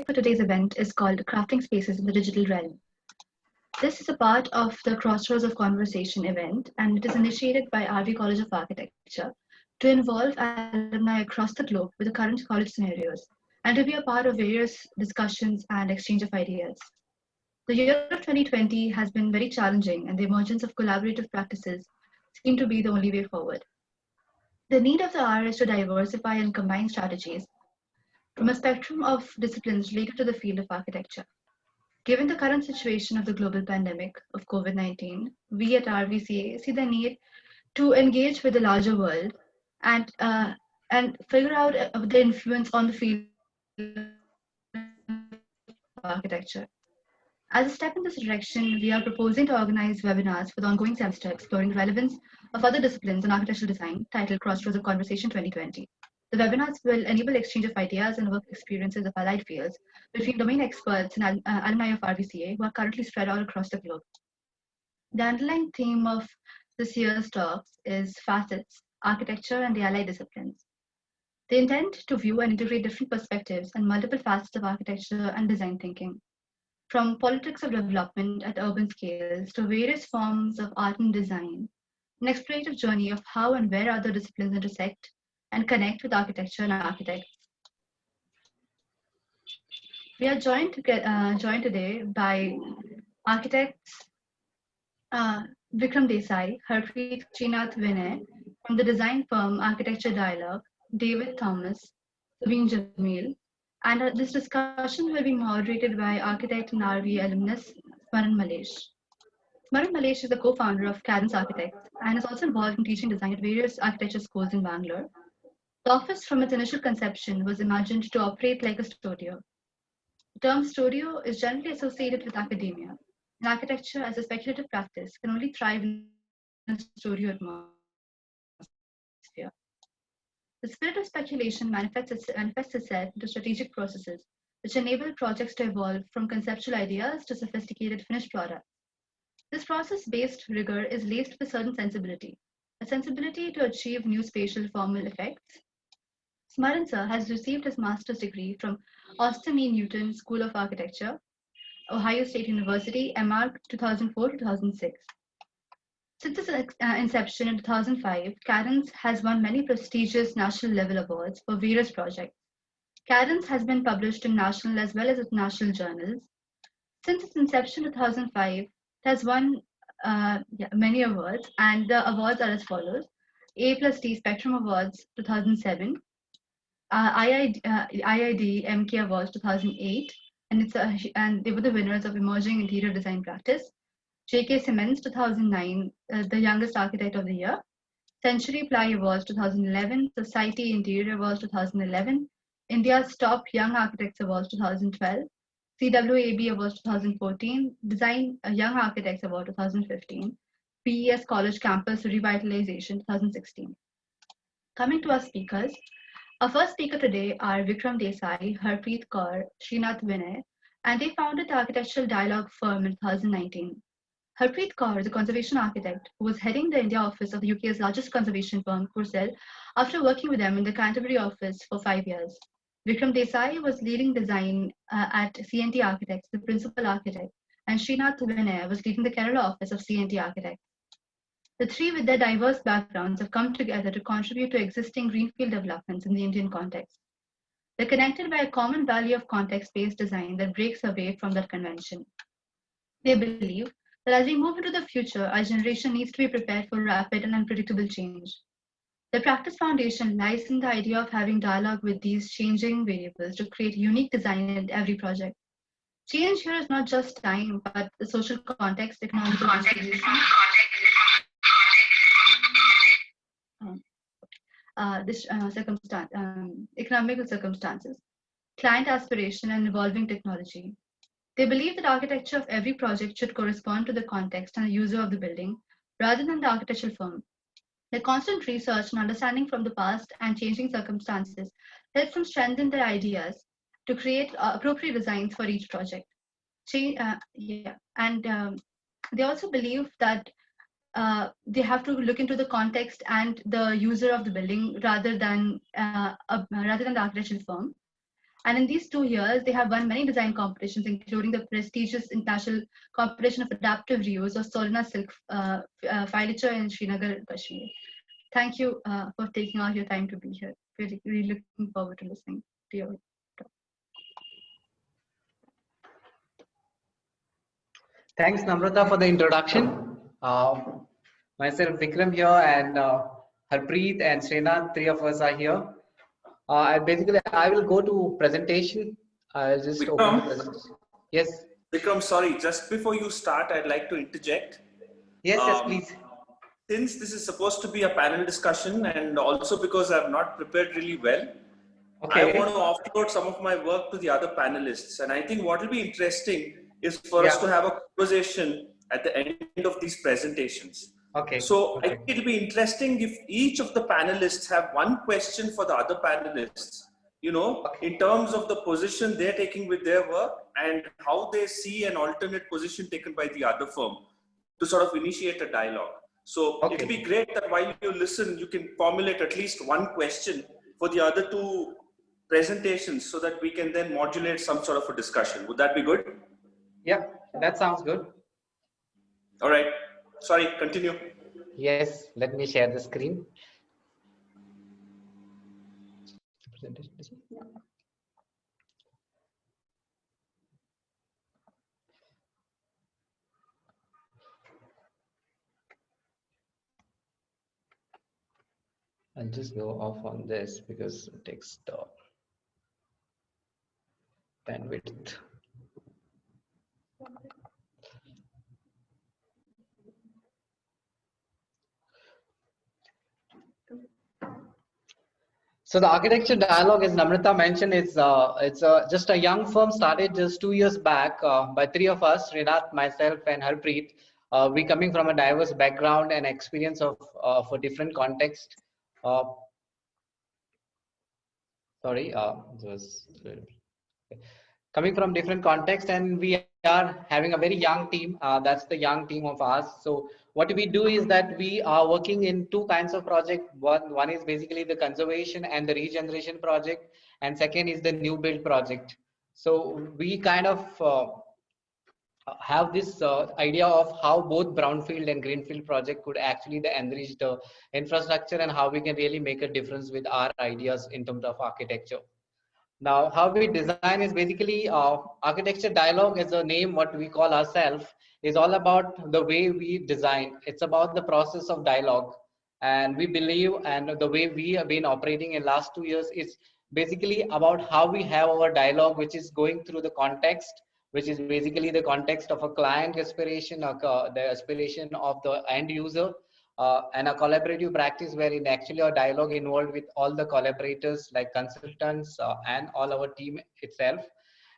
for today's event is called Crafting Spaces in the Digital Realm. This is a part of the Crossroads of Conversation event, and it is initiated by RV College of Architecture to involve alumni across the globe with the current college scenarios and to be a part of various discussions and exchange of ideas. The year of 2020 has been very challenging, and the emergence of collaborative practices seem to be the only way forward. The need of the hour is to diversify and combine strategies from a spectrum of disciplines related to the field of architecture. Given the current situation of the global pandemic of COVID-19, we at RVCA see the need to engage with the larger world and figure out the influence on the field of architecture. As a step in this direction, we are proposing to organize webinars for the ongoing semester exploring the relevance of other disciplines in architectural design, titled Crossroads of Conversation 2020. The webinars will enable exchange of ideas and work experiences of allied fields between domain experts and alumni of RVCA who are currently spread out across the globe. The underlying theme of this year's talks is facets, architecture, and the allied disciplines. They intend to view and integrate different perspectives and multiple facets of architecture and design thinking, from politics of development at urban scales to various forms of art and design, an explorative journey of how and where other disciplines intersect and connect with architecture and architects. We are joined today by architects VIKRAM Desai, HARPREET SREENATH from the design firm Architecture Dialogue, David Thomas, SUBIN JAMEEL, and this discussion will be moderated by architect and RV alumnus SMARAN MALLESH. SMARAN MALLESH is the co-founder of Cadence Architects and is also involved in teaching design at various architecture schools in Bangalore. The office, from its initial conception, was imagined to operate like a studio. The term studio is generally associated with academia, and architecture as a speculative practice can only thrive in a studio atmosphere. The spirit of speculation manifests itself into strategic processes, which enable projects to evolve from conceptual ideas to sophisticated finished products. This process-based rigor is laced with a certain sensibility, a sensibility to achieve new spatial formal effects. SMARAN sir has received his master's degree from Austin E. Newton School of Architecture, Ohio State University, MArch 2004-2006. Since its inception in 2005, Cadence has won many prestigious national level awards for various projects. Cadence has been published in national as well as international journals. Since its inception in 2005, it has won many awards, and the awards are as follows: A+D Spectrum Awards 2007, IID MK Awards 2008, and they were the winners of Emerging Interior Design Practice. J.K. Simmons 2009, the Youngest Architect of the Year. Century Ply Awards 2011, Society Interior Awards 2011, India's Top Young Architects Awards 2012, CWAB Awards 2014, Design Young Architects Award 2015, PES College Campus Revitalization 2016. Coming to our speakers, our first speaker today are VIKRAM Desai, HARPREET SREENATH, and they founded the Architectural Dialogue firm in 2019. HARPREET Kaur is a conservation architect who was heading the India office of the UK's largest conservation firm, CuraTed, after working with them in the Canterbury office for 5 years. VIKRAM Desai was leading design at CNT Architects, the principal architect, and SREENATH was leading the Kerala office of CNT Architects. The three, with their diverse backgrounds, have come together to contribute to existing greenfield developments in the Indian context. They're connected by a common value of context-based design that breaks away from that convention. They believe that as we move into the future, our generation needs to be prepared for rapid and unpredictable change. The practice foundation lies in the idea of having dialogue with these changing variables to create unique design in every project. Change here is not just time, but the social context, economical distribution, economical circumstances, client aspiration, and evolving technology. They believe that architecture of every project should correspond to the context and the user of the building, rather than the architectural firm. Their constant research and understanding from the past and changing circumstances helps them strengthen their ideas to create appropriate designs for each project. They also believe that they have to look into the context and the user of the building rather than the architectural firm. And in these 2 years, they have won many design competitions, including the prestigious International Competition of Adaptive Reuse or Solina Silk Furniture in Srinagar, Kashmir. Thank you for taking out your time to be here. We're really looking forward to listening to your talk. Thanks, Namrata, for the introduction. Myself, VIKRAM here, and HARPREET and SREENATH, three of us are here. Basically, I will go to presentation. I'll just VIKRAM, open the presentation. Yes. VIKRAM, sorry, just before you start, I'd like to interject. Yes, yes, please. Since this is supposed to be a panel discussion, and also because I've not prepared really well, okay, I want to offload some of my work to the other panelists. And I think what will be interesting is for us to have a conversation at the end of these presentations. Okay. So I think it'll be interesting if each of the panelists have one question for the other panelists, you know, in terms of the position they're taking with their work and how they see an alternate position taken by the other firm to sort of initiate a dialogue. So it'll be great that while you listen, you can formulate at least one question for the other two presentations so that we can then modulate some sort of a discussion. Would that be good? Yeah, that sounds good. All right. Sorry, continue. Yes, let me share the screen. I'll just go off on this because it takes the bandwidth. So the architecture dialogue, as Namrata mentioned, it's just a young firm started just 2 years back by three of us, Sreenath, myself, and Harpreet. We coming from a diverse background and experience of for different context. Coming from different contexts, and we are having a very young team. That's the young team of ours. So what we do is that we are working in two kinds of project. One is basically the conservation and the regeneration project, and second is the new build project. So we kind of have this idea of how both brownfield and greenfield project could actually enrich the infrastructure and how we can really make a difference with our ideas in terms of architecture. Now, how we design is basically architecture dialogue is a name what we call ourselves is all about the way we design. It's about the process of dialogue, and we believe, and the way we have been operating in last 2 years is basically about how we have our dialogue, which is going through the context, which is basically the context of a client aspiration or the aspiration of the end user. And a collaborative practice wherein actually a dialogue involved with all the collaborators like consultants and all our team itself,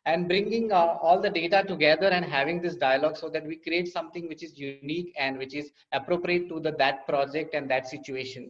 and bringing all the data together and having this dialogue so that we create something which is unique and which is appropriate to that project and that situation.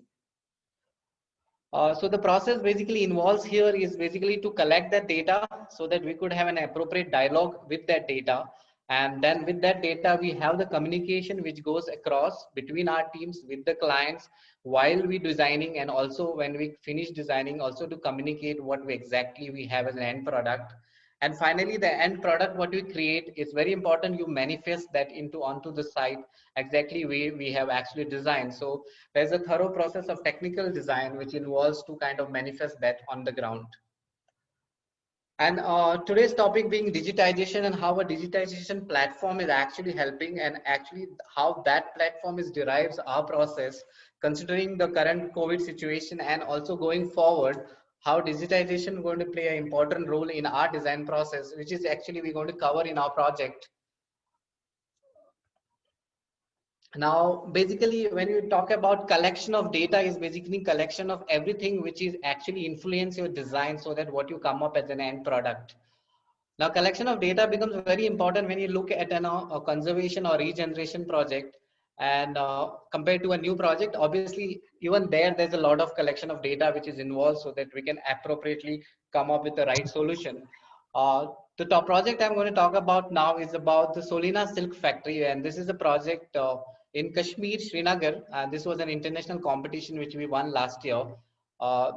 So the process basically involves here is basically to collect that data so that we could have an appropriate dialogue with that data. And then with that data, we have the communication which goes across between our teams with the clients while we designing, and also when we finish designing, also to communicate what exactly we have as an end product. And finally, the end product, what we create is very important. You manifest that onto the site exactly we have actually designed. So there's a thorough process of technical design which involves to kind of manifest that on the ground. And today's topic being digitization and how a digitization platform is actually helping, and actually how that platform derives our process considering the current COVID situation, and also going forward how digitization is going to play an important role in our design process, which is actually we're going to cover in our project. Now, basically, when you talk about collection of data, is basically collection of everything which is actually influence your design so that what you come up as an end product. Now, collection of data becomes very important when you look at a conservation or regeneration project, and compared to a new project. Obviously, even there's a lot of collection of data which is involved so that we can appropriately come up with the right solution. The top project I'm going to talk about now is about the Solina Silk Factory, and this is a project in Kashmir, Srinagar. This was an international competition which we won last year.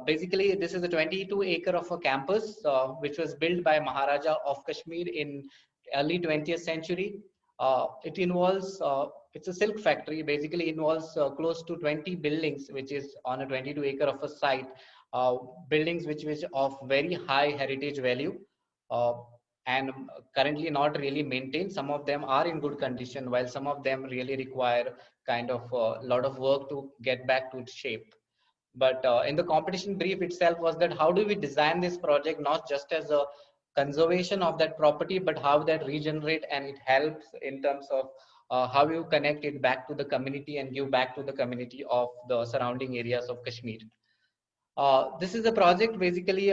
Basically, this is a 22-acre of a campus, which was built by Maharaja of Kashmir in early 20th century. It involves, it's a silk factory, basically involves close to 20 buildings, which is on a 22-acre of a site, buildings which of very high heritage value, uh, and currently not really maintained. Some of them are in good condition, while some of them really require kind of a lot of work to get back to its shape. But in the competition brief itself was that how do we design this project not just as a conservation of that property, but how that regenerate and it helps in terms of how you connect it back to the community and give back to the community of the surrounding areas of Kashmir. This is a project basically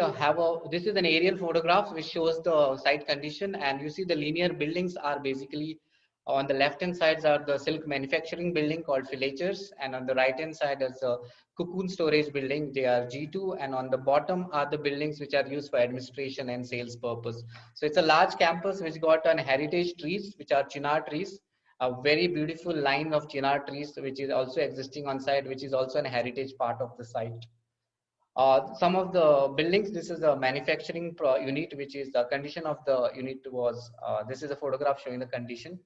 this is an aerial photograph which shows the site condition, and you see the linear buildings are basically on the left hand sides are the silk manufacturing building called fillatures, and on the right hand side is a cocoon storage building, they are G2, and on the bottom are the buildings which are used for administration and sales purpose. So it's a large campus which got an heritage trees which are chinar trees, a very beautiful line of chinar trees which is also existing on site, which is also an heritage part of the site. Some of the buildings, this is a manufacturing unit, which is the condition of the unit was, this is a photograph showing the condition.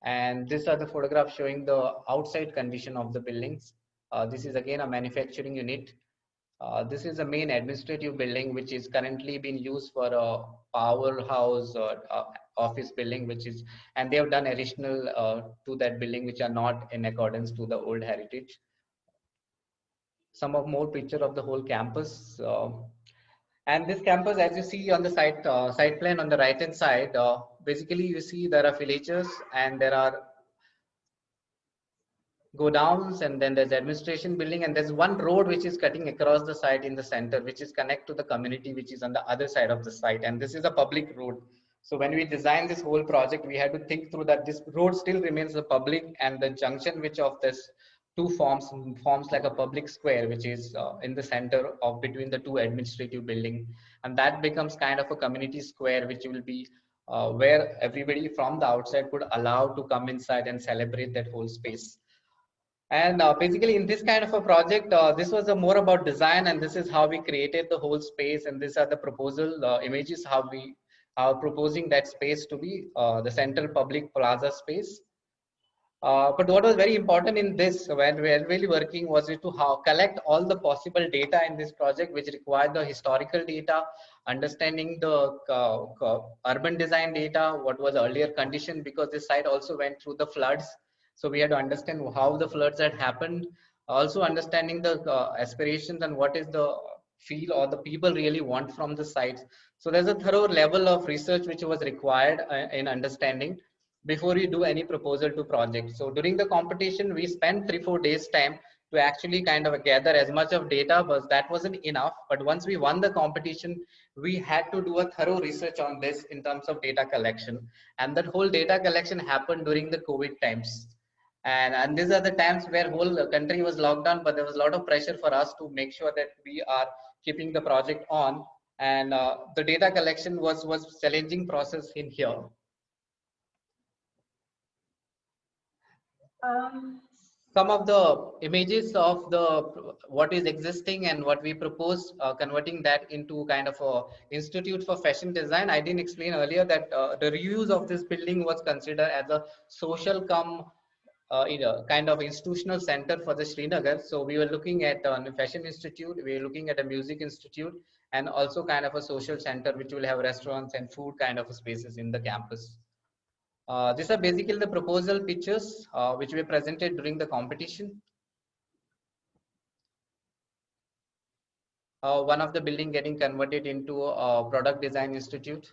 And these are the photographs showing the outside condition of the buildings. This is again a manufacturing unit. This is the main administrative building, which is currently being used for a powerhouse office building, which is, and they have done additional to that building, which are not in accordance to the old heritage. Some of more picture of the whole campus. And this campus, as you see on the site plan on the right hand side, basically you see there are villagers and there are go downs, and then there's administration building, and there's one road which is cutting across the site in the center, which is connect to the community which is on the other side of the site, and this is a public road. So when we designed this whole project, we had to think through that this road still remains the public, and the junction which of this two forms like a public square, which is in the center of between the two administrative building, and that becomes kind of a community square which will be where everybody from the outside could allow to come inside and celebrate that whole space. And basically in this kind of a project, this was a more about design, and this is how we created the whole space, and these are the proposal images, how we are proposing that space to be the central public plaza space. But what was very important in this, when we are really working, was to collect all the possible data in this project, which required the historical data, understanding the urban design data, what was earlier condition, because this site also went through the floods. So we had to understand how the floods had happened, also understanding the aspirations and what is the feel or the people really want from the sites. So there's a thorough level of research which was required in understanding before you do any proposal to project. So during the competition, we spent 3-4 days time to actually kind of gather as much of data, but that wasn't enough. But once we won the competition, we had to do a thorough research on this in terms of data collection. And that whole data collection happened during the COVID times. And these are the times where whole country was locked down, but there was a lot of pressure for us to make sure that we are keeping the project on. And the data collection was challenging process in here. Some of the images of the what is existing and what we propose, converting that into kind of a institute for fashion design. I didn't explain earlier that the reuse of this building was considered as a social kind of institutional center for the Srinagar. So we were looking at a fashion institute, we were looking at a music institute, and also kind of a social center which will have restaurants and food kind of spaces in the campus. These are basically the proposal pictures which were presented during the competition. One of the building getting converted into a product design institute.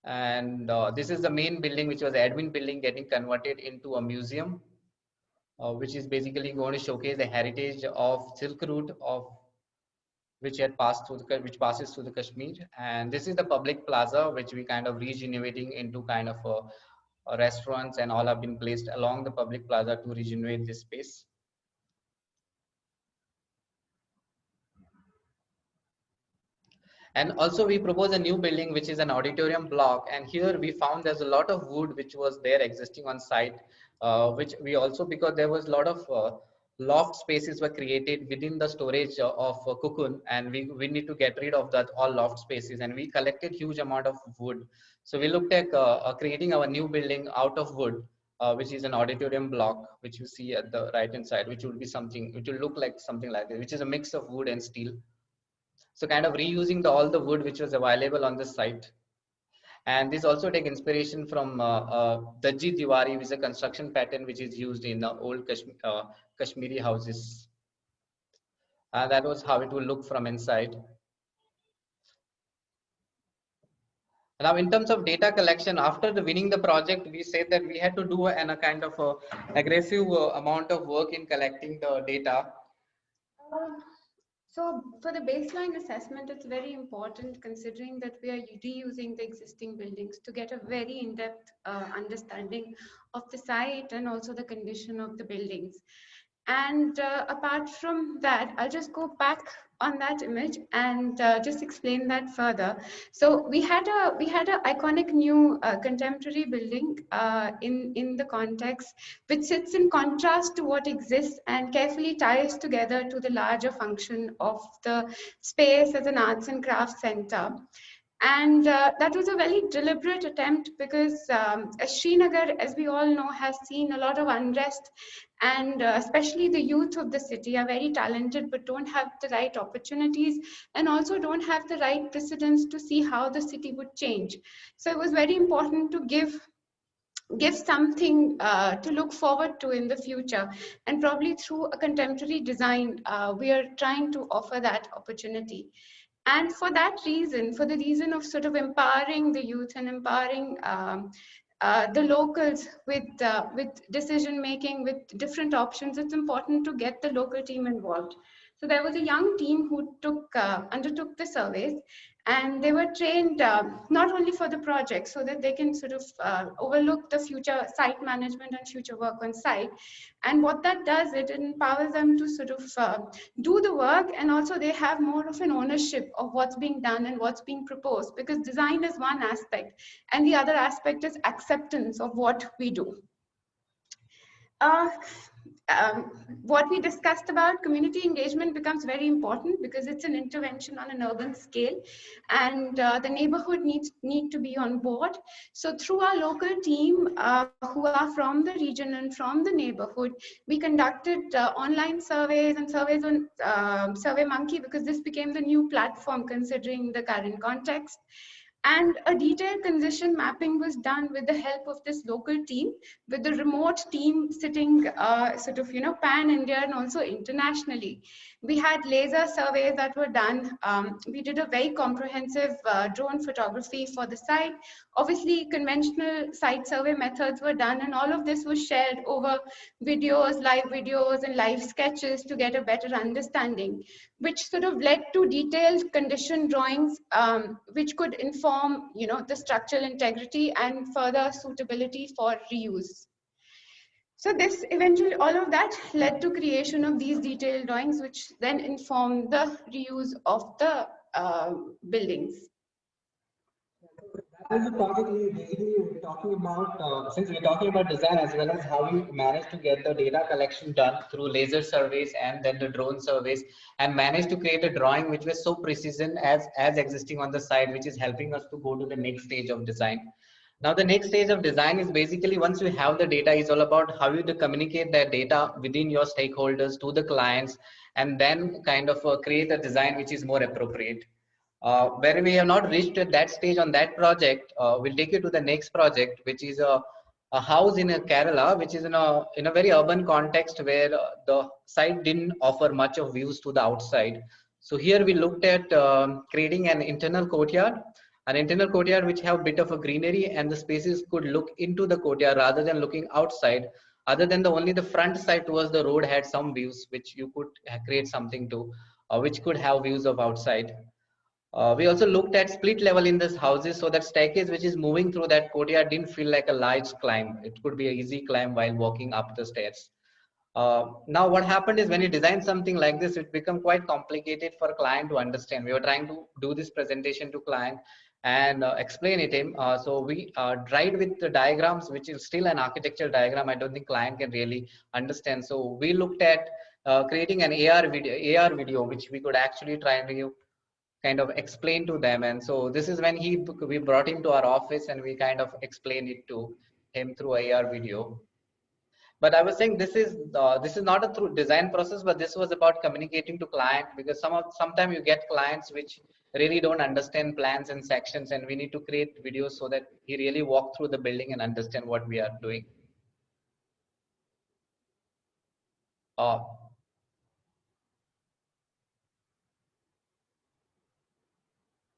And this is the main building, which was the admin building, getting converted into a museum, which is basically going to showcase the heritage of Silk Route of which had passed through which passes through the Kashmir. And this is the public plaza, which we kind of regenerating into kind of restaurants, and all have been placed along the public plaza to regenerate this space. And also we propose a new building, which is an auditorium block. And here we found there's a lot of wood which was there existing on site, which we also, because there was a lot of loft spaces were created within the storage of cocoon, and we need to get rid of that all loft spaces, and we collected huge amount of wood. So we looked at creating our new building out of wood, which is an auditorium block, which you see at the right hand side, which will be something, which will look like something like this, which is a mix of wood and steel. So kind of reusing all the wood which was available on the site. And this also take inspiration from Dajji Diwari, which is a construction pattern which is used in old Kashmiri houses. And that was how it will look from inside. Now, in terms of data collection, after the winning the project, we said that we had to do a kind of aggressive amount of work in collecting the data. So for the baseline assessment, it's very important considering that we are reusing the existing buildings to get a very in-depth understanding of the site and also the condition of the buildings. And apart from that, I'll just go back on that image and just explain that further. So we had a iconic new contemporary building in the context, which sits in contrast to what exists and carefully ties together to the larger function of the space as an arts and crafts center. And that was a very deliberate attempt because Srinagar, as we all know, has seen a lot of unrest, and especially the youth of the city are very talented but don't have the right opportunities and also don't have the right precedents to see how the city would change. So it was very important to give something to look forward to in the future, and probably through a contemporary design we are trying to offer that opportunity. And for that reason, for the reason of sort of empowering the youth and empowering the locals with decision making, with different options, it's important to get the local team involved. So there was a young team who undertook the surveys, and they were trained not only for the project so that they can sort of overlook the future site management and future work on site. And what that does, it empowers them to sort of do the work, and also they have more of an ownership of what's being done and what's being proposed, because design is one aspect and the other aspect is acceptance of what we do. What we discussed about community engagement becomes very important because it's an intervention on an urban scale, and the neighborhood need to be on board. So through our local team who are from the region and from the neighborhood, we conducted online surveys and surveys on SurveyMonkey, because this became the new platform considering the current context. And a detailed condition mapping was done with the help of this local team, with the remote team sitting sort of, pan-India and also internationally. We had laser surveys that were done. We did a very comprehensive drone photography for the site. Obviously, conventional site survey methods were done, and all of this was shared over videos, live videos, and live sketches to get a better understanding, which sort of led to detailed condition drawings, which could inform, the structural integrity and further suitability for reuse. So this eventually, all of that led to creation of these detailed drawings, which then informed the reuse of the buildings. That is the project we basically we're talking about, since we're talking about design as well as how we managed to get the data collection done through laser surveys and then the drone surveys, and managed to create a drawing which was so precision as existing on the site, which is helping us to go to the next stage of design. Now, the next stage of design is basically, once you have the data, is all about how you communicate that data within your stakeholders to the clients, and then kind of create a design which is more appropriate. Where we have not reached at that stage on that project, we'll take you to the next project, which is a house in Kerala, which is in a very urban context where the site didn't offer much of views to the outside. So here we looked at creating an internal courtyard which have a bit of a greenery, and the spaces could look into the courtyard rather than looking outside. Other than only the front side towards the road had some views which you could create something to, which could have views of outside. We also looked at split level in these houses, so that staircase which is moving through that courtyard didn't feel like a large climb. It could be an easy climb while walking up the stairs. Now what happened is, when you design something like this, it become quite complicated for a client to understand. We were trying to do this presentation to client and explain it to him. So we tried with the diagrams, which is still an architectural diagram. I don't think client can really understand. So we looked at creating an AR video, which we could actually try and kind of explain to them. And so this is when we brought him to our office and we kind of explained it to him through AR video. But I was saying this is not a through design process, but this was about communicating to client, because sometimes you get clients which really don't understand plans and sections, and we need to create videos so that he really walk through the building and understand what we are doing. Uh,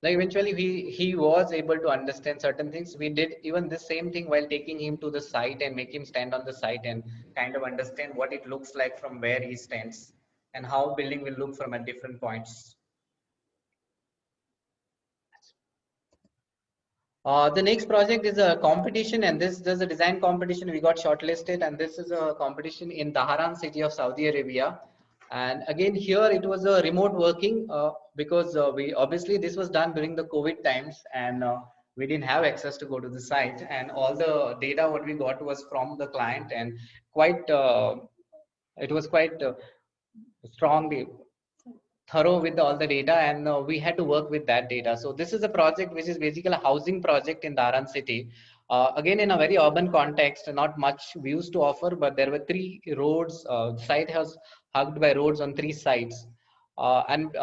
like eventually he was able to understand certain things. We did even the same thing while taking him to the site and make him stand on the site and kind of understand what it looks like from where he stands and how building will look from at different points. The next project is a competition, and this is a design competition. We got shortlisted, and this is a competition in Dhahran city of Saudi Arabia. And again, here it was a remote working because we obviously this was done during the COVID times, and we didn't have access to go to the site, and all the data what we got was from the client, and quite it was quite strongly thorough with all the data, and we had to work with that data. So this is a project which is basically a housing project in Dharan city. Again, in a very urban context, not much views to offer, but there were 3 roads. Site has hugged by roads on 3 sides. And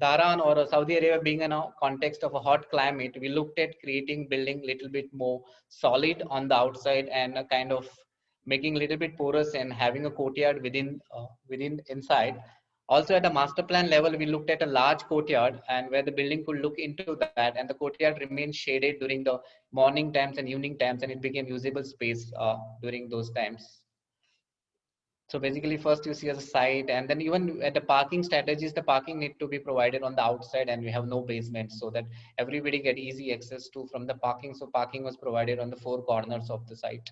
Dharan or Saudi Arabia being in a context of a hot climate, we looked at creating building little bit more solid on the outside and a kind of making a little bit porous and having a courtyard within inside. Also at a master plan level, we looked at a large courtyard and where the building could look into that, and the courtyard remained shaded during the morning times and evening times, and it became usable space during those times. So basically first you see as a site, and then even at the parking strategies, the parking need to be provided on the outside, and we have no basement so that everybody get easy access to from the parking. So parking was provided on the 4 corners of the site.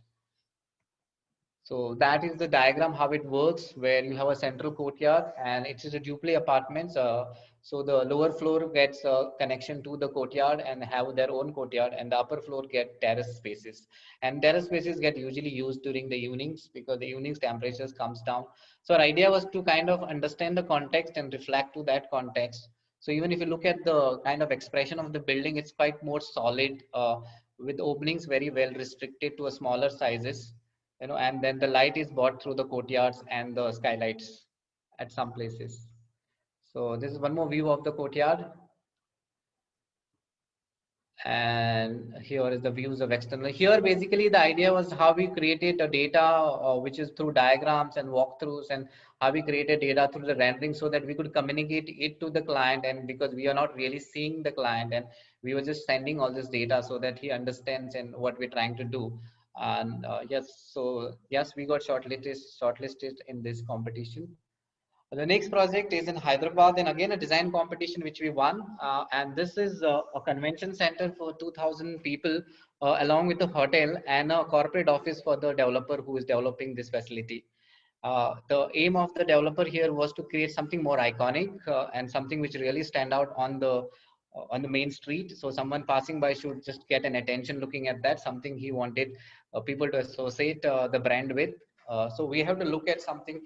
So that is the diagram how it works, where you have a central courtyard and it is a duplex apartments. So the lower floor gets a connection to the courtyard and have their own courtyard, and the upper floor get terrace spaces. And terrace spaces get usually used during the evenings because the evenings temperatures comes down. So our idea was to kind of understand the context and reflect to that context. So even if you look at the kind of expression of the building, it's quite more solid with openings very well restricted to a smaller sizes, and then the light is brought through the courtyards and the skylights at some places. So this is one more view of the courtyard, and here is the views of external. Here basically the idea was how we created the data which is through diagrams and walkthroughs, and how we created data through the rendering so that we could communicate it to the client, and because we are not really seeing the client, and we were just sending all this data so that he understands and what we're trying to do. And yes, we got shortlisted in this competition. The next project is in Hyderabad, and again a design competition which we won. And this is a convention center for 2,000 people, along with a hotel and a corporate office for the developer who is developing this facility. The aim of the developer here was to create something more iconic and something which really stand out on the main street. So someone passing by should just get an attention looking at that, something he wanted people to associate the brand with. So we have to look at something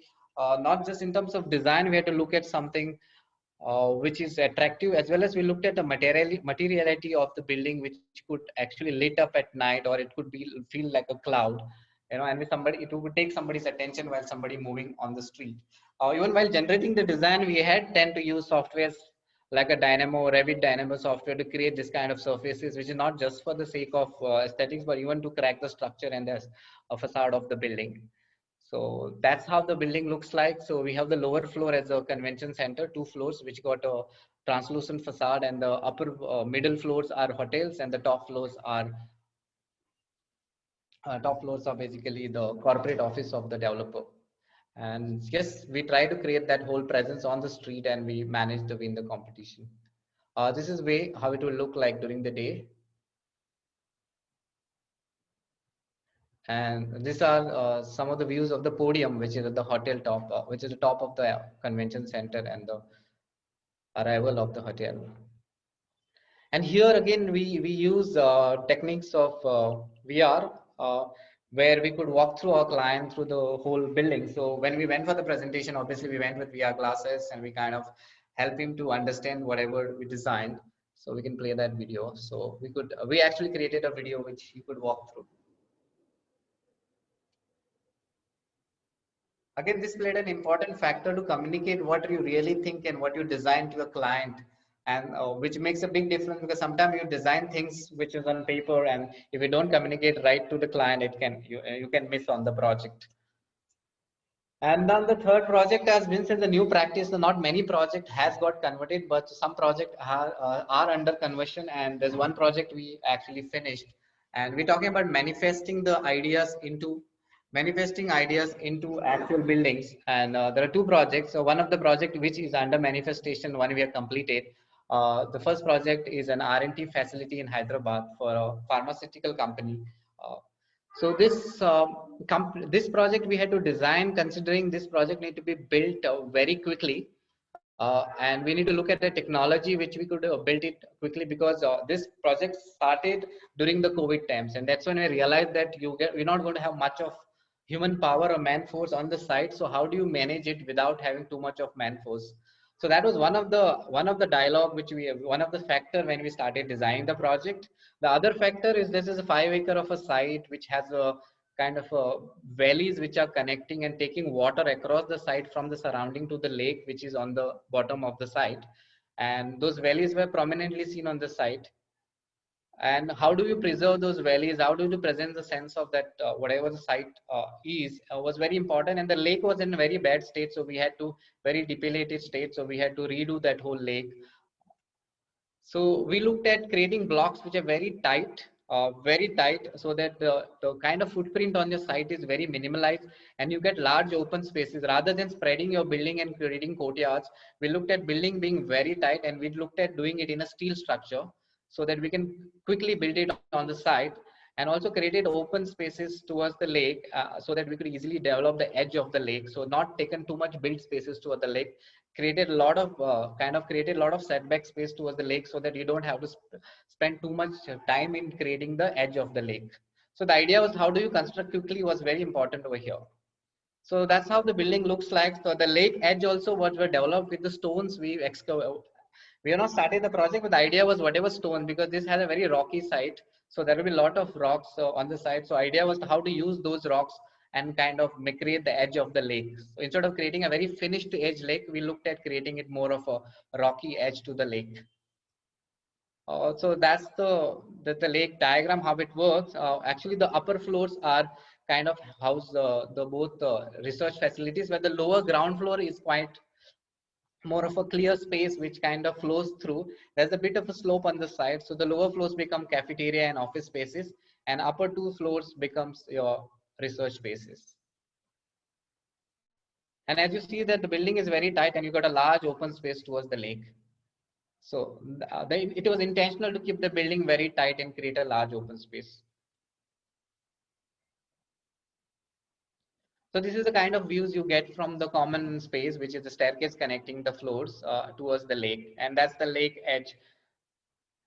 not just in terms of design, we have to look at something which is attractive, as well as we looked at the materiality of the building, which could actually lit up at night, or it could be feel like a cloud, and with somebody, it would take somebody's attention while somebody moving on the street. Even while generating the design, we had tend to use softwares like a Dynamo, Revit Dynamo software to create this kind of surfaces, which is not just for the sake of aesthetics, but even to crack the structure and the facade of the building. So that's how the building looks like. So we have the lower floor as a convention center, 2 floors, which got a translucent facade, and the upper middle floors are hotels, and the top floors are basically the corporate office of the developer. And yes, we try to create that whole presence on the street, and we managed to win the competition. This is way how it will look like during the day. And these are some of the views of the podium, which is at the hotel top, which is the top of the convention center and the arrival of the hotel. And here again, we use techniques of VR. where we could walk through our client through the whole building. So when we went for the presentation, obviously we went with VR glasses and we kind of help him to understand whatever we designed. So we can play that video. So we actually created a video which he could walk through. Again, this played an important factor to communicate what you really think and what you design to a client, and which makes a big difference, because sometimes you design things which is on paper, and if you don't communicate right to the client, you can miss on the project. And then the third project has been since the new practice. So not many project has got converted, but some project are under conversion. And there's one project we actually finished, and we're talking about manifesting ideas into actual buildings. And there are two projects. So one of the project which is under manifestation, one we have completed. The first project is an R&D facility in Hyderabad for a pharmaceutical company. Uh, so this project we had to design, considering this project need to be built very quickly, and we need to look at the technology which we could build it quickly, because this project started during the COVID times, and that's when I realized that we're not going to have much of human power or man force on the site. So how do you manage it without having too much of man force? So that was one of the dialogue which one of the factor when we started designing the project. The other factor is this is a 5 acre of a site which has a kind of valleys which are connecting and taking water across the site from the surrounding to the lake which is on the bottom of the site, and those valleys were prominently seen on the site. And how do you preserve those valleys, how do you present the sense of that whatever the site is was very important. And the lake was in a very bad state, so we had to very depleted state, so we had to redo that whole lake. So we looked at creating blocks which are very tight, so that the kind of footprint on your site is very minimalized, and you get large open spaces rather than spreading your building and creating courtyards. We looked at building being very tight, and we looked at doing it in a steel structure so that we can quickly build it on the site, and also created open spaces towards the lake, so that we could easily develop the edge of the lake. So not taken too much build spaces toward the lake, created a lot of created a lot of setback space towards the lake, so that you don't have to spend too much time in creating the edge of the lake. So the idea was how do you construct quickly was very important over here. So that's how the building looks like. So the lake edge also what were developed with the stones we excavate. We have not started the project, but the idea was whatever stone, because this has a very rocky site, so there will be a lot of rocks on the site. So idea was how to use those rocks and kind of create the edge of the lake. So instead of creating a very finished edge lake, we looked at creating it more of a rocky edge to the lake. So that's the lake diagram, how it works. Actually, the upper floors are kind of house the both research facilities, where the lower ground floor is quite more of a clear space which kind of flows through. There's a bit of a slope on the side, so the lower floors become cafeteria and office spaces, and upper two floors becomes your research spaces. And as you see that the building is very tight, and you got a large open space towards the lake. So it was intentional to keep the building very tight and create a large open space. So this is the kind of views you get from the common space, which is the staircase connecting the floors towards the lake, and that's the lake edge.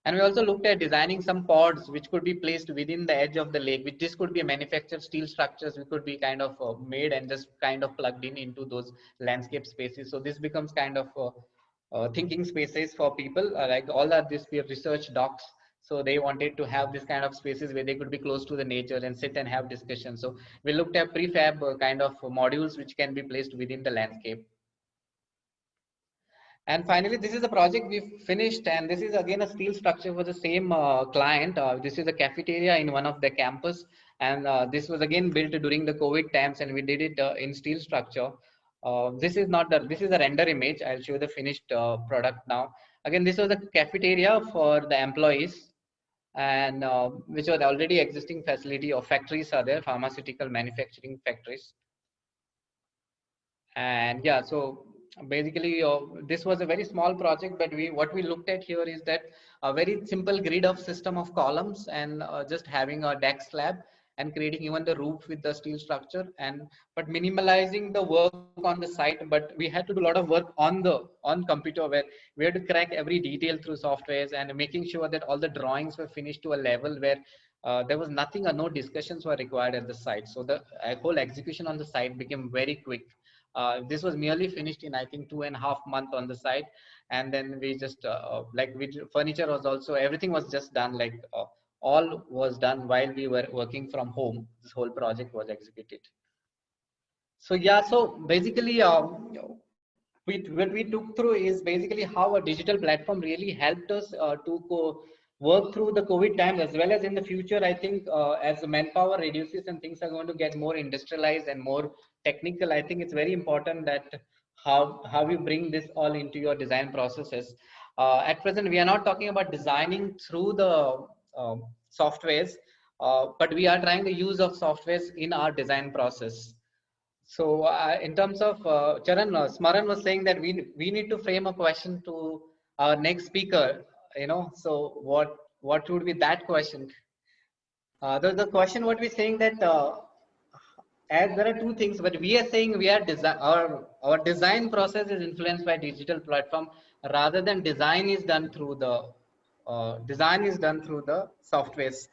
And we also looked at designing some pods which could be placed within the edge of the lake, which this could be manufactured steel structures, which could be kind of made and just kind of plugged in into those landscape spaces. So this becomes kind of thinking spaces for people, like all of this we have research docs. So they wanted to have this kind of spaces where they could be close to the nature and sit and have discussion. So we looked at prefab kind of modules which can be placed within the landscape. And finally, this is the project we finished, and this is again a steel structure for the same client. This is a cafeteria in one of the campus, and this was again built during the COVID times, and we did it in steel structure. This is a render image. I'll show the finished product now. Again, this was a cafeteria for the employees, and which was already existing facility or factories are there, pharmaceutical manufacturing factories. And yeah, so basically this was a very small project, but what we looked at here is that a very simple grid of system of columns, and just having a deck slab and creating even the roof with the steel structure, and but minimalizing the work on the site. But we had to do a lot of work on computer, where we had to crack every detail through softwares and making sure that all the drawings were finished to a level where there was nothing or no discussions were required at the site. So the whole execution on the site became very quick. This was merely finished in, I think, 2.5 months on the site. And then we just, furniture was also, everything was just done, all was done while we were working from home. This whole project was executed. So yeah, so basically, what we took through is basically how a digital platform really helped us to work through the COVID times, as well as in the future. I think as the manpower reduces and things are going to get more industrialized and more technical, I think it's very important that how you bring this all into your design processes. At present, we are not talking about designing through the softwares, but we are trying the use of softwares in our design process. So in terms of Charan, SMARAN was saying that we need to frame a question to our next speaker, so what would be that question? The question what we're saying that as there are two things, but we are saying we are our design process is influenced by digital platform, rather than design is done through the softwares.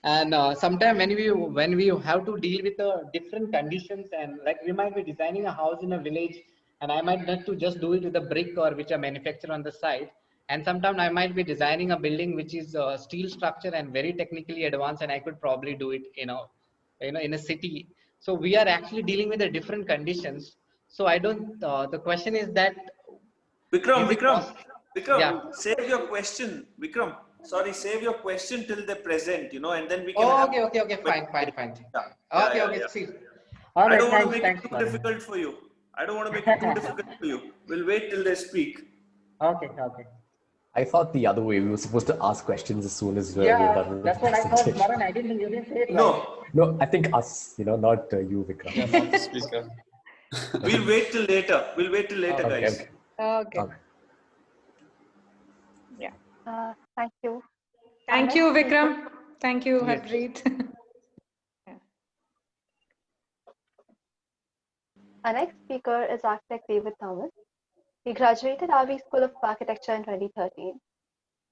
And sometimes when we have to deal with different conditions, and like we might be designing a house in a village, and I might not to just do it with a brick or which are manufactured on the site. And sometimes I might be designing a building which is a steel structure and very technically advanced, and I could probably do it, in a city. So we are actually dealing with the different conditions. So I don't. The question is that Vikram, yeah. save your question, Vikram. Sorry, save your question till the present, and then we can. Oh, have okay, fine. Yeah. Okay. See. All right, I don't want to make thanks, it too difficult for you. We'll wait till they speak. Okay. I thought the other way. We were supposed to ask questions as soon as we're done with that's the what I thought. presentation. Maran, you didn't say it No. No, I think us, not you, Vikram. Yeah, not the speaker. We'll wait till later. Okay, guys. Okay. Yeah. Thank you. Thank you, Vikram. Thank you, Yes. Harpreet. Our next speaker is architect David Thomas. He graduated RV School of Architecture in 2013.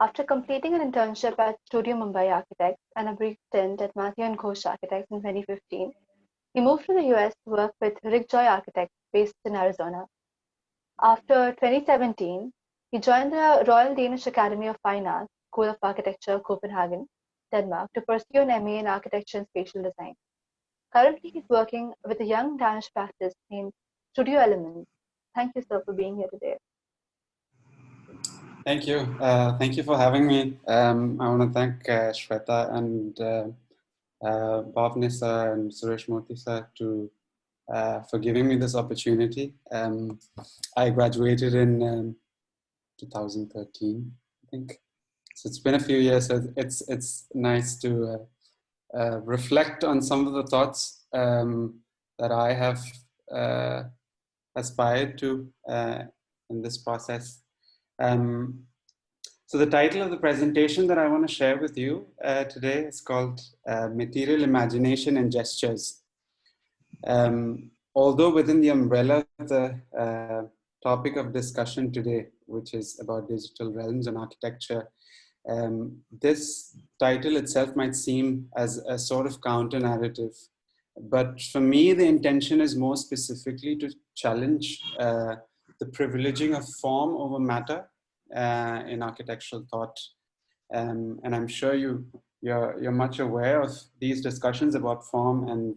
After completing an internship at Studio Mumbai Architects and a brief stint at Matthew & Ghosh Architects in 2015, he moved to the US to work with Rick Joy Architects based in Arizona. After 2017, he joined the Royal Danish Academy of Fine Arts, School of Architecture, Copenhagen, Denmark, to pursue an MA in Architecture and Spatial Design. Currently, he's working with a young Danish practice named Studio Alumnus. Thank you, sir, for being here today. Thank you. Thank you for having me. I want to thank Shweta and Bhavnisa and Suresh Murthy sir for giving me this opportunity. I graduated in 2013, I think. So it's been a few years. So it's nice to reflect on some of the thoughts that I have aspired to in this process. So the title of the presentation that I want to share with you today is called Material Imagination and Gestures. Although within the umbrella of the topic of discussion today, which is about digital realms and architecture, this title itself might seem as a sort of counter narrative. But for me, the intention is more specifically to challenge the privileging of form over matter in architectural thought. And I'm sure you're much aware of these discussions about form and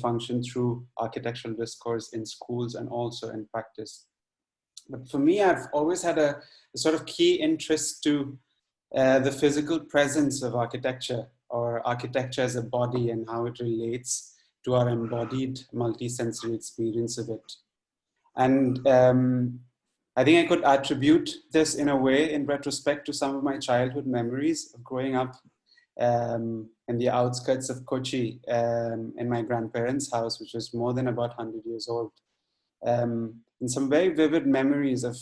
function through architectural discourse in schools and also in practice. But for me, I've always had a sort of key interest to the physical presence of architecture, or architecture as a body, and how it relates to our embodied multisensory experience of it. And I think I could attribute this in a way, in retrospect, to some of my childhood memories of growing up in the outskirts of Kochi, in my grandparents' house, which was more than about 100 years old. And some very vivid memories of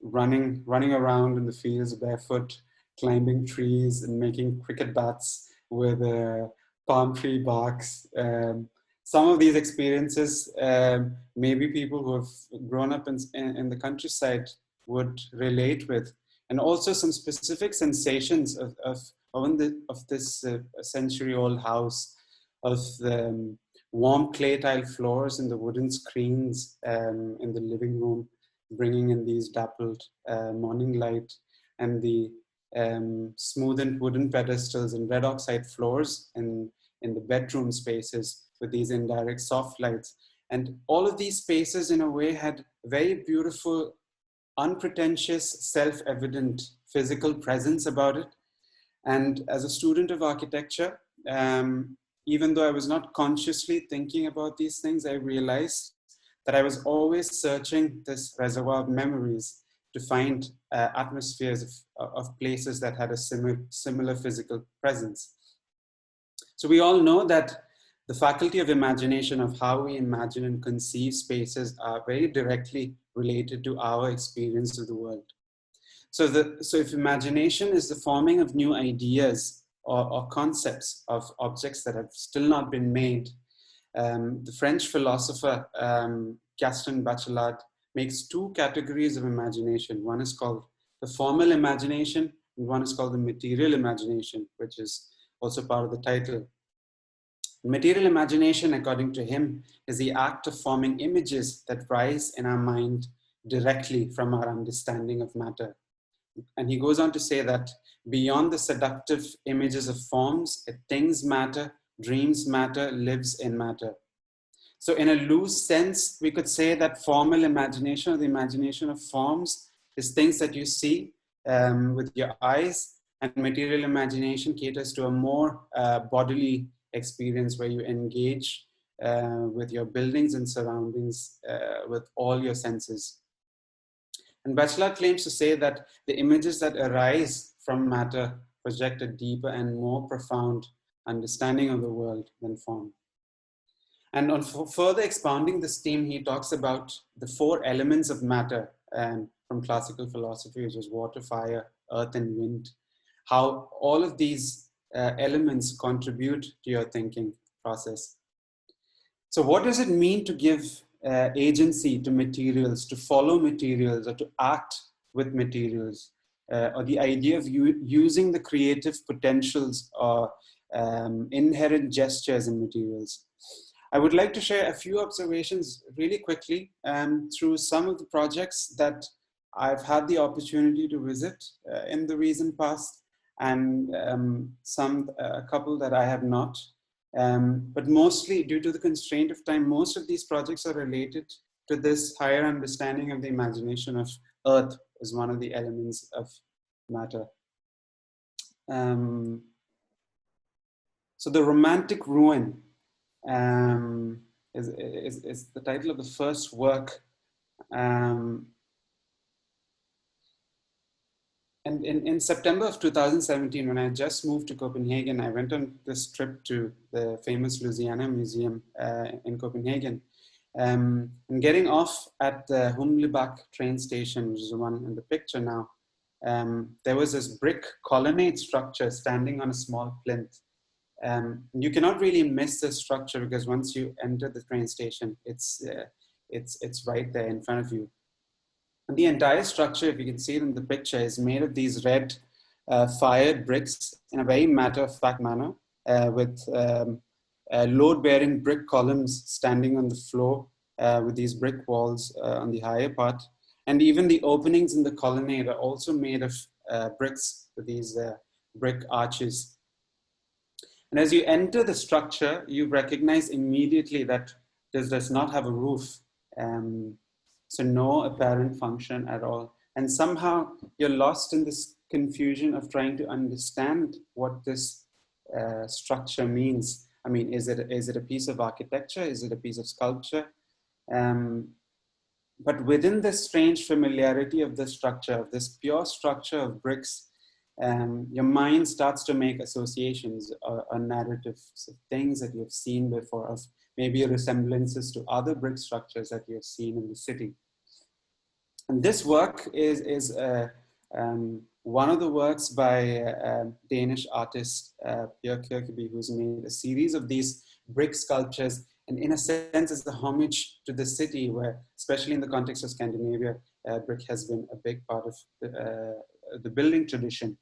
running around in the fields barefoot, climbing trees and making cricket bats with palm tree barks. Some of these experiences, maybe people who have grown up in the countryside would relate with, and also some specific sensations of this century-old house, of the warm clay tile floors and the wooden screens in the living room, bringing in these dappled morning light, and the smoothened wooden pedestals and red oxide floors in the bedroom spaces with these indirect soft lights. And all of these spaces in a way had very beautiful, unpretentious, self-evident physical presence about it. And as a student of architecture, even though I was not consciously thinking about these things, I realized that I was always searching this reservoir of memories to find atmospheres of places that had a similar physical presence. So we all know that the faculty of imagination, of how we imagine and conceive spaces, are very directly related to our experience of the world. So if imagination is the forming of new ideas or concepts of objects that have still not been made, the French philosopher Gaston Bachelard makes two categories of imagination. One is called the formal imagination, and one is called the material imagination, which is also part of the title. Material imagination, according to him, is the act of forming images that rise in our mind directly from our understanding of matter. And he goes on to say that beyond the seductive images of forms, things matter, dreams matter, lives in matter. So in a loose sense, we could say that formal imagination, or the imagination of forms, is things that you see with your eyes, and material imagination caters to a more bodily experience where you engage with your buildings and surroundings with all your senses. And Bachelard claims to say that the images that arise from matter project a deeper and more profound understanding of the world than form. And on further expounding this theme, he talks about the four elements of matter from classical philosophy, which is water, fire, earth, and wind. How all of these elements contribute to your thinking process. So what does it mean to give agency to materials, to follow materials, or to act with materials, or the idea of using the creative potentials or inherent gestures in materials? I would like to share a few observations really quickly through some of the projects that I've had the opportunity to visit in the recent past, and a couple that I have not. But mostly, due to the constraint of time, most of these projects are related to this higher understanding of the imagination of earth as one of the elements of matter. So the romantic ruin is the title of the first work. And in September of 2017, when I just moved to Copenhagen, I went on this trip to the famous Louisiana Museum in Copenhagen. And getting off at the Humlebach train station, which is the one in the picture now, there was this brick colonnade structure standing on a small plinth. You cannot really miss this structure because once you enter the train station, it's right there in front of you. And the entire structure, if you can see it in the picture, is made of these red fired bricks in a very matter-of-fact manner with load-bearing brick columns standing on the floor with these brick walls on the higher part. And even the openings in the colonnade are also made of bricks with these brick arches. And as you enter the structure, you recognize immediately that this does not have a roof. So no apparent function at all. And somehow you're lost in this confusion of trying to understand what this structure means. I mean, is it a piece of architecture? Is it a piece of sculpture? But within this strange familiarity of the structure, of this pure structure of bricks, your mind starts to make associations or narratives of things that you've seen before, of maybe resemblances to other brick structures that you've seen in the city. And this work is one of the works by a Danish artist, Pierre Kirkeby, who's made a series of these brick sculptures, and in a sense is the homage to the city, where, especially in the context of Scandinavia, brick has been a big part of the building tradition.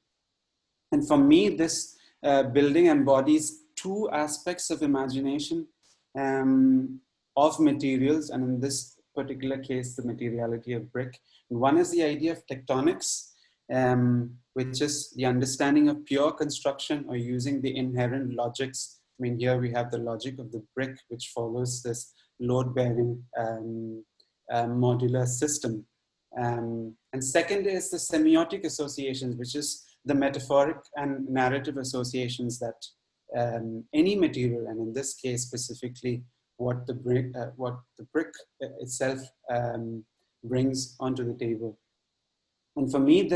And for me, this building embodies two aspects of imagination of materials, and in this particular case, the materiality of brick. And one is the idea of tectonics, which is the understanding of pure construction or using the inherent logics. I mean, here we have the logic of the brick, which follows this load-bearing modular system. And second is the semiotic associations, which is the metaphoric and narrative associations that any material, and in this case specifically what the brick itself brings onto the table. And for me,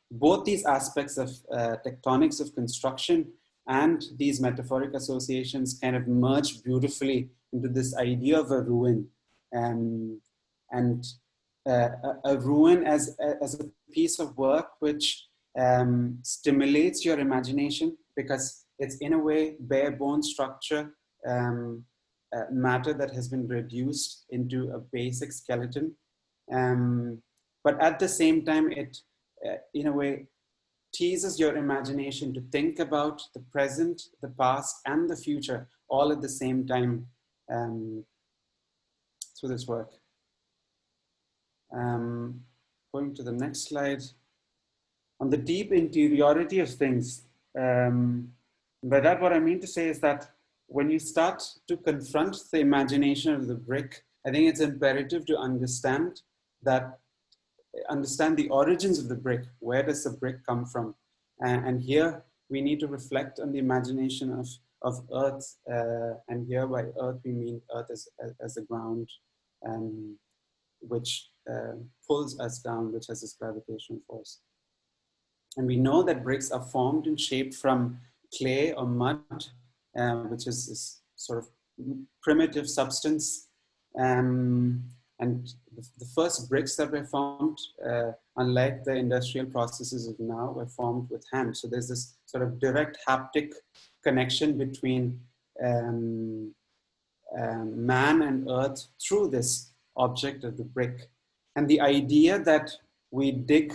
both these aspects of tectonics of construction and these metaphoric associations kind of merge beautifully into this idea of a ruin, and a ruin as a piece of work which stimulates your imagination, because it's in a way bare bone structure, matter that has been reduced into a basic skeleton. But at the same time, it in a way teases your imagination to think about the present, the past, and the future all at the same time through this work. Going to the next slide. On the deep interiority of things, by that what I mean to say is that when you start to confront the imagination of the brick, I think it's imperative to understand the origins of the brick. Where does the brick come from? And here we need to reflect on the imagination of earth, and here by earth we mean earth as the ground, which pulls us down, which has this gravitational force. And we know that bricks are formed and shaped from clay or mud, which is this sort of primitive substance. And the first bricks that were formed, unlike the industrial processes of now, were formed with hand. So there's this sort of direct haptic connection between man and earth through this object of the brick. And the idea that we dig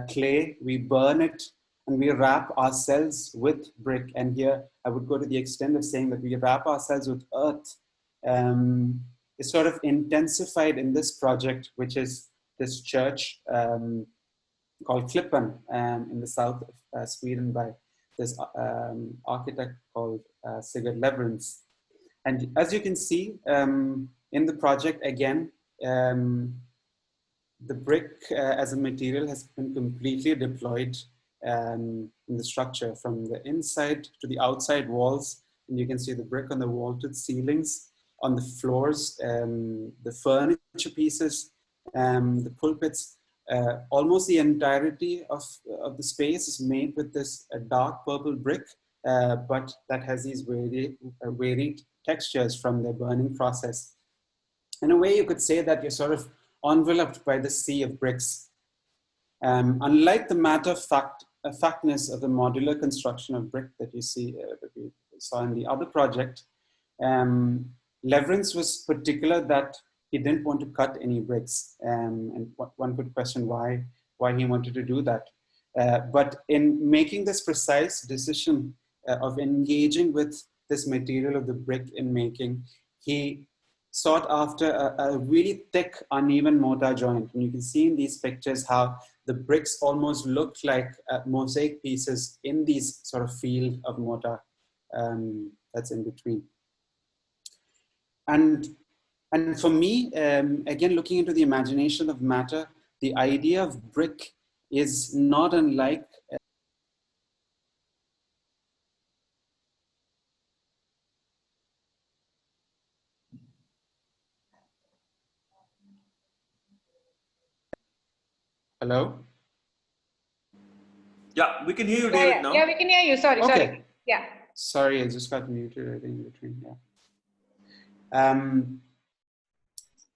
clay, we burn it, and we wrap ourselves with brick. And here I would go to the extent of saying that we wrap ourselves with earth, is sort of intensified in this project, which is this church called Klippan in the south of Sweden by this architect called Sigurd Leverance. And as you can see in the project, again, the brick as a material has been completely deployed in the structure, from the inside to the outside walls. And you can see the brick on the vaulted ceilings, on the floors, the furniture pieces, the pulpits. Almost the entirety of the space is made with this dark purple brick, but that has these varied textures from the burning process. In a way, you could say that you're sort of enveloped by the sea of bricks. Unlike the matter-of-factness of the modular construction of brick that you see, that we saw in the other project, Leverance was particular that he didn't want to cut any bricks. And one could question why he wanted to do that. But in making this precise decision of engaging with this material of the brick in making, he sought after a really thick, uneven mortar joint. And you can see in these pictures how the bricks almost look like mosaic pieces in these sort of field of mortar that's in between. And for me, again, looking into the imagination of matter, the idea of brick is not unlike Hello? Yeah, we can hear you, David, now. Yeah, we can hear you. Sorry, Okay. sorry. Yeah. Sorry, I just got muted in between. Yeah.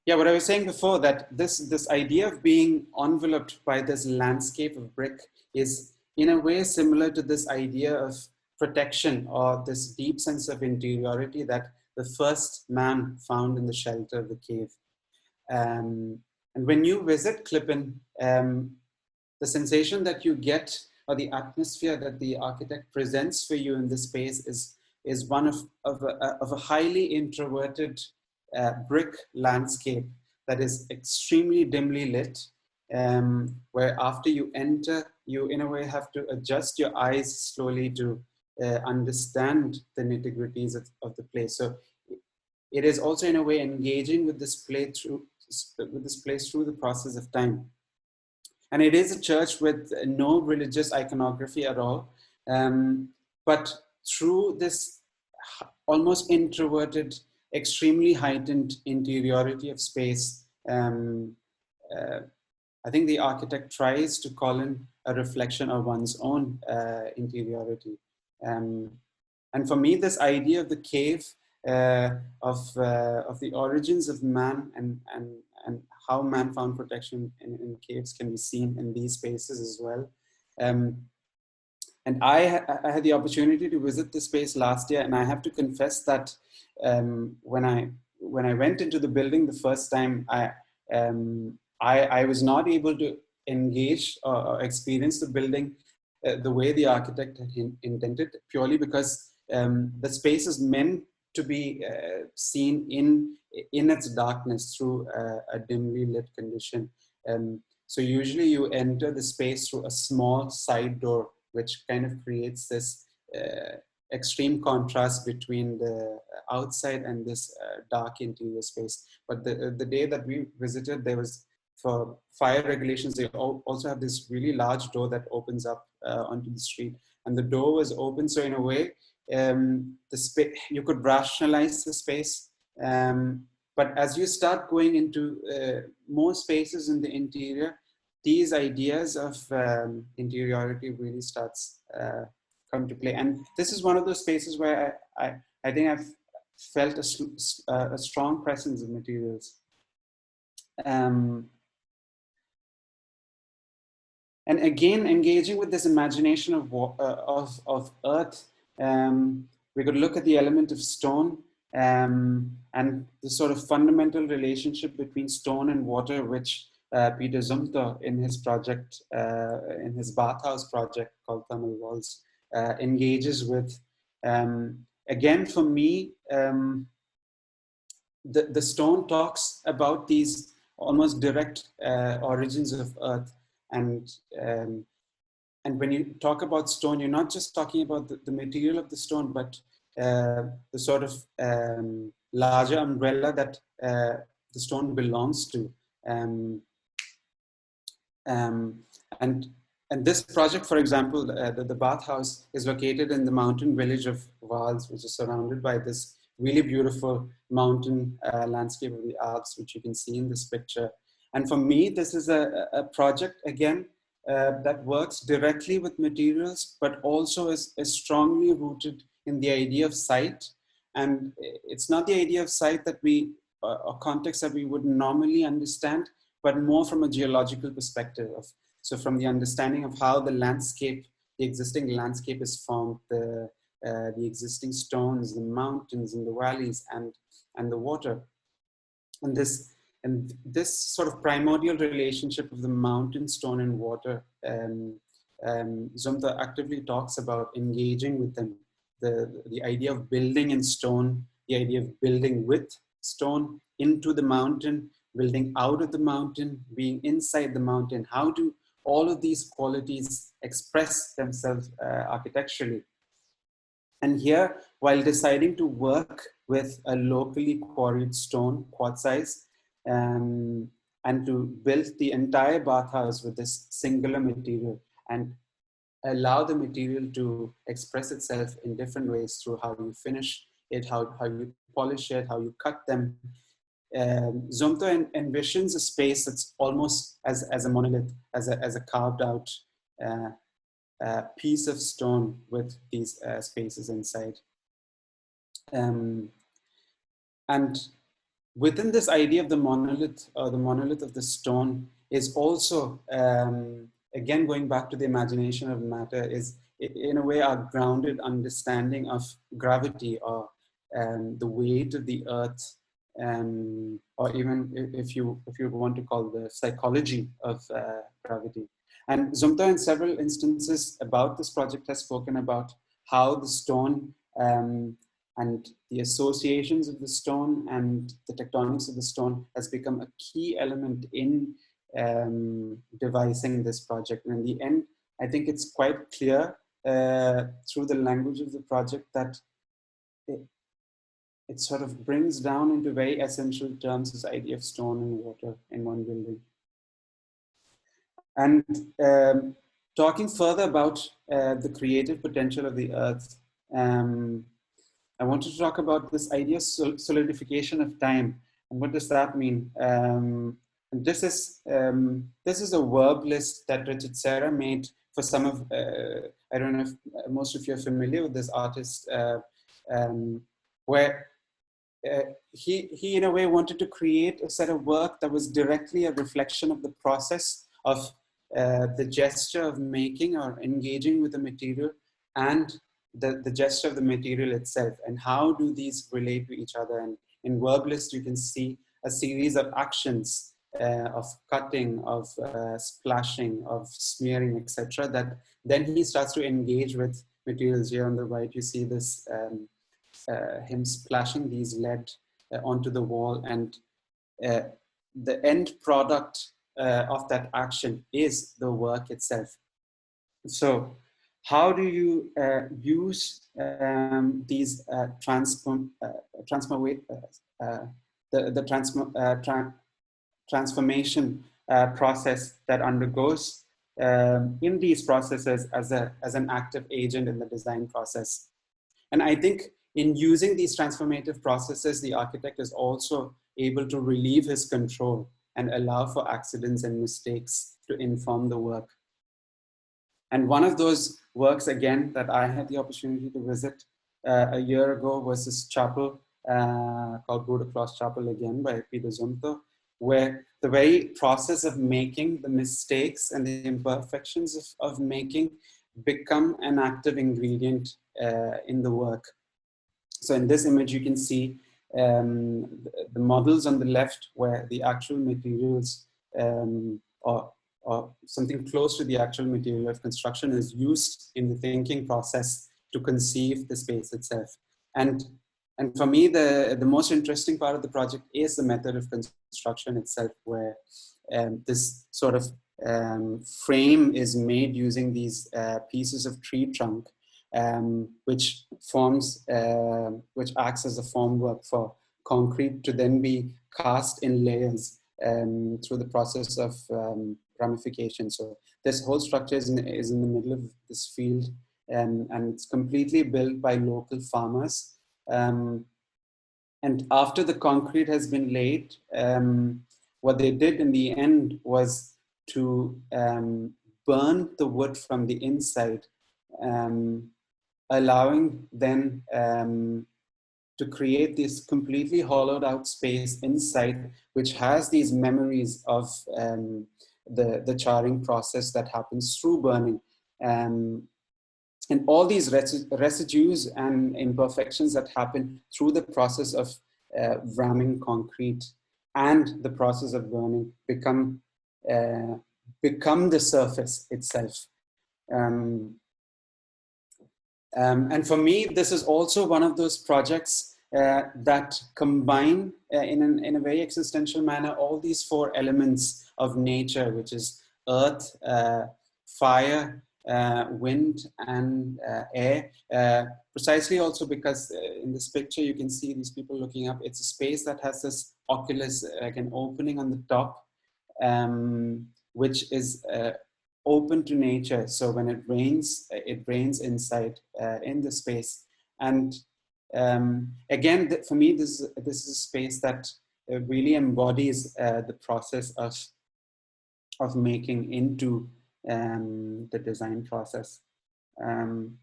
Yeah, what I was saying before, that this idea of being enveloped by this landscape of brick is in a way similar to this idea of protection, or this deep sense of interiority that the first man found in the shelter of the cave. And when you visit Klippan, the sensation that you get, or the atmosphere that the architect presents for you in this space is one of a highly introverted brick landscape that is extremely dimly lit, where after you enter, you in a way have to adjust your eyes slowly to understand the nitty-gritties of the place. So it is also in a way engaging with this place through the process of time. And it is a church with no religious iconography at all, but through this almost introverted, extremely heightened interiority of space, I think the architect tries to call in a reflection of one's own interiority. And for me, this idea of the cave, of the origins of man and how man found protection in caves can be seen in these spaces as well. And I had the opportunity to visit the space last year, and I have to confess that when I went into the building the first time, I was not able to engage or experience the building the way the architect had intended, purely because the space is meant to be seen in its darkness through a dimly lit condition. So usually you enter the space through a small side door, which kind of creates this extreme contrast between the outside and this dark interior space. But the day that we visited, there was, for fire regulations, they also have this really large door that opens up onto the street. And the door was open, so in a way, you could rationalize the space. But as you start going into more spaces in the interior, these ideas of interiority really starts come to play. And this is one of those spaces where I think I've felt a strong presence of materials. And again, engaging with this imagination of earth, we could look at the element of stone and the sort of fundamental relationship between stone and water, which Peter Zumthor in his project, in his bathhouse project called Thermal Walls, engages with. Again, for me, the stone talks about these almost direct origins of earth. And when you talk about stone, you're not just talking about the material of the stone, but the sort of larger umbrella that the stone belongs to. And this project, for example, the bathhouse is located in the mountain village of Vals, which is surrounded by this really beautiful mountain landscape of the Alps, which you can see in this picture. And for me, this is a project, again, that works directly with materials, but also is strongly rooted in the idea of sight. And it's not the idea of sight that or context that we would normally understand, but more from a geological perspective. So from the understanding of how the landscape, the existing landscape is formed, the existing stones, the mountains and the valleys and the water. And this sort of primordial relationship of the mountain, stone and water, Zumthor actively talks about engaging with them. The idea of building in stone, the idea of building with stone into the mountain, building out of the mountain, being inside the mountain. How do all of these qualities express themselves architecturally? And here, while deciding to work with a locally quarried stone, quartzite, and to build the entire bathhouse with this singular material and allow the material to express itself in different ways through how you finish it, how you polish it, how you cut them. Zumthor envisions a space that's almost as a monolith, as a carved out piece of stone with these spaces inside. And within this idea of the monolith, or the monolith of the stone, is also, again, going back to the imagination of matter, is in a way our grounded understanding of gravity, or the weight of the earth, or even if you want to call the psychology of gravity. And Zumta in several instances about this project has spoken about how the stone and the associations of the stone and the tectonics of the stone has become a key element in devising this project. And in the end, I think it's quite clear through the language of the project that it sort of brings down into very essential terms this idea of stone and water in one building. And talking further about the creative potential of the earth, I wanted to talk about this idea of solidification of time. And what does that mean? And this is a verb list that Richard Serra made for some of, I don't know if most of you are familiar with this artist, where he in a way wanted to create a set of work that was directly a reflection of the process of the gesture of making or engaging with the material and the gesture of the material itself, and how do these relate to each other. And in verb list you can see a series of actions of cutting, of splashing, of smearing, etc., that then he starts to engage with materials. Here on the right you see this him splashing these lead onto the wall, and the end product of that action is the work itself. So how do you use these transformation process that undergoes in these processes as an active agent in the design process? And I think in using these transformative processes, the architect is also able to relieve his control and allow for accidents and mistakes to inform the work. And one of those works, again, that I had the opportunity to visit a year ago was this chapel called Buddha Cross Chapel, again by Peter Zumthor, where the very process of making, the mistakes and the imperfections of making become an active ingredient in the work. So in this image, you can see the models on the left where the actual materials or something close to the actual material of construction is used in the thinking process to conceive the space itself. And for me, the most interesting part of the project is the method of construction itself, where this sort of frame is made using these pieces of tree trunk, which acts as a formwork for concrete to then be cast in layers through the process of ramification. So this whole structure is in the middle of this field, and it's completely built by local farmers. And after the concrete has been laid, what they did in the end was to burn the wood from the inside, allowing then to create this completely hollowed out space inside, which has these memories of the charring process that happens through burning. And all these residues and imperfections that happen through the process of ramming concrete and the process of burning become the surface itself. And for me, this is also one of those projects that combine in a very existential manner all these four elements of nature, which is earth, fire, wind, and air. Precisely also because in this picture you can see these people looking up. It's a space that has this oculus, like an opening on the top, which is open to nature. So when it rains inside in the space. And again, for me, this is a space that really embodies the process of making into the design process. And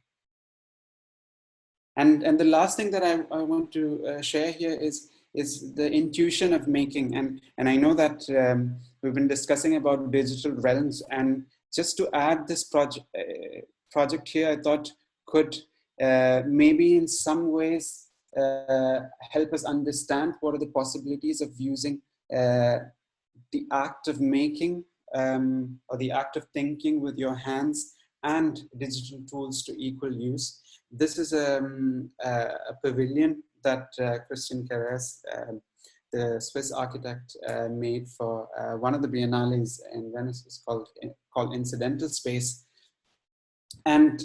the last thing that I want to share here is the intuition of making. And I know that we've been discussing about digital realms, and just to add this project here, I thought could maybe in some ways help us understand what are the possibilities of using the act of making or the act of thinking with your hands and digital tools to equal use. This is a pavilion that Christian Carres, the Swiss architect, made for one of the biennales in Venice. It's called Incidental Space. And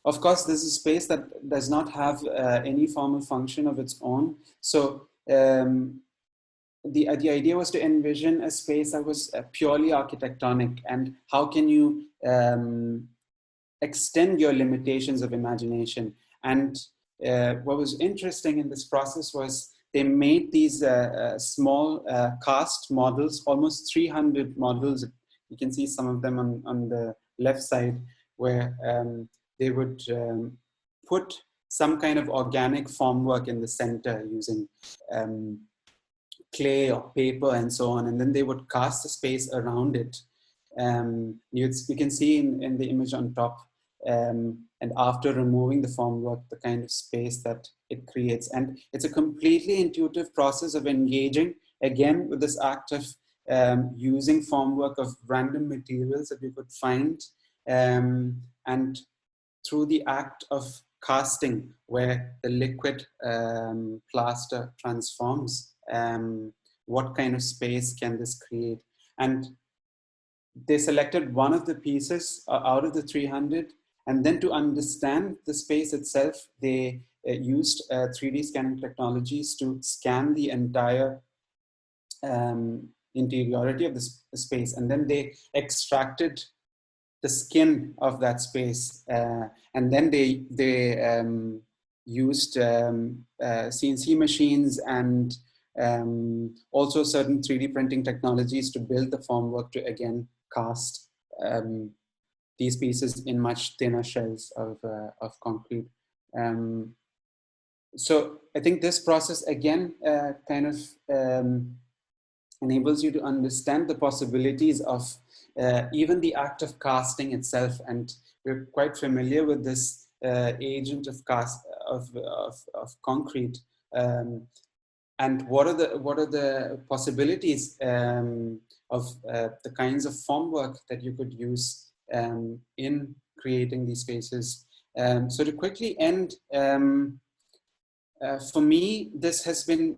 of course, this is a space that does not have any formal function of its own. So the idea was to envision a space that was purely architectonic, and how can you extend your limitations of imagination. And what was interesting in this process was they made these small cast models, almost 300 models. You can see some of them on the left side, where they would put some kind of organic formwork in the center using clay or paper and so on, and then they would cast a space around it. You can see in the image on top, and after removing the formwork, the kind of space that it creates. And it's a completely intuitive process of engaging, again, with this act of using formwork of random materials that you could find, and through the act of casting, where the liquid plaster transforms, what kind of space can this create? And they selected one of the pieces out of the 300, and then to understand the space itself, they used 3D scanning technologies to scan the entire interiority of the space, and then they extracted the skin of that space, and then they used CNC machines and also certain 3D printing technologies to build the formwork to again cast these pieces in much thinner shells of concrete. So I think this process again kind of enables you to understand the possibilities of even the act of casting itself. And we're quite familiar with this agent of concrete. And what are the possibilities of the kinds of formwork that you could use in creating these spaces? So to quickly end, for me, this has been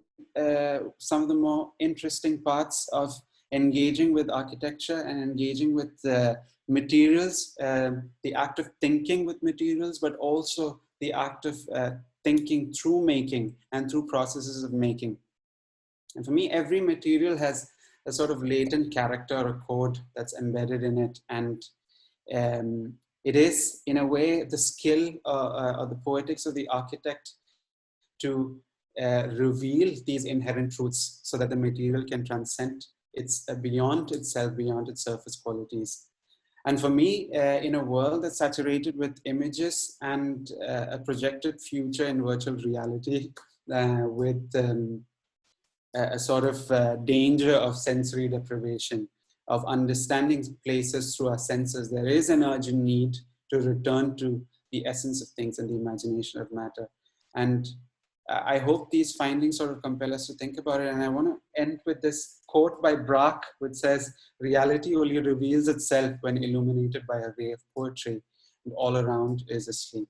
some of the more interesting parts of engaging with architecture and engaging with the materials, the act of thinking with materials, but also the act of thinking through making and through processes of making. And for me, every material has a sort of latent character or code that's embedded in it. And it is, in a way, the skill or the poetics of the architect to reveal these inherent truths so that the material can transcend it's beyond itself, beyond its surface qualities. And for me, in a world that's saturated with images and a projected future in virtual reality, with a sort of danger of sensory deprivation, of understanding places through our senses, there is an urgent need to return to the essence of things and the imagination of matter. And I hope these findings sort of compel us to think about it. And I want to end with this quote by Braque, which says, "Reality only reveals itself when illuminated by a ray of poetry, and all around is asleep."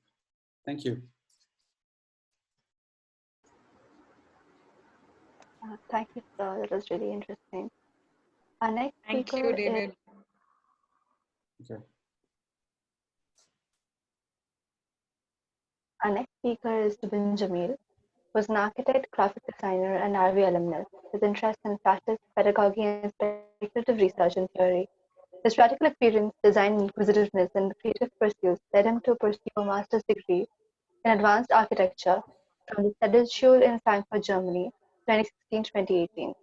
Thank you. Thank you, sir. That was really interesting. Our next Thank speaker you, David. Okay. is SUBIN JAMEEL, who is an architect, graphic designer, and RV alumnus. His interest in practice, pedagogy, and speculative research and theory. His practical experience, design inquisitiveness, and creative pursuits led him to pursue a master's degree in advanced architecture from the Federschule in Frankfurt, Germany, 2016-2018,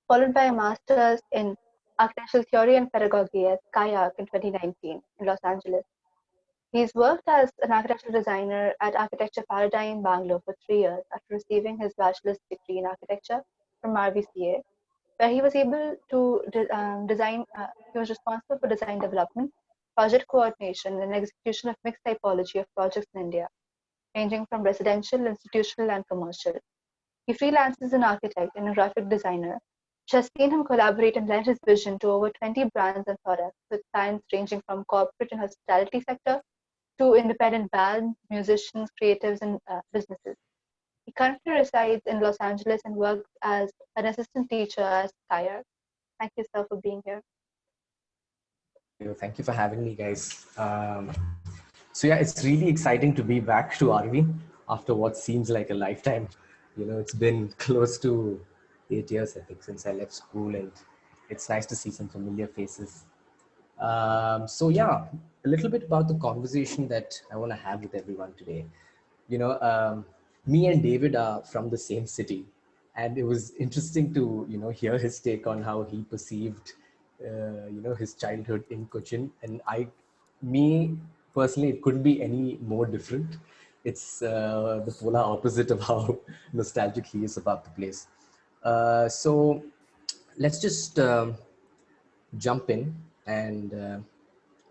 followed by a master's in architectural theory and pedagogy at Kayak in 2019 in Los Angeles. He's worked as an architectural designer at Architecture Paradigm, Bangalore for 3 years after receiving his bachelor's degree in architecture from RVCA, where he was able to design, he was responsible for design development, project coordination, and execution of mixed typology of projects in India, ranging from residential, institutional, and commercial. He freelances as an architect and a graphic designer She has seen him collaborate and lend his vision to over 20 brands and products, with clients ranging from corporate and hospitality sector to independent bands, musicians, creatives, and businesses. He currently resides in Los Angeles and works as an assistant teacher at Skyr. Thank you, sir, for being here. Thank you for having me, guys. So yeah, it's really exciting to be back to RV after what seems like a lifetime. You know, it's been close to 8 years, I think, since I left school, and it's nice to see some familiar faces. So yeah, a little bit about the conversation that I want to have with everyone today. You know, me and David are from the same city, and it was interesting to, you know, hear his take on how he perceived, you know, his childhood in Cochin. And me personally, it couldn't be any more different. It's the polar opposite of how nostalgic he is about the place. So let's just jump in, and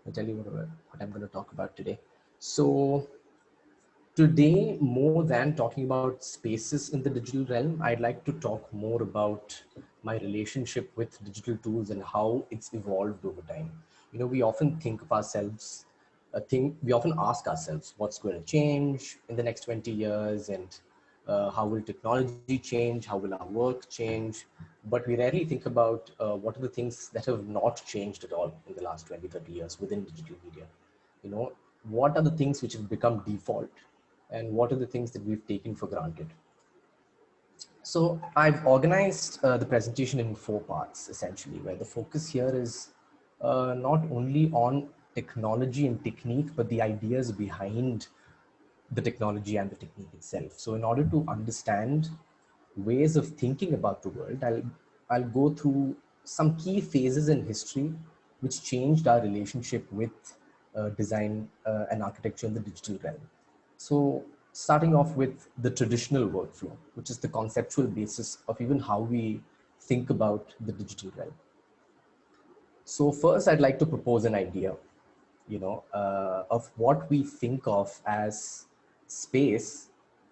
I'll tell you what I'm going to talk about today. So today, more than talking about spaces in the digital realm, I'd like to talk more about my relationship with digital tools and how it's evolved over time. You know, we often think of ourselves, we often ask ourselves what's going to change in the next 20 years, and how will technology change, how will our work change, but we rarely think about what are the things that have not changed at all in the last 20, 30 years within digital media. You know, what are the things which have become default, and what are the things that we've taken for granted. So I've organized the presentation in 4 parts, essentially, where the focus here is not only on technology and technique, but the ideas behind the technology and the technique itself. So in order to understand ways of thinking about the world, I'll go through some key phases in history which changed our relationship with design and architecture in the digital realm. So starting off with the traditional workflow, which is the conceptual basis of even how we think about the digital realm. So first, I'd like to propose an idea, you know, of what we think of as space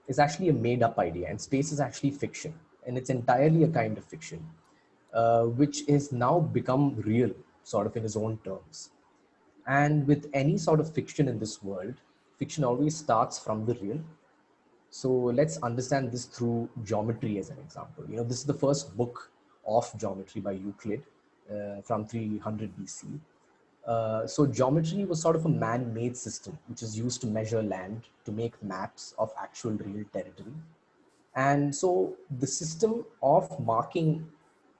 is actually a made up idea, and space is actually fiction, and it's entirely a kind of fiction, which is now become real sort of in its own terms. And with any sort of fiction in this world, fiction always starts from the real. So let's understand this through geometry as an example. You know, this is the first book of geometry by Euclid from 300 BC. So geometry was sort of a man-made system, which is used to measure land, to make maps of actual real territory. And so the system of marking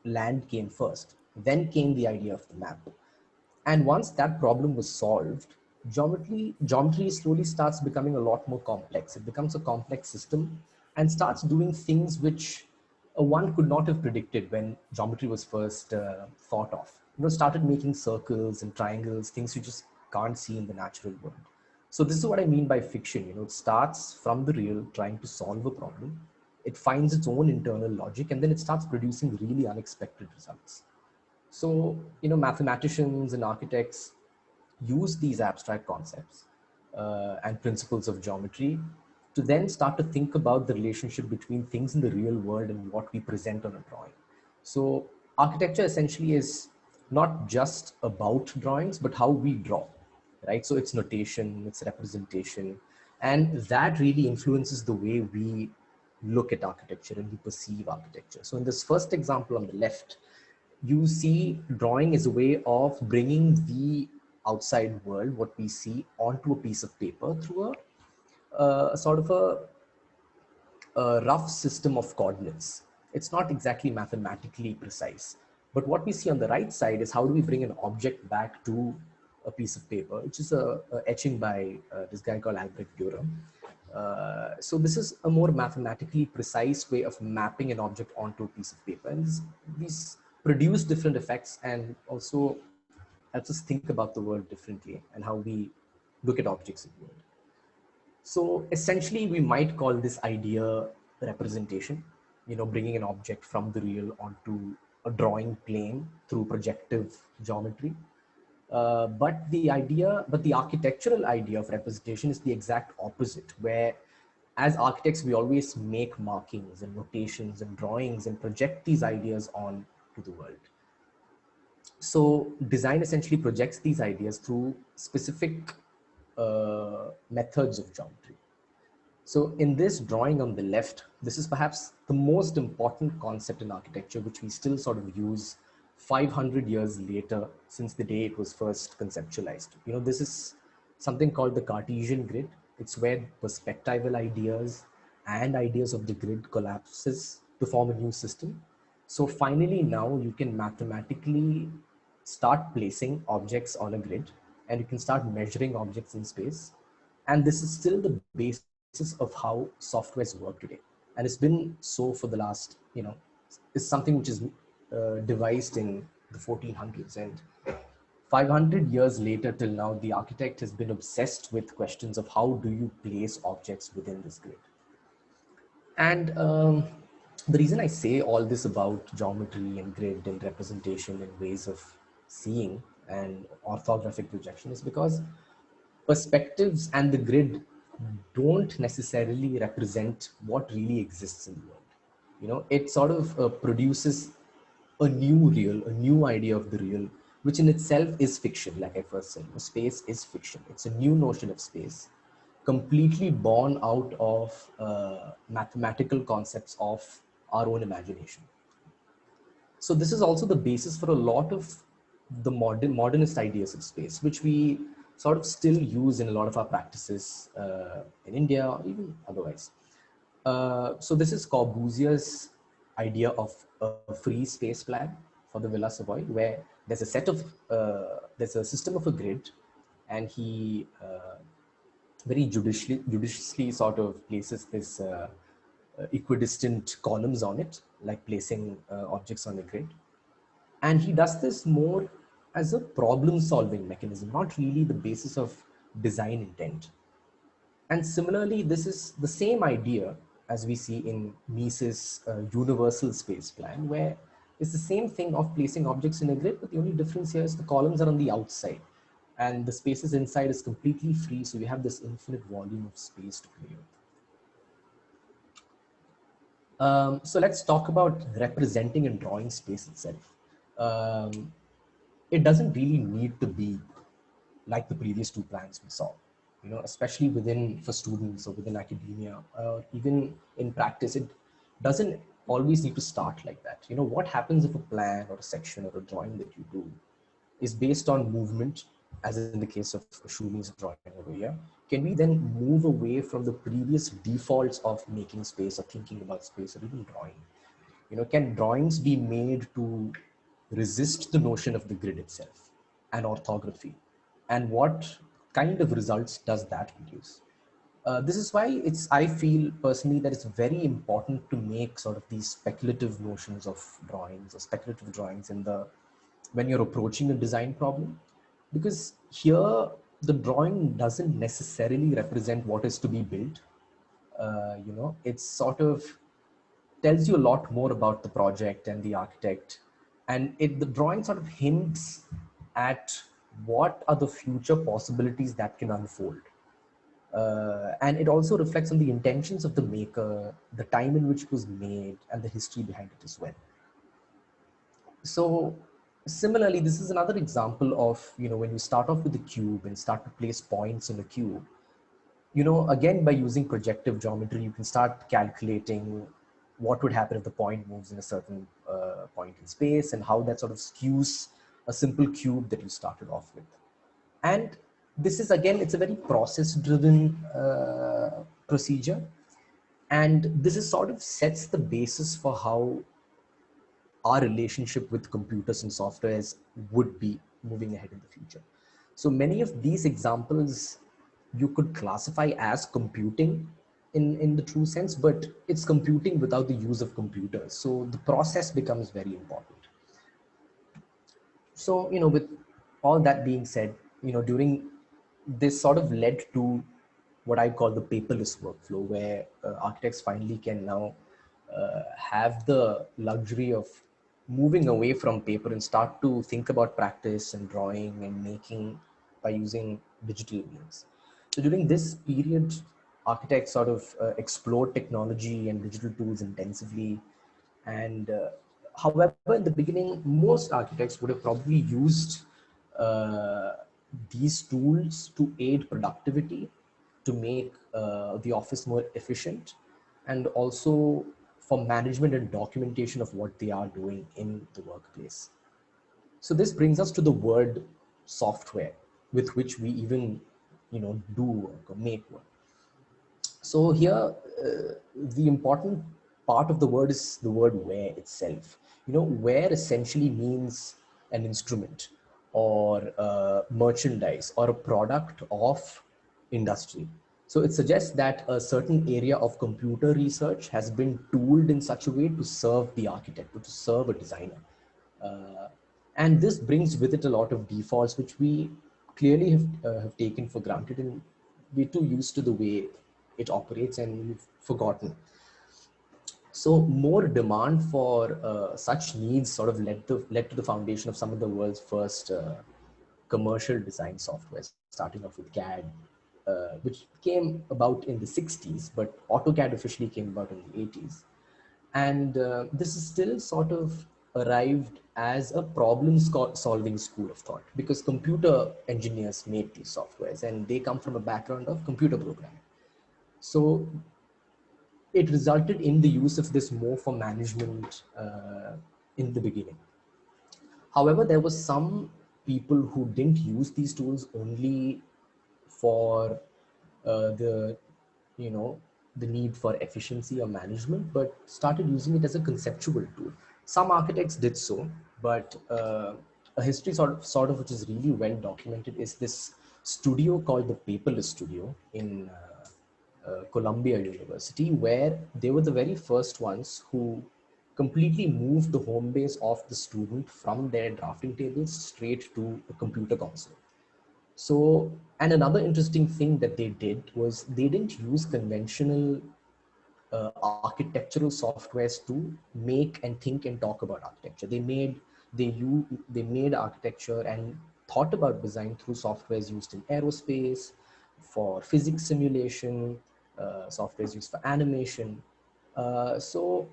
land came first, then came the idea of the map. And once that problem was solved, geometry slowly starts becoming a lot more complex. It becomes a complex system and starts doing things which one could not have predicted when geometry was first thought of. You know, started making circles and triangles, things you just can't see in the natural world. So this is what I mean by fiction. You know, it starts from the real, trying to solve a problem. It finds its own internal logic, and then it starts producing really unexpected results. So, you know, mathematicians and architects use these abstract concepts and principles of geometry to then start to think about the relationship between things in the real world and what we present on a drawing. So architecture essentially is not just about drawings, but how we draw, right? So it's notation, it's representation, and that really influences the way we look at architecture and we perceive architecture. So in this first example on the left, you see drawing as a way of bringing the outside world, what we see, onto a piece of paper through a sort of a rough system of coordinates. It's not exactly mathematically precise, but what we see on the right side is how do we bring an object back to a piece of paper, which is a etching by this guy called Albrecht Dürer. So this is a more mathematically precise way of mapping an object onto a piece of paper, and these produce different effects and also helps us think about the world differently and how we look at objects in the world. So essentially, we might call this idea representation, you know, bringing an object from the real onto a drawing plane through projective geometry. But the architectural idea of representation is the exact opposite, where as architects, we always make markings and notations and drawings and project these ideas on to to the world. So design essentially projects these ideas through specific methods of geometry. So in this drawing on the left, this is perhaps the most important concept in architecture, which we still sort of use 500 years later since the day it was first conceptualized. You know, this is something called the Cartesian grid. It's where perspectival ideas and ideas of the grid collapses to form a new system. So finally, now you can mathematically start placing objects on a grid, and you can start measuring objects in space. And this is still the basis of how softwares work today. And it's been so for the last, it's something which is devised in the 1400s. And 500 years later till now, the architect has been obsessed with questions of how do you place objects within this grid. And the reason I say all this about geometry and grid and representation and ways of seeing and orthographic projection is because perspectives and the grid don't necessarily represent what really exists in the world. You know, it sort of produces a new real, a new idea of the real, which in itself is fiction. Like I first said, space is fiction. It's a new notion of space, completely born out of mathematical concepts of our own imagination. So this is also the basis for a lot of the modernist ideas of space, which we sort of still use in a lot of our practices in India or even otherwise. So this is Corbusier's idea of a free space plan for the Villa Savoy, where there's a set of, there's a system of a grid, and he very judiciously sort of places this equidistant columns on it, like placing objects on a grid. And he does this more as a problem solving mechanism, not really the basis of design intent. And similarly, this is the same idea as we see in Mises' universal space plan, where it's the same thing of placing objects in a grid, but the only difference here is the columns are on the outside and the spaces inside is completely free. So you have this infinite volume of space to play with. So let's talk about representing and drawing space itself. It doesn't really need to be like the previous two plans we saw, you know, especially for students or within academia, even in practice, it doesn't always need to start like that. You know, what happens if a plan or a section or a drawing that you do is based on movement, as in the case of Shumi's drawing over here? Can we then move away from the previous defaults of making space or thinking about space or even drawing? You know, can drawings be made to resist the notion of the grid itself and orthography? And what kind of results does that produce? This is why I feel personally that it's very important to make sort of these speculative notions of drawings or speculative drawings when you're approaching a design problem, because here the drawing doesn't necessarily represent what is to be built. You know, it's sort of tells you a lot more about the project and the architect, and the drawing sort of hints at what are the future possibilities that can unfold. And it also reflects on the intentions of the maker, the time in which it was made, and the history behind it as well. So similarly, this is another example of, you know, when you start off with the cube and start to place points in a cube, you know, again, by using projective geometry, you can start calculating what would happen if the point moves in a certain point in space, and how that sort of skews a simple cube that you started off with. And this is, again, it's a very process-driven procedure. And this is sort of sets the basis for how our relationship with computers and softwares would be moving ahead in the future. So many of these examples you could classify as computing in the true sense, but it's computing without the use of computers. So the process becomes very important. So, you know, with all that being said, you know, during this sort of led to what I call the paperless workflow, where architects finally can now have the luxury of moving away from paper and start to think about practice and drawing and making by using digital means. So during this period, architects sort of explored technology and digital tools intensively. And However, in the beginning, most architects would have probably used uh, these tools to aid productivity, to make the office more efficient, and also for management and documentation of what they are doing in the workplace. So this brings us to the word software, with which we even, do work or make work. So here, the important part of the word is the word ware itself. Ware essentially means an instrument or merchandise or a product of industry. So it suggests that a certain area of computer research has been tooled in such a way to serve the architect, or to serve a designer. Uh, and this brings with it a lot of defaults, which we clearly have taken for granted, and we're too used to the way it operates and we've forgotten. So more demand for such needs sort of led to the foundation of some of the world's first commercial design software, starting off with CAD, which came about in the 60s, but AutoCAD officially came about in the 80s. And this is still sort of arrived as a problem-solving school of thought, because computer engineers made these softwares and they come from a background of computer programming. So it resulted in the use of this more for management in the beginning. However, there were some people who didn't use these tools only for the, you know, the need for efficiency or management, but started using it as a conceptual tool. Some architects did so, but a history sort of which is really well documented is this studio called the Paperless Studio in Columbia University, where they were the very first ones who completely moved the home base of the student from their drafting tables straight to a computer console. So, and another interesting thing that they did was they didn't use conventional architectural softwares to make and think and talk about architecture. They made architecture and thought about design through softwares used in aerospace, for physics simulation, softwares used for animation. So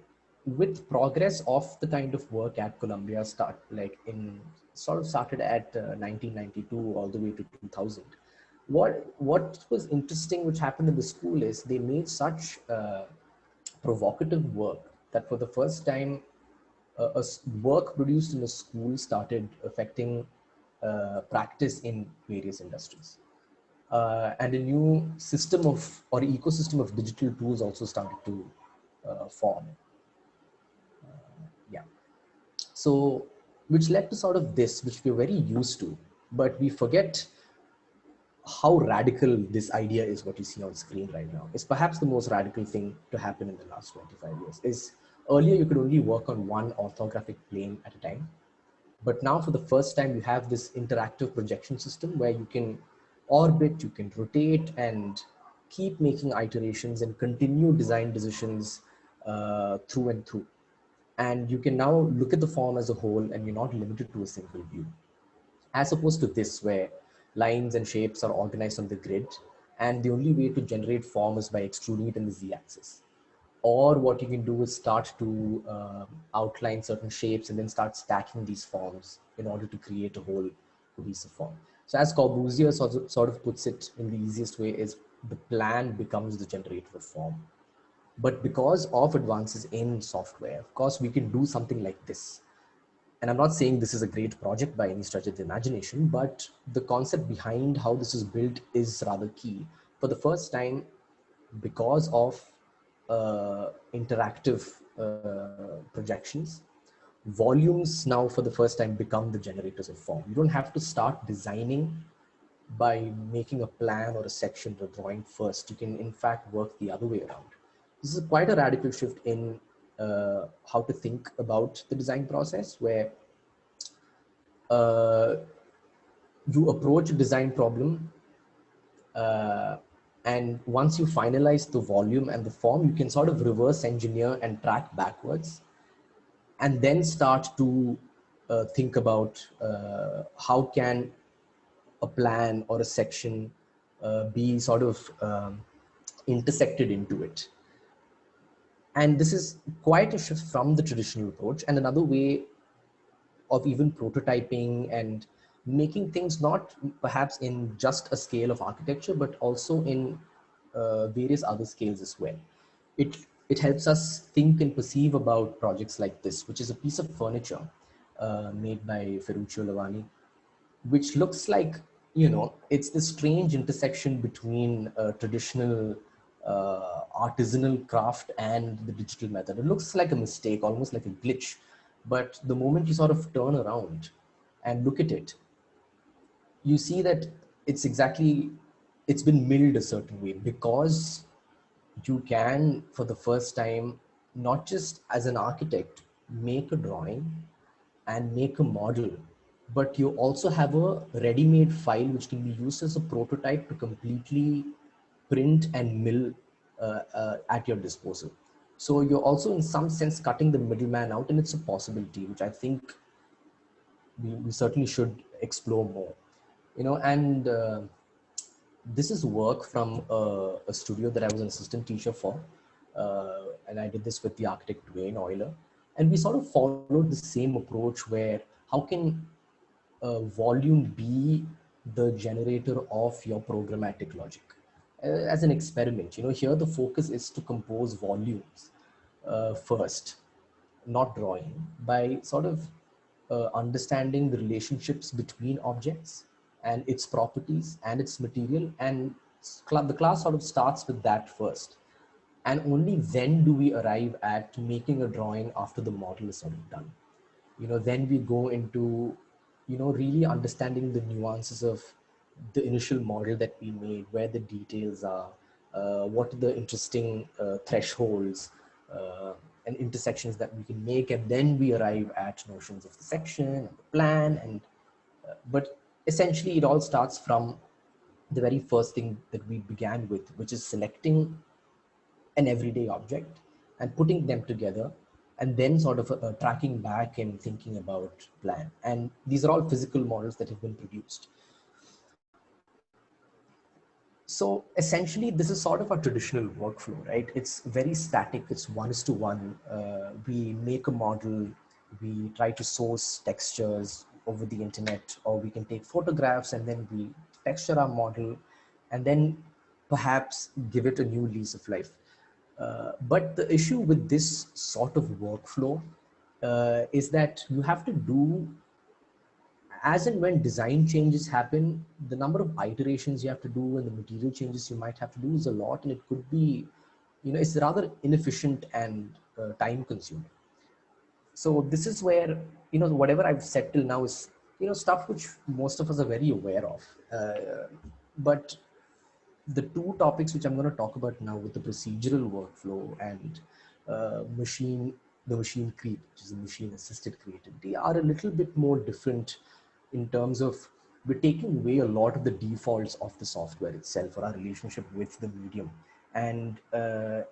with progress of the kind of work at Columbia started at 1992 all the way to 2000. What was interesting, which happened in the school, is they made such provocative work that for the first time, work produced in a school started affecting practice in various industries. And a new system of, or ecosystem of digital tools also started to form. Yeah. So, which led to sort of this, which we're very used to, but we forget how radical this idea is. What you see on screen right now is perhaps the most radical thing to happen in the last 25 years. Is earlier you could only work on one orthographic plane at a time, but now for the first time you have this interactive projection system where you can orbit, you can rotate and keep making iterations and continue design decisions through and through. And you can now look at the form as a whole and you're not limited to a single view, as opposed to this where lines and shapes are organized on the grid and the only way to generate form is by extruding it in the z-axis. Or what you can do is start to outline certain shapes and then start stacking these forms in order to create a whole cohesive form. So as Corbusier sort of puts it in the easiest way, is the plan becomes the generator of form. But because of advances in software, of course, we can do something like this. And I'm not saying this is a great project by any stretch of the imagination, but the concept behind how this is built is rather key. For the first time, because of interactive projections, volumes now for the first time become the generators of form. You don't have to start designing by making a plan or a section or drawing first. You can in fact work the other way around. This is quite a radical shift in how to think about the design process, where you approach a design problem and once you finalize the volume and the form, you can sort of reverse engineer and track backwards and then start to think about how can a plan or a section be sort of intersected into it. And this is quite a shift from the traditional approach, and another way of even prototyping and making things not perhaps in just a scale of architecture, but also in various other scales as well. It helps us think and perceive about projects like this, which is a piece of furniture made by Ferruccio Lavani, which looks like, you know, it's the strange intersection between traditional artisanal craft and the digital method. It looks like a mistake, almost like a glitch. But the moment you sort of turn around and look at it, you see that it's been milled a certain way, because you can, for the first time, not just as an architect, make a drawing and make a model, but you also have a ready-made file which can be used as a prototype to completely print and mill at your disposal. So you're also in some sense cutting the middleman out, and it's a possibility which I think we certainly should explore more. You know, and this is work from a studio that I was an assistant teacher for. And I did this with the architect Dwayne Euler. And we sort of followed the same approach where how can volume be the generator of your programmatic logic? As an experiment, you know, here the focus is to compose volumes first, not drawing, by sort of understanding the relationships between objects and its properties and its material. And the class sort of starts with that first. And only then do we arrive at making a drawing after the model is sort of done. You know, then we go into, you know, really understanding the nuances of the initial model that we made, where the details are, what are the interesting thresholds and intersections that we can make, and then we arrive at notions of the section and the plan. And but essentially it all starts from the very first thing that we began with, which is selecting an everyday object and putting them together, and then sort of tracking back and thinking about plan. And these are all physical models that have been produced. So essentially, this is sort of a traditional workflow, right? It's very static. It's 1:1. We make a model, we try to source textures over the internet, or we can take photographs and then we texture our model and then perhaps give it a new lease of life. But the issue with this sort of workflow is that you have to do, as and when design changes happen, the number of iterations you have to do and the material changes you might have to do is a lot, and it could be, you know, it's rather inefficient and time consuming. So this is where, you know, whatever I've said till now is, you know, stuff which most of us are very aware of. But the two topics which I'm going to talk about now, with the procedural workflow and the machine creep, which is the machine assisted creativity, are a little bit more different in terms of we're taking away a lot of the defaults of the software itself or our relationship with the medium, and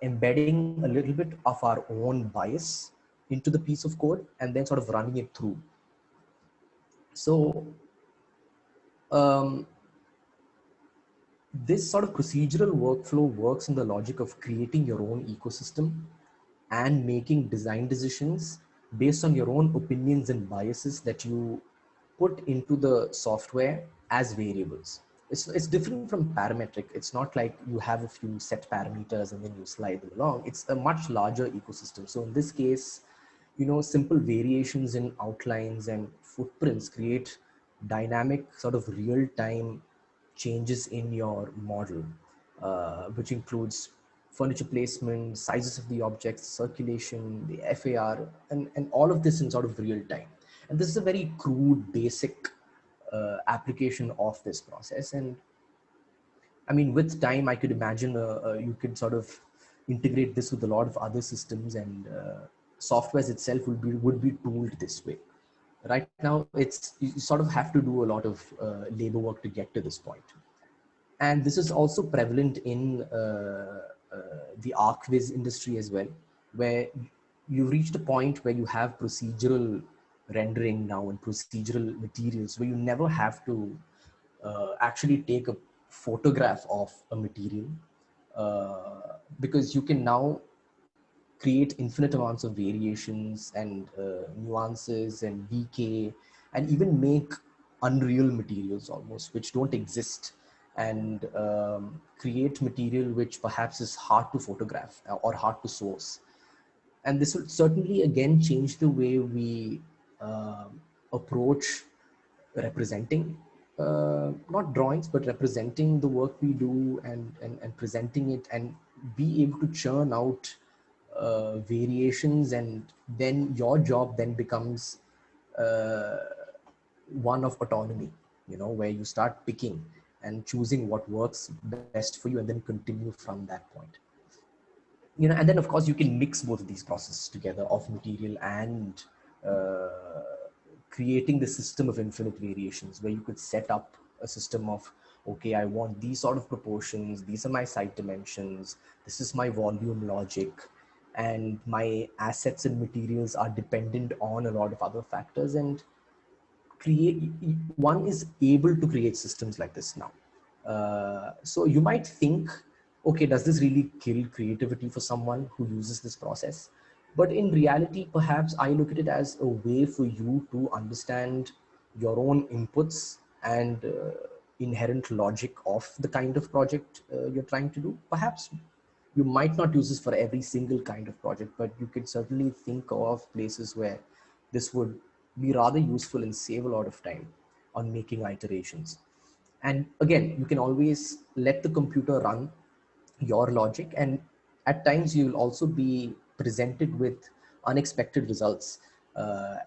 embedding a little bit of our own bias into the piece of code and then sort of running it through. So this sort of procedural workflow works in the logic of creating your own ecosystem and making design decisions based on your own opinions and biases that you put into the software as variables. It's different from parametric. It's not like you have a few set parameters and then you slide them along. It's a much larger ecosystem. So in this case, you know, simple variations in outlines and footprints create dynamic sort of real-time changes in your model, which includes furniture placement, sizes of the objects, circulation, the FAR, and all of this in sort of real time. And this is a very crude, basic application of this process. And I mean, with time, I could imagine you could sort of integrate this with a lot of other systems, and softwares itself would be tooled this way. Right now, you sort of have to do a lot of labor work to get to this point. And this is also prevalent in the ArcViz industry as well, where you've reached a point where you have procedural rendering now and procedural materials where you never have to actually take a photograph of a material, because you can now create infinite amounts of variations and nuances and decay, and even make unreal materials almost, which don't exist, and create material which perhaps is hard to photograph or hard to source. And this will certainly again change the way we approach representing, not drawings, but representing the work we do, and presenting it, and be able to churn out variations. And then your job then becomes uh, one of autonomy, you know, where you start picking and choosing what works best for you, and then continue from that point. You know, and then of course you can mix both of these processes together of material and uh, creating the system of infinite variations, where you could set up a system of, okay, I want these sort of proportions, these are my site dimensions, this is my volume logic, and my assets and materials are dependent on a lot of other factors. And create, one is able to create systems like this now. So you might think, okay, does this really kill creativity for someone who uses this process? But in reality, perhaps I look at it as a way for you to understand your own inputs and inherent logic of the kind of project you're trying to do. Perhaps you might not use this for every single kind of project, but you can certainly think of places where this would be rather useful and save a lot of time on making iterations. And again, you can always let the computer run your logic, and at times you will also be presented with unexpected results,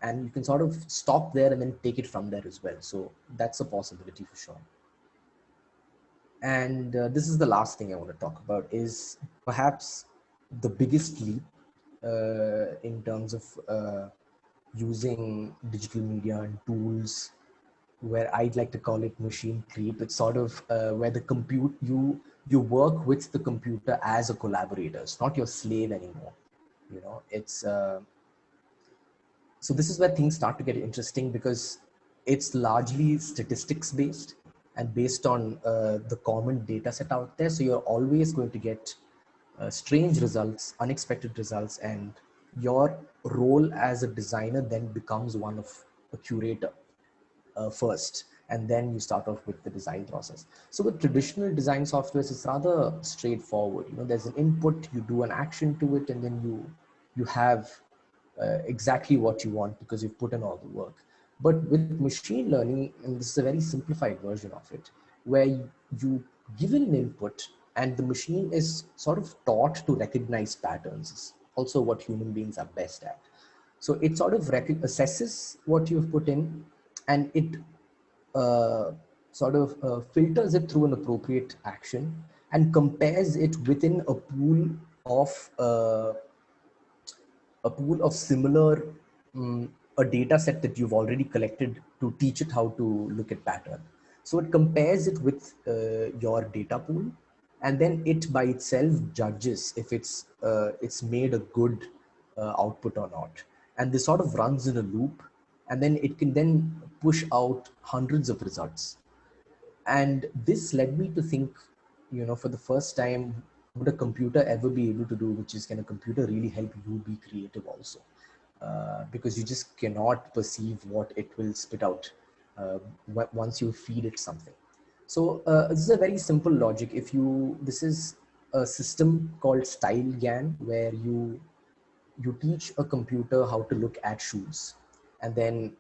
and you can sort of stop there and then take it from there as well. So that's a possibility for sure. And this is the last thing I want to talk about, is perhaps the biggest leap in terms of using digital media and tools, where I'd like to call it machine creep. It's sort of where the you work with the computer as a collaborator. It's not your slave anymore. You know, it's so this is where things start to get interesting, because it's largely statistics based and based on the common data set out there. So you're always going to get strange results, unexpected results, and your role as a designer then becomes one of a curator first, and then you start off with the design process. So with traditional design softwares, it's rather straightforward. You know, there's an input, you do an action to it, and then you have exactly what you want because you've put in all the work. But with machine learning, and this is a very simplified version of it, where you give it an input and the machine is sort of taught to recognize patterns. It's also what human beings are best at. So it sort of assesses what you've put in, and it sort of filters it through an appropriate action and compares it within a pool of similar a data set that you've already collected to teach it how to look at pattern. So it compares it with your data pool, and then it by itself judges if it's made a good output or not. And this sort of runs in a loop, and then it can then push out hundreds of results. And this led me to think, you know, for the first time, would a computer ever be able to do, which is, can a computer really help you be creative also? Because you just cannot perceive what it will spit out once you feed it something. So this is a very simple logic. This is a system called StyleGAN, where you teach a computer how to look at shoes, and then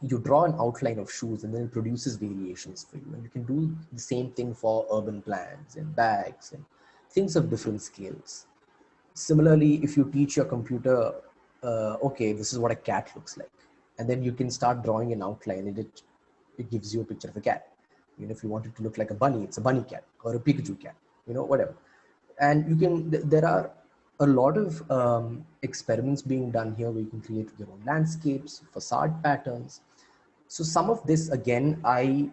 you draw an outline of shoes, and then it produces variations for you. And you can do the same thing for urban plans and bags and things of different scales. Similarly, if you teach your computer, okay, this is what a cat looks like, and then you can start drawing an outline, and it gives you a picture of a cat. You know, if you want it to look like a bunny, it's a bunny cat, or a Pikachu cat, you know, whatever. And you can, there are a lot of experiments being done here where you can create your own landscapes, facade patterns. So some of this, again, I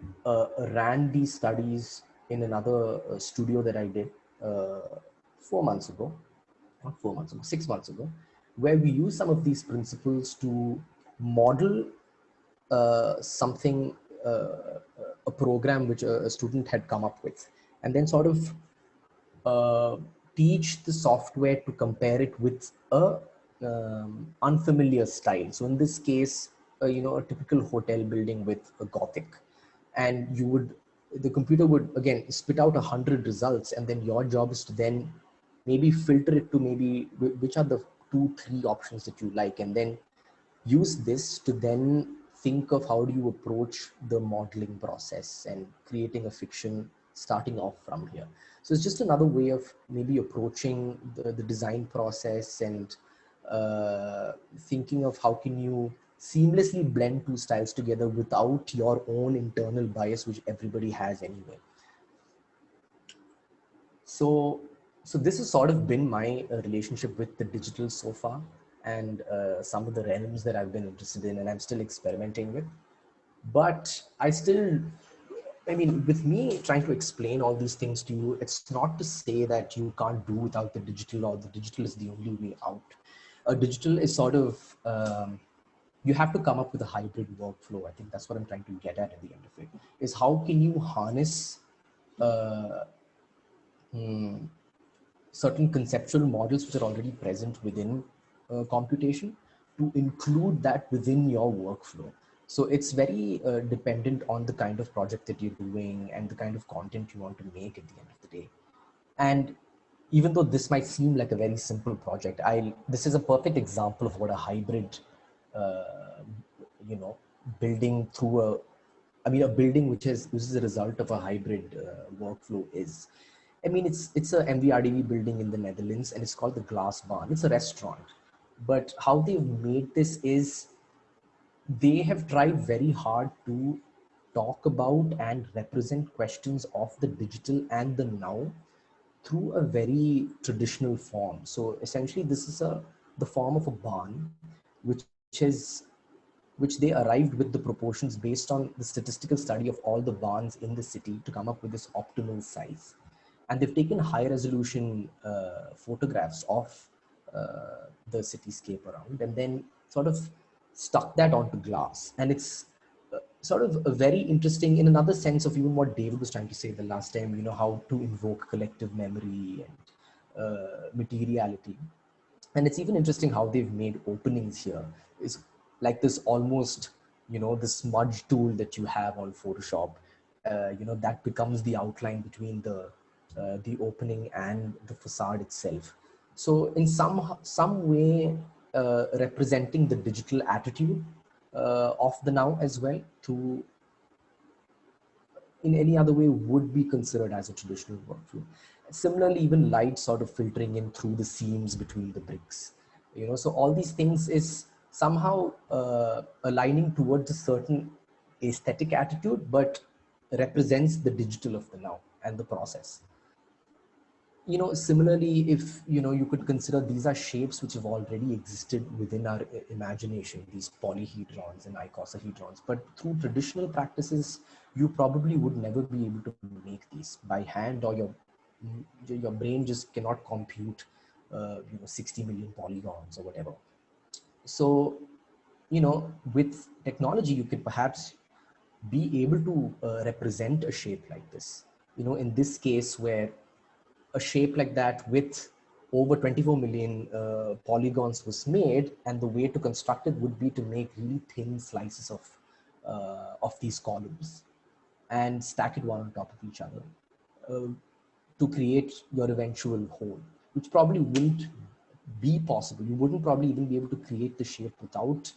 ran these studies in another studio that I did 4 months ago, not 4 months ago, 6 months ago, where we use some of these principles to model something, a program which a student had come up with, and then sort of teach the software to compare it with a unfamiliar style. So in this case, a typical hotel building with a Gothic, and the computer would again spit out 100 results, and then your job is to then maybe filter it to maybe which are the 2-3 options that you like, and then use this to then think of how do you approach the modeling process and creating a fiction starting off from here. So it's just another way of maybe approaching the design process and thinking of how can you seamlessly blend two styles together without your own internal bias, which everybody has anyway. So this has sort of been my relationship with the digital so far, and some of the realms that I've been interested in and I'm still experimenting with. But I mean, with me trying to explain all these things to you, it's not to say that you can't do without the digital or the digital is the only way out. Digital is sort of, you have to come up with a hybrid workflow. I think that's what I'm trying to get at the end of it, is how can you harness certain conceptual models which are already present within computation to include that within your workflow. So it's very dependent on the kind of project that you're doing and the kind of content you want to make at the end of the day. And even though this might seem like a very simple project, this is a perfect example of what a hybrid, building through a building which is a result of a hybrid workflow is. I mean, it's a MVRDV building in the Netherlands, and it's called the Glass Barn. It's a restaurant, but how they've made this is they have tried very hard to talk about and represent questions of the digital and the now through a very traditional form. So essentially, this is the form of a barn, which they arrived with the proportions based on the statistical study of all the barns in the city to come up with this optimal size. And they've taken high resolution photographs of the cityscape around, and then sort of stuck that onto glass. And it's sort of a very interesting, in another sense of even what David was trying to say the last time, how to invoke collective memory and materiality. And it's even interesting how they've made openings here. It's like this almost, the smudge tool that you have on Photoshop, that becomes the outline between the opening and the facade itself. So in some way, representing the digital attitude of the now as well, to in any other way would be considered as a traditional workflow. Similarly, even light sort of filtering in through the seams between the bricks. So all these things is somehow aligning towards a certain aesthetic attitude, but represents the digital of the now and the process. Similarly, if you could consider these are shapes which have already existed within our imagination, these polyhedrons and icosahedrons, but through traditional practices, you probably would never be able to make these by hand, or your brain just cannot compute 60 million polygons or whatever. So with technology, you could perhaps be able to represent a shape like this. In this case, where a shape like that with over 24 million polygons was made, and the way to construct it would be to make really thin slices of these columns and stack it one on top of each other to create your eventual whole, which probably wouldn't be possible. You wouldn't probably even be able to create the shape without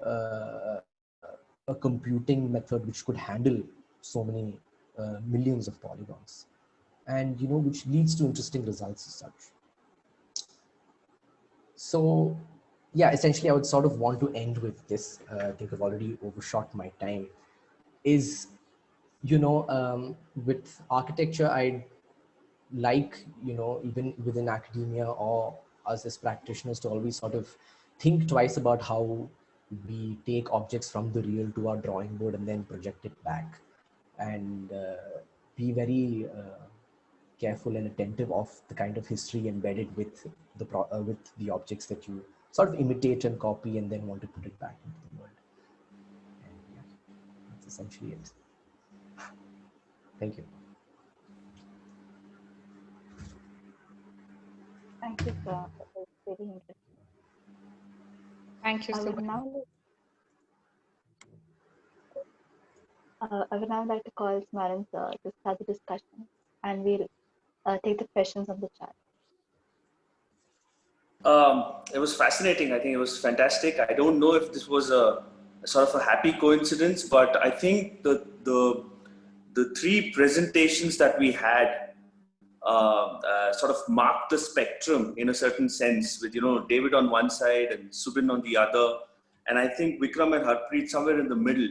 a computing method which could handle so many millions of polygons, and which leads to interesting results as such. So yeah, essentially I would sort of want to end with this. I think I've already overshot my time. Is with architecture, I'd like, even within academia or us as practitioners, to always sort of think twice about how we take objects from the real to our drawing board and then project it back, and be very careful and attentive of the kind of history embedded with the objects that you sort of imitate and copy and then want to put it back into the world. And yeah, that's essentially it. Thank you. Thank you, sir. That was very interesting. Thank you, I would SUBIN. now like to call SMARAN sir to start the discussion, and we'll take the questions on the chat. It was fascinating. I think it was fantastic. I don't know if this was a sort of a happy coincidence, but I think the three presentations that we had sort of marked the spectrum in a certain sense, with David on one side and SUBIN on the other, and I think VIKRAM and HARPREET somewhere in the middle.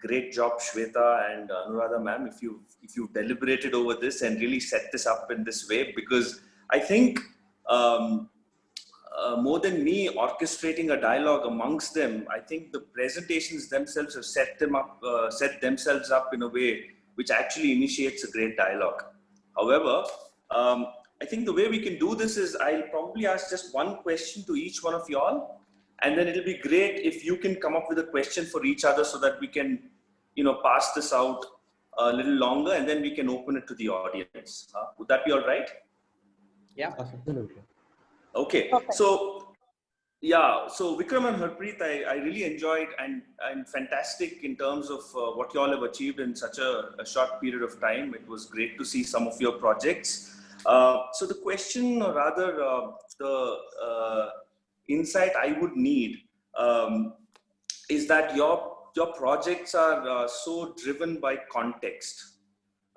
Great job, Shweta and Anuradha ma'am, if you deliberated over this and really set this up in this way, because I think more than me orchestrating a dialogue amongst them, I think the presentations themselves have set themselves up in a way which actually initiates a great dialogue. However, I think the way we can do this is I'll probably ask just one question to each one of y'all, and then it'll be great if you can come up with a question for each other so that we can, pass this out a little longer, and then we can open it to the audience. Would that be all right? Yeah, absolutely. Okay. Perfect. So VIKRAM and HARPREET, I really enjoyed and fantastic in terms of what you all have achieved in such a short period of time. It was great to see some of your projects. So the question, or rather the insight I would need is that your projects are so driven by context,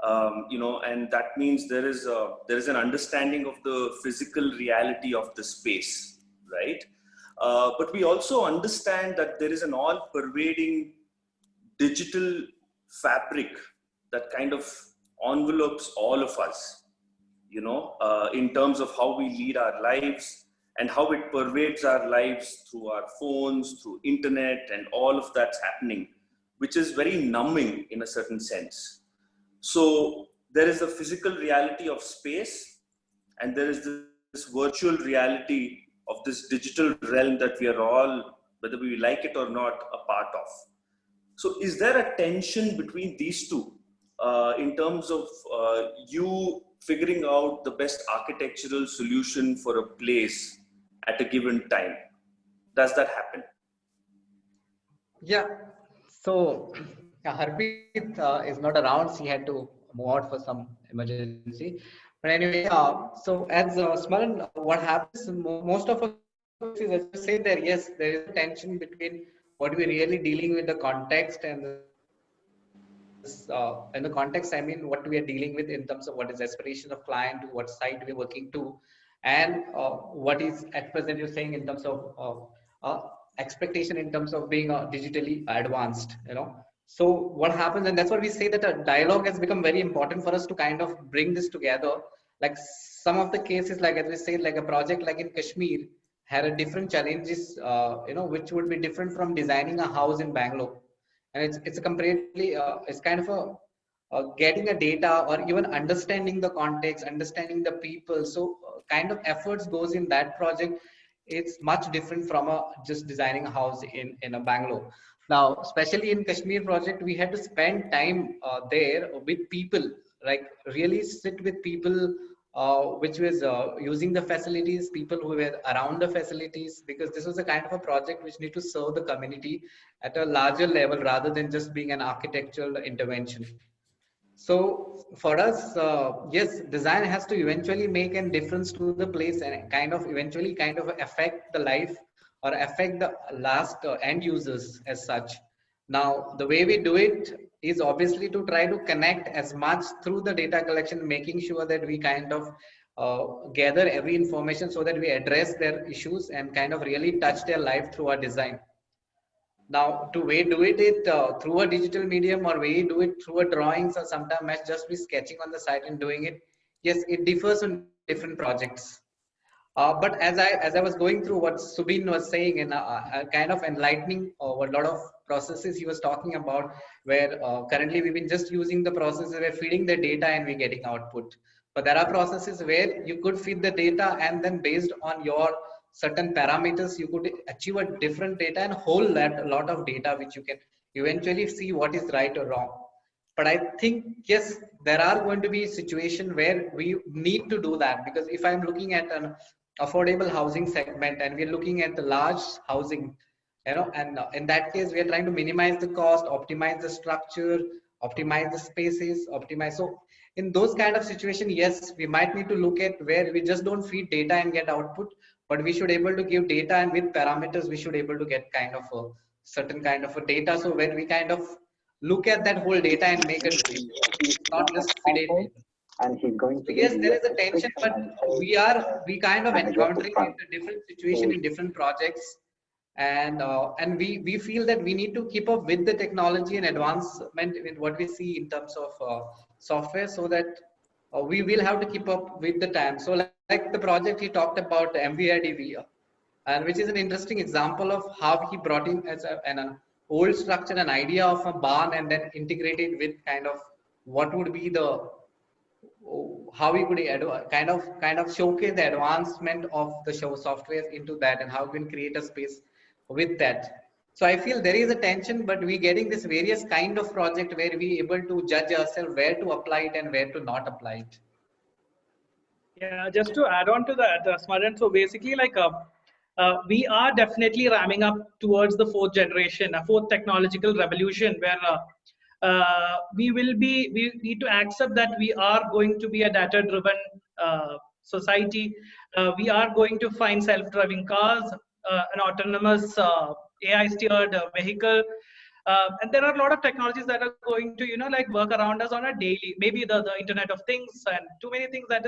and that means there is an understanding of the physical reality of the space, right? But we also understand that there is an all-pervading digital fabric that kind of envelopes all of us, in terms of how we lead our lives, and how it pervades our lives through our phones, through internet, and all of that's happening, which is very numbing in a certain sense. So there is the physical reality of space, and there is this virtual reality of this digital realm that we are all, whether we like it or not, a part of. So is there a tension between these two in terms of you figuring out the best architectural solution for a place at a given time? Does that happen? Yeah. So Harpreet is not around. She had to move out for some emergency. But anyway, so as SMARAN, what happens most of us is, as you say, there, yes, there is a tension between what we're really dealing with, the context, and in the context, I mean, what we are dealing with in terms of what is aspiration of client, what site we're working to, and what is at present you're saying in terms of expectation in terms of being digitally advanced, So what happens, and that's what we say, that a dialogue has become very important for us to kind of bring this together. Like some of the cases, like as we say, like a project like in Kashmir had a different challenges, which would be different from designing a house in Bangalore. And it's a completely, it's kind of getting a data, or even understanding the context, understanding the people. So kind of efforts goes in that project. It's much different from just designing a house in a Bangalore. Now, especially in Kashmir project, we had to spend time there with people, like really sit with people, which was using the facilities, people who were around the facilities, because this was a kind of a project which need to serve the community at a larger level rather than just being an architectural intervention. So for us, yes, design has to eventually make a difference to the place and kind of eventually kind of affect the life or affect the last end users as such. Now, the way we do it is obviously to try to connect as much through the data collection, making sure that we kind of gather every information so that we address their issues and kind of really touch their life through our design. Now, to we do it through a digital medium, or we do it through a drawings, or sometimes just be sketching on the site and doing it. Yes, it differs on different projects. But as I was going through what SUBIN was saying, and kind of enlightening a lot of processes he was talking about, where currently we've been just using the processes where feeding the data and we're getting output. But there are processes where you could feed the data, and then based on your certain parameters, you could achieve a different data and hold that a lot of data, which you can eventually see what is right or wrong. But I think, yes, there are going to be situations where we need to do that, because if I'm looking at an affordable housing segment and we're looking at the large housing, and in that case we are trying to minimize the cost, optimize the structure, optimize the spaces, optimize. So in those kind of situation, yes, we might need to look at where we just don't feed data and get output, but we should able to give data, and with parameters we should able to get kind of a certain kind of a data. So when we kind of look at that whole data and make a decision, it's not just feed it. And he's going So to yes, give there you is a a tension, description but and say, we kind of and get to encountering front. a different situation in different projects, and we feel that we need to keep up with the technology and advancement with what we see in terms of software, so that we will have to keep up with the time. So like the project he talked about, MVIDV, and which is an interesting example of how he brought in as an old structure, an idea of a barn, and then integrated with kind of what would be the how we could kind of showcase the advancement of the show software into that, and how we can create a space with that. So I feel there is a tension, but we getting this various kind of project where we able to judge ourselves where to apply it and where to not apply it. Yeah, just to add on to that, SMARAN, so basically we are definitely ramming up towards the fourth generation, a fourth technological revolution, where we need to accept that we are going to be a data-driven society. We are going to find self-driving cars, an autonomous AI-steered vehicle. And there are a lot of technologies that are going to, work around us on a daily, maybe the Internet of Things, and too many things that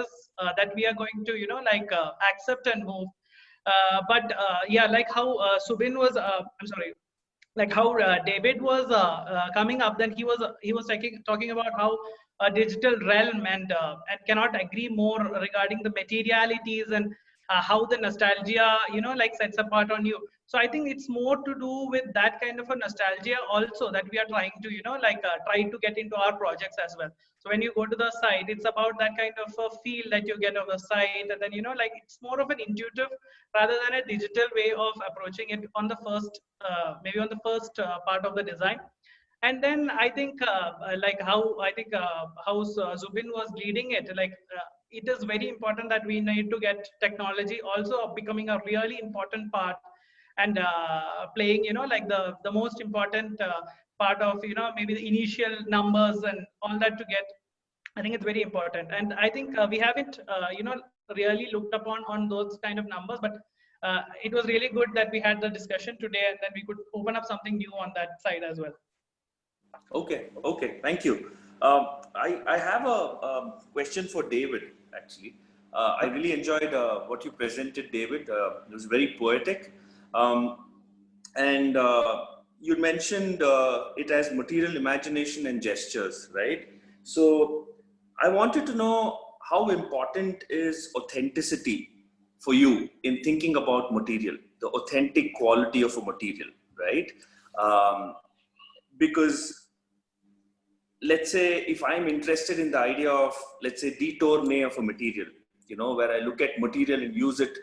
we are going to, accept and move. Yeah, like how SUBIN was, I'm sorry, like how David was coming up, then he was talking about how a digital realm, and cannot agree more regarding the materialities, and how the nostalgia sets apart on you. So I think it's more to do with that kind of a nostalgia also, that we are trying to try to get into our projects as well. So when you go to the site, it's about that kind of a feel that you get of the site, and then it's more of an intuitive rather than a digital way of approaching it on the first maybe on the first part of the design. And then I think how Zubin was leading it, it is very important that we need to get technology also becoming a really important part, and playing the most important part of maybe the initial numbers and all that to get. I think it's very important, and I think we haven't really looked upon on those kind of numbers, but it was really good that we had the discussion today, and then we could open up something new on that side as well. Okay, thank you. I have a question for David, actually. I really enjoyed what you presented, David. It was very poetic. And you mentioned it as material imagination and gestures, right? So I wanted to know, how important is authenticity for you in thinking about material, the authentic quality of a material, right? Because let's say if I'm interested in the idea of, let's say, detourne of a material, where I look at material and use it,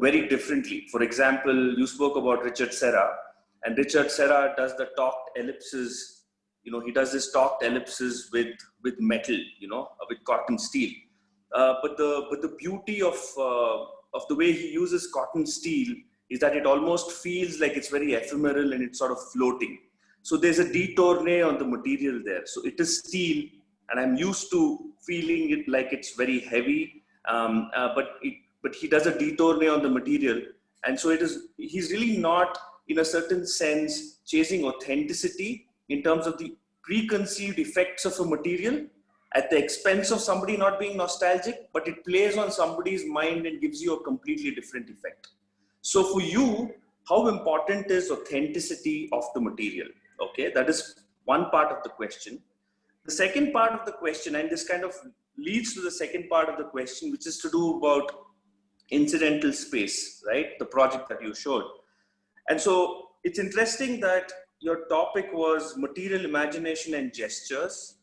very differently. For example, you spoke about Richard Serra, and Richard Serra does the talked ellipses. He does this talked ellipses with metal, with cotton steel. But the beauty of the way he uses cotton steel is that it almost feels like it's very ephemeral and it's sort of floating. So there's a detourne on the material there. So it is steel, and I'm used to feeling it like it's very heavy, but he does a detourne on the material. And so he's really not, in a certain sense, chasing authenticity in terms of the preconceived effects of a material at the expense of somebody not being nostalgic, but it plays on somebody's mind and gives you a completely different effect. So for you, how important is authenticity of the material? Okay, that is one part of the question. The second part of the question, and this kind of leads to the second part of the question, which is to do about incidental space, right? The project that you showed. And so it's interesting that your topic was material imagination and gestures,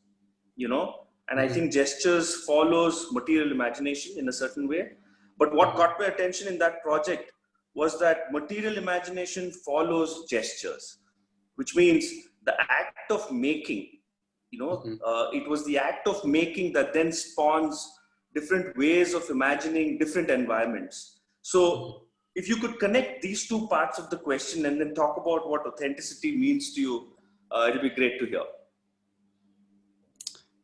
and I think gestures follows material imagination in a certain way. But what caught my attention in that project was that material imagination follows gestures, which means the act of making, it was the act of making that then spawns different ways of imagining different environments. So if you could connect these two parts of the question and then talk about what authenticity means to you, it'll be great to hear.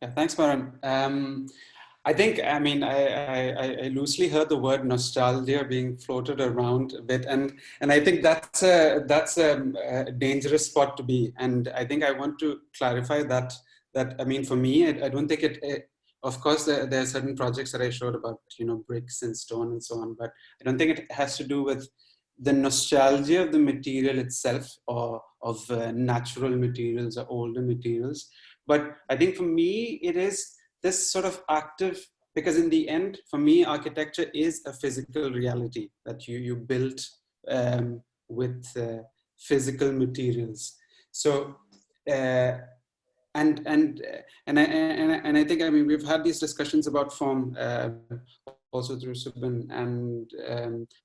Yeah, thanks, Maran. I think, I mean, I loosely heard the word nostalgia being floated around a bit, and I think that's a dangerous spot to be. And I think I want to clarify that I mean, for me, I don't think it of course, there are certain projects that I showed about, bricks and stone and so on, but I don't think it has to do with the nostalgia of the material itself or of natural materials or older materials. But I think for me, it is this sort of active, because in the end, for me, architecture is a physical reality that you built with physical materials. So, and I think, I mean, we've had these discussions about form also through SUBIN and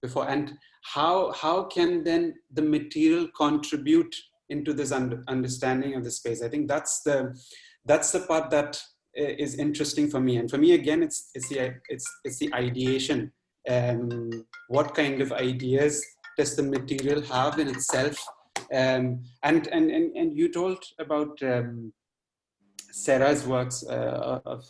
before, and how can then the material contribute into this understanding of the space? I think that's the part that is interesting for me. And for me, again, it's the ideation. What kind of ideas does the material have in itself? And you told about Sarah's works of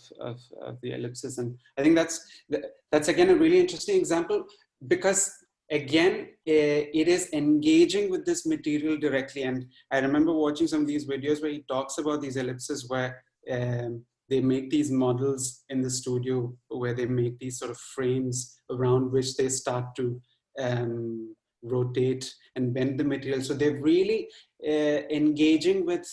the ellipses, and I think that's again a really interesting example, because again it is engaging with this material directly. And I remember watching some of these videos where he talks about these ellipses where they make these models in the studio, where they make these sort of frames around which they start to rotate and bend the material. So they're really engaging with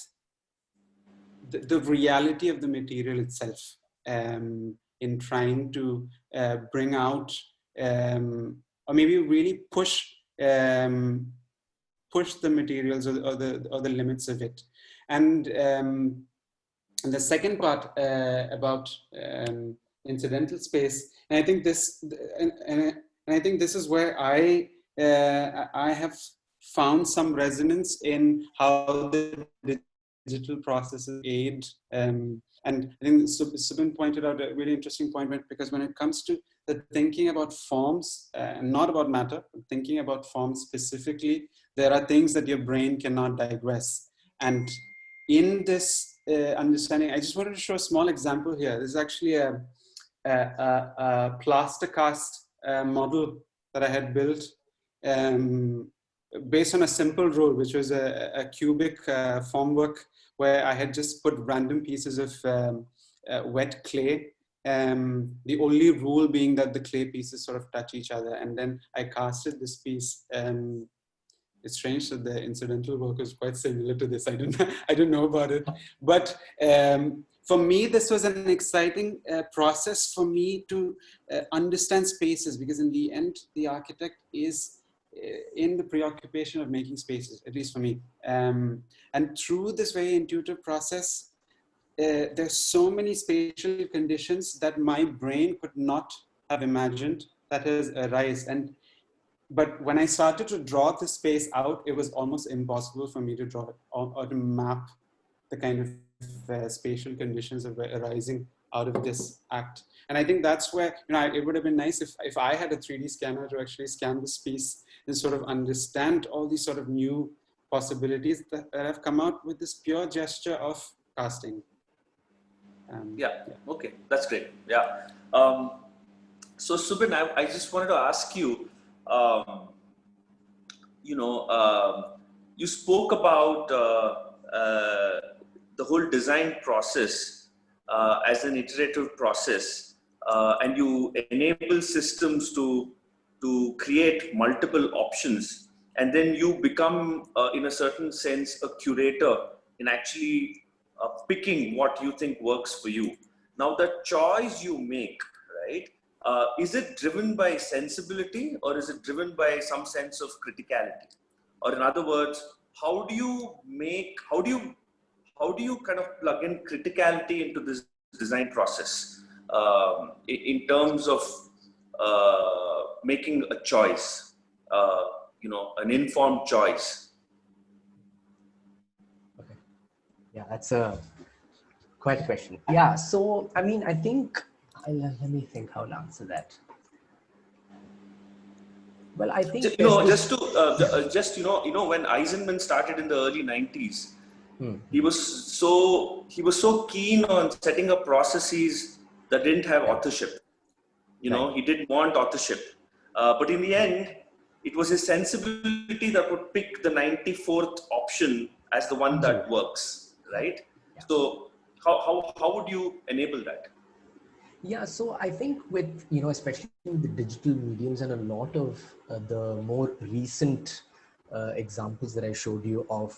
the reality of the material itself in trying to bring out or maybe really push the materials or the limits of it. And the second part about incidental space, and I think this and I think this is where I have found some resonance in how the digital processes aid. And I think SUBIN pointed out a really interesting point, because when it comes to the thinking about forms, not about matter, but thinking about forms specifically, there are things that your brain cannot digress. And in this understanding, I just wanted to show a small example here. This is actually a plaster cast model that I had built based on a simple rule, which was a cubic formwork where I had just put random pieces of wet clay. The only rule being that the clay pieces sort of touch each other. And then I casted this piece. It's strange that the incidental work is quite similar to this. I didn't know about it. But for me, this was an exciting process for me to understand spaces, because in the end, the architect is in the preoccupation of making spaces, at least for me. And through this very intuitive process, there's so many spatial conditions that my brain could not have imagined that has arisen. But when I started to draw the space out, it was almost impossible for me to draw it or to map the kind of spatial conditions that were arising out of this act. And I think that's where, it would have been nice if I had a 3D scanner to actually scan this piece and sort of understand all these sort of new possibilities that have come out with this pure gesture of casting. Okay, that's great. Yeah. So SUBIN, I just wanted to ask you, you spoke about the whole design process as an iterative process, and you enable systems to create multiple options, and then you become, in a certain sense, a curator in actually picking what you think works for you. Now, the choice you make, right? Is it driven by sensibility, or is it driven by some sense of criticality? Or in other words, how do you kind of plug in criticality into this design process in terms of making a choice, an informed choice? Okay. Yeah, that's a Quite a question. Yeah. So, I mean, I think, let me think how to answer that. Well, I think when Eisenman started in the early 90s, he was so keen on setting up processes that didn't have authorship. He didn't want authorship, but in the end, it was his sensibility that would pick the 94th option as the one that works, right? Yeah. So how would you enable that? Yeah, so I think with, especially the digital mediums and a lot of the more recent examples that I showed you of,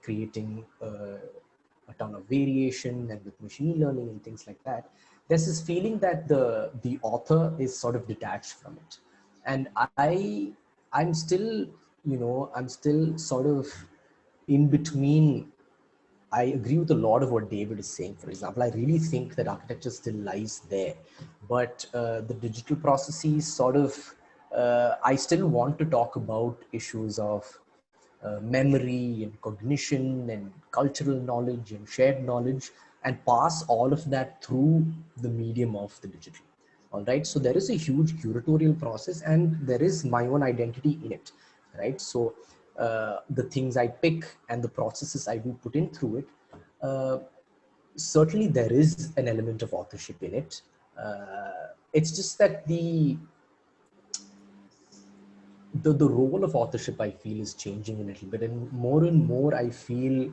creating a ton of variation and with machine learning and things like that, there's this feeling that the author is sort of detached from it. And I'm still sort of in between. I agree with a lot of what David is saying. For example, I really think that architecture still lies there, but the digital processes sort of, I still want to talk about issues of memory and cognition and cultural knowledge and shared knowledge, and pass all of that through the medium of the digital. All right. So there is a huge curatorial process and there is my own identity in it. Right. So the things I pick and the processes I do put in through it, certainly there is an element of authorship in it. It's just that the role of authorship, I feel, is changing a little bit, and more I feel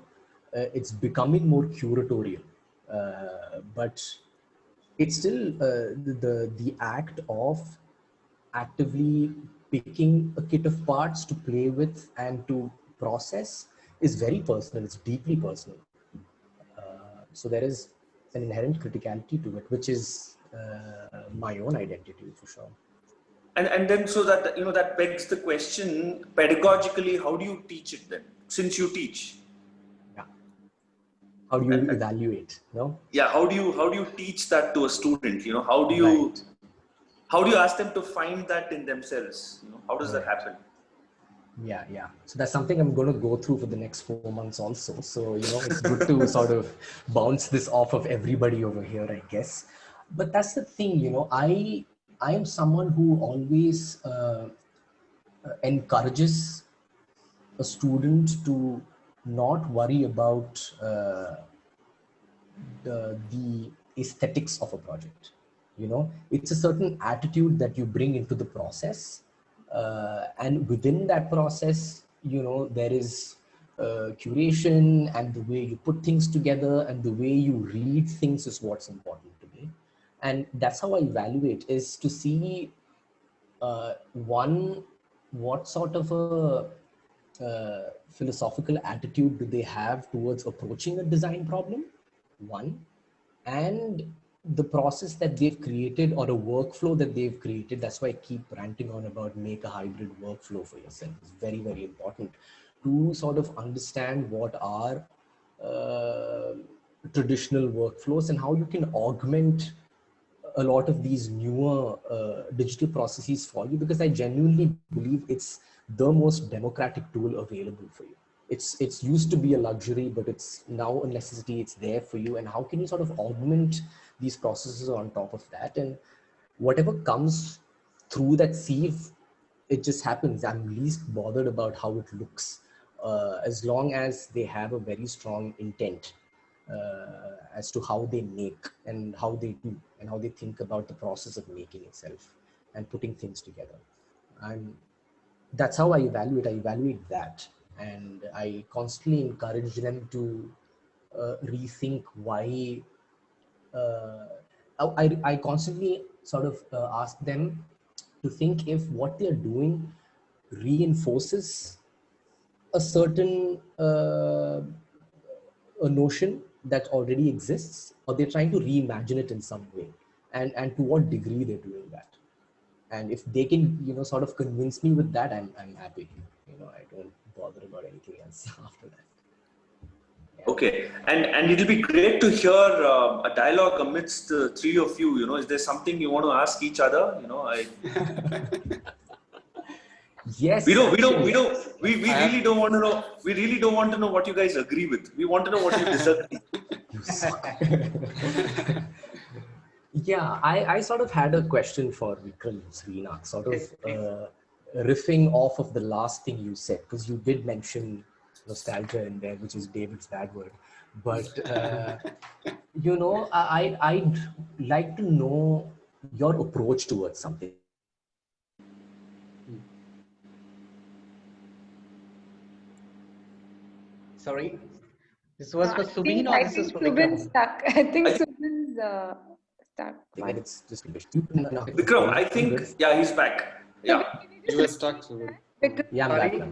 it's becoming more curatorial, but it's still the act of actively picking a kit of parts to play with and to process is very personal. It's deeply personal. So there is an inherent criticality to it, which is my own identity for sure. And then so that, that begs the question, pedagogically, how do you teach it then? Since you teach. Yeah. How do you evaluate? No? Yeah. How do you teach that to a student? How do you ask them to find that in themselves? How does that happen? Yeah. So that's something I'm going to go through for the next 4 months also. So, it's good to sort of bounce this off of everybody over here, I guess. But that's the thing, I am someone who always encourages a student to not worry about the aesthetics of a project. It's a certain attitude that you bring into the process. And within that process, there is curation, and the way you put things together and the way you read things is what's important to me. And that's how I evaluate, is to see what sort of a philosophical attitude do they have towards approaching a design problem, one, and the process that they've created or a workflow that they've created. That's why I keep ranting on about make a hybrid workflow for yourself. It's very, very important to sort of understand what are traditional workflows and how you can augment a lot of these newer digital processes for you, because I genuinely believe it's the most democratic tool available for you. It's used to be a luxury, but it's now a necessity. It's there for you. And how can you sort of augment these processes on top of that? And whatever comes through that sieve, it just happens. I'm least bothered about how it looks, as long as they have a very strong intent as to how they make and how they do and how they think about the process of making itself and putting things together. And that's how I evaluate that. And I constantly encourage them to rethink why. I constantly sort of ask them to think if what they're doing reinforces a certain a notion that already exists, or they're trying to reimagine it in some way, and to what degree they're doing that. And if they can, sort of convince me with that, I'm happy. I don't bother about anything else after that. Yeah. Okay, and it'll be great to hear a dialogue amidst the three of you. Is there something you want to ask each other? Yes. We really don't want to know. We really don't want to know what you guys agree with. We want to know what you disagree. suck. Yeah, I sort of had a question for VIKRAM Sreenath, sort of riffing off of the last thing you said, because you did mention nostalgia in there, which is David's bad word. But, you know, I'd like to know your approach towards something. Sorry, this was for I Subin think, or this is for Subin's Vikram? stuck. I think Subin's stuck. And it's just Vikram, I think, yeah, he's back. Yeah. You were stuck, Subin. Yeah, I'm Sorry? back now.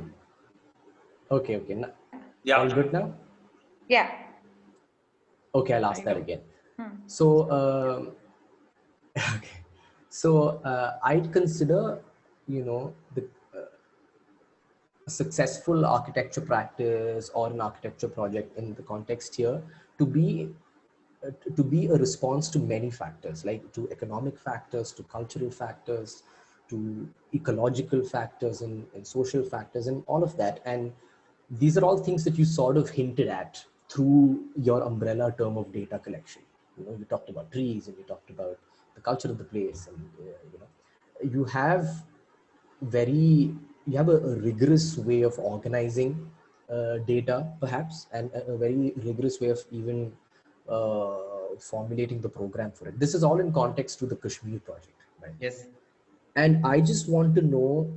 Okay, okay. Now, Yeah. all good now? Yeah. Okay, I'll ask that again. So, okay. So I'd consider, you know, the successful architecture practice or an architecture project in the context here to be a response to many factors, like to economic factors, to cultural factors, to ecological factors and social factors and all of that. And these are all things that you sort of hinted at through your umbrella term of data collection. You know, you talked about trees and you talked about the culture of the place, and you know, you have a rigorous way of organizing data, perhaps, and a very rigorous way of even formulating the program for it. This is all in context to the Kashmir project, right? Yes. And I just want to know,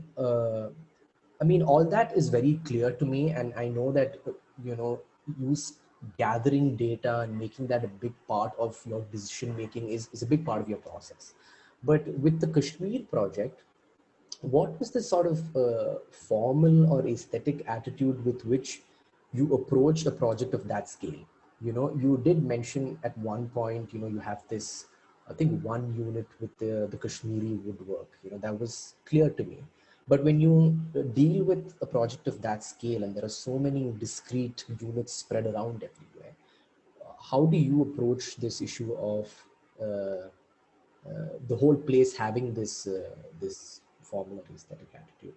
I mean, all that is very clear to me, and I know that, you know, gathering data and making that a big part of your decision making is a big part of your process. But with the Kashmir project, what was the sort of formal or aesthetic attitude with which you approached a project of that scale? You know, you did mention at one point, you know, you have this, I think, one unit with the Kashmiri woodwork, you know, that was clear to me. But when you deal with a project of that scale and there are so many discrete units spread around everywhere, how do you approach this issue of the whole place having this this formal or aesthetic attitude?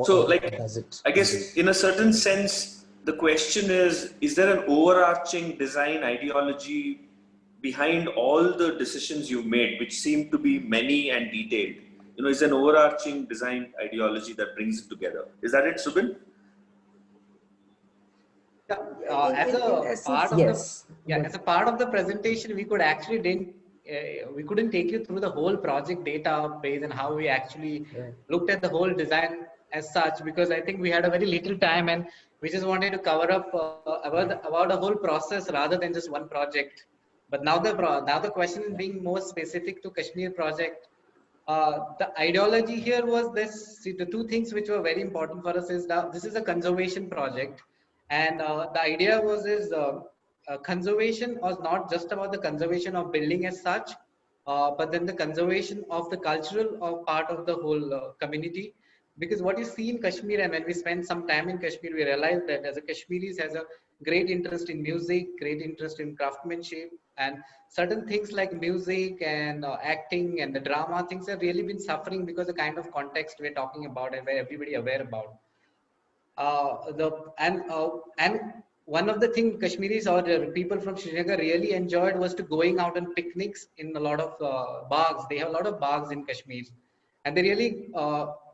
So, Or like, does it? I guess in a certain sense, the question is there an overarching design ideology behind all the decisions you made, which seem to be many and detailed? You know, is an overarching design ideology that brings it together. Is that it, Subin? As a part of yes, as a part of the presentation, we could actually we couldn't take you through the whole project database and how we actually looked at the whole design as such, because I think we had a very little time and we just wanted to cover up about the whole process rather than just one project. But now the question being more specific to Kashmir project, the ideology here was this: see, the two things which were very important for us is that this is a conservation project, and the idea was conservation was not just about the conservation of building as such, but then the conservation of the cultural part of the whole community. Because what you see in Kashmir, and when we spend some time in Kashmir, we realize that as a Kashmiris has a great interest in music, great interest in craftsmanship, and certain things like music and acting and the drama things have really been suffering because the kind of context we're talking about and where everybody aware about. And one of the things Kashmiris or the people from Srinagar really enjoyed was to going out on picnics in a lot of bags. They have a lot of bags in Kashmir, and they really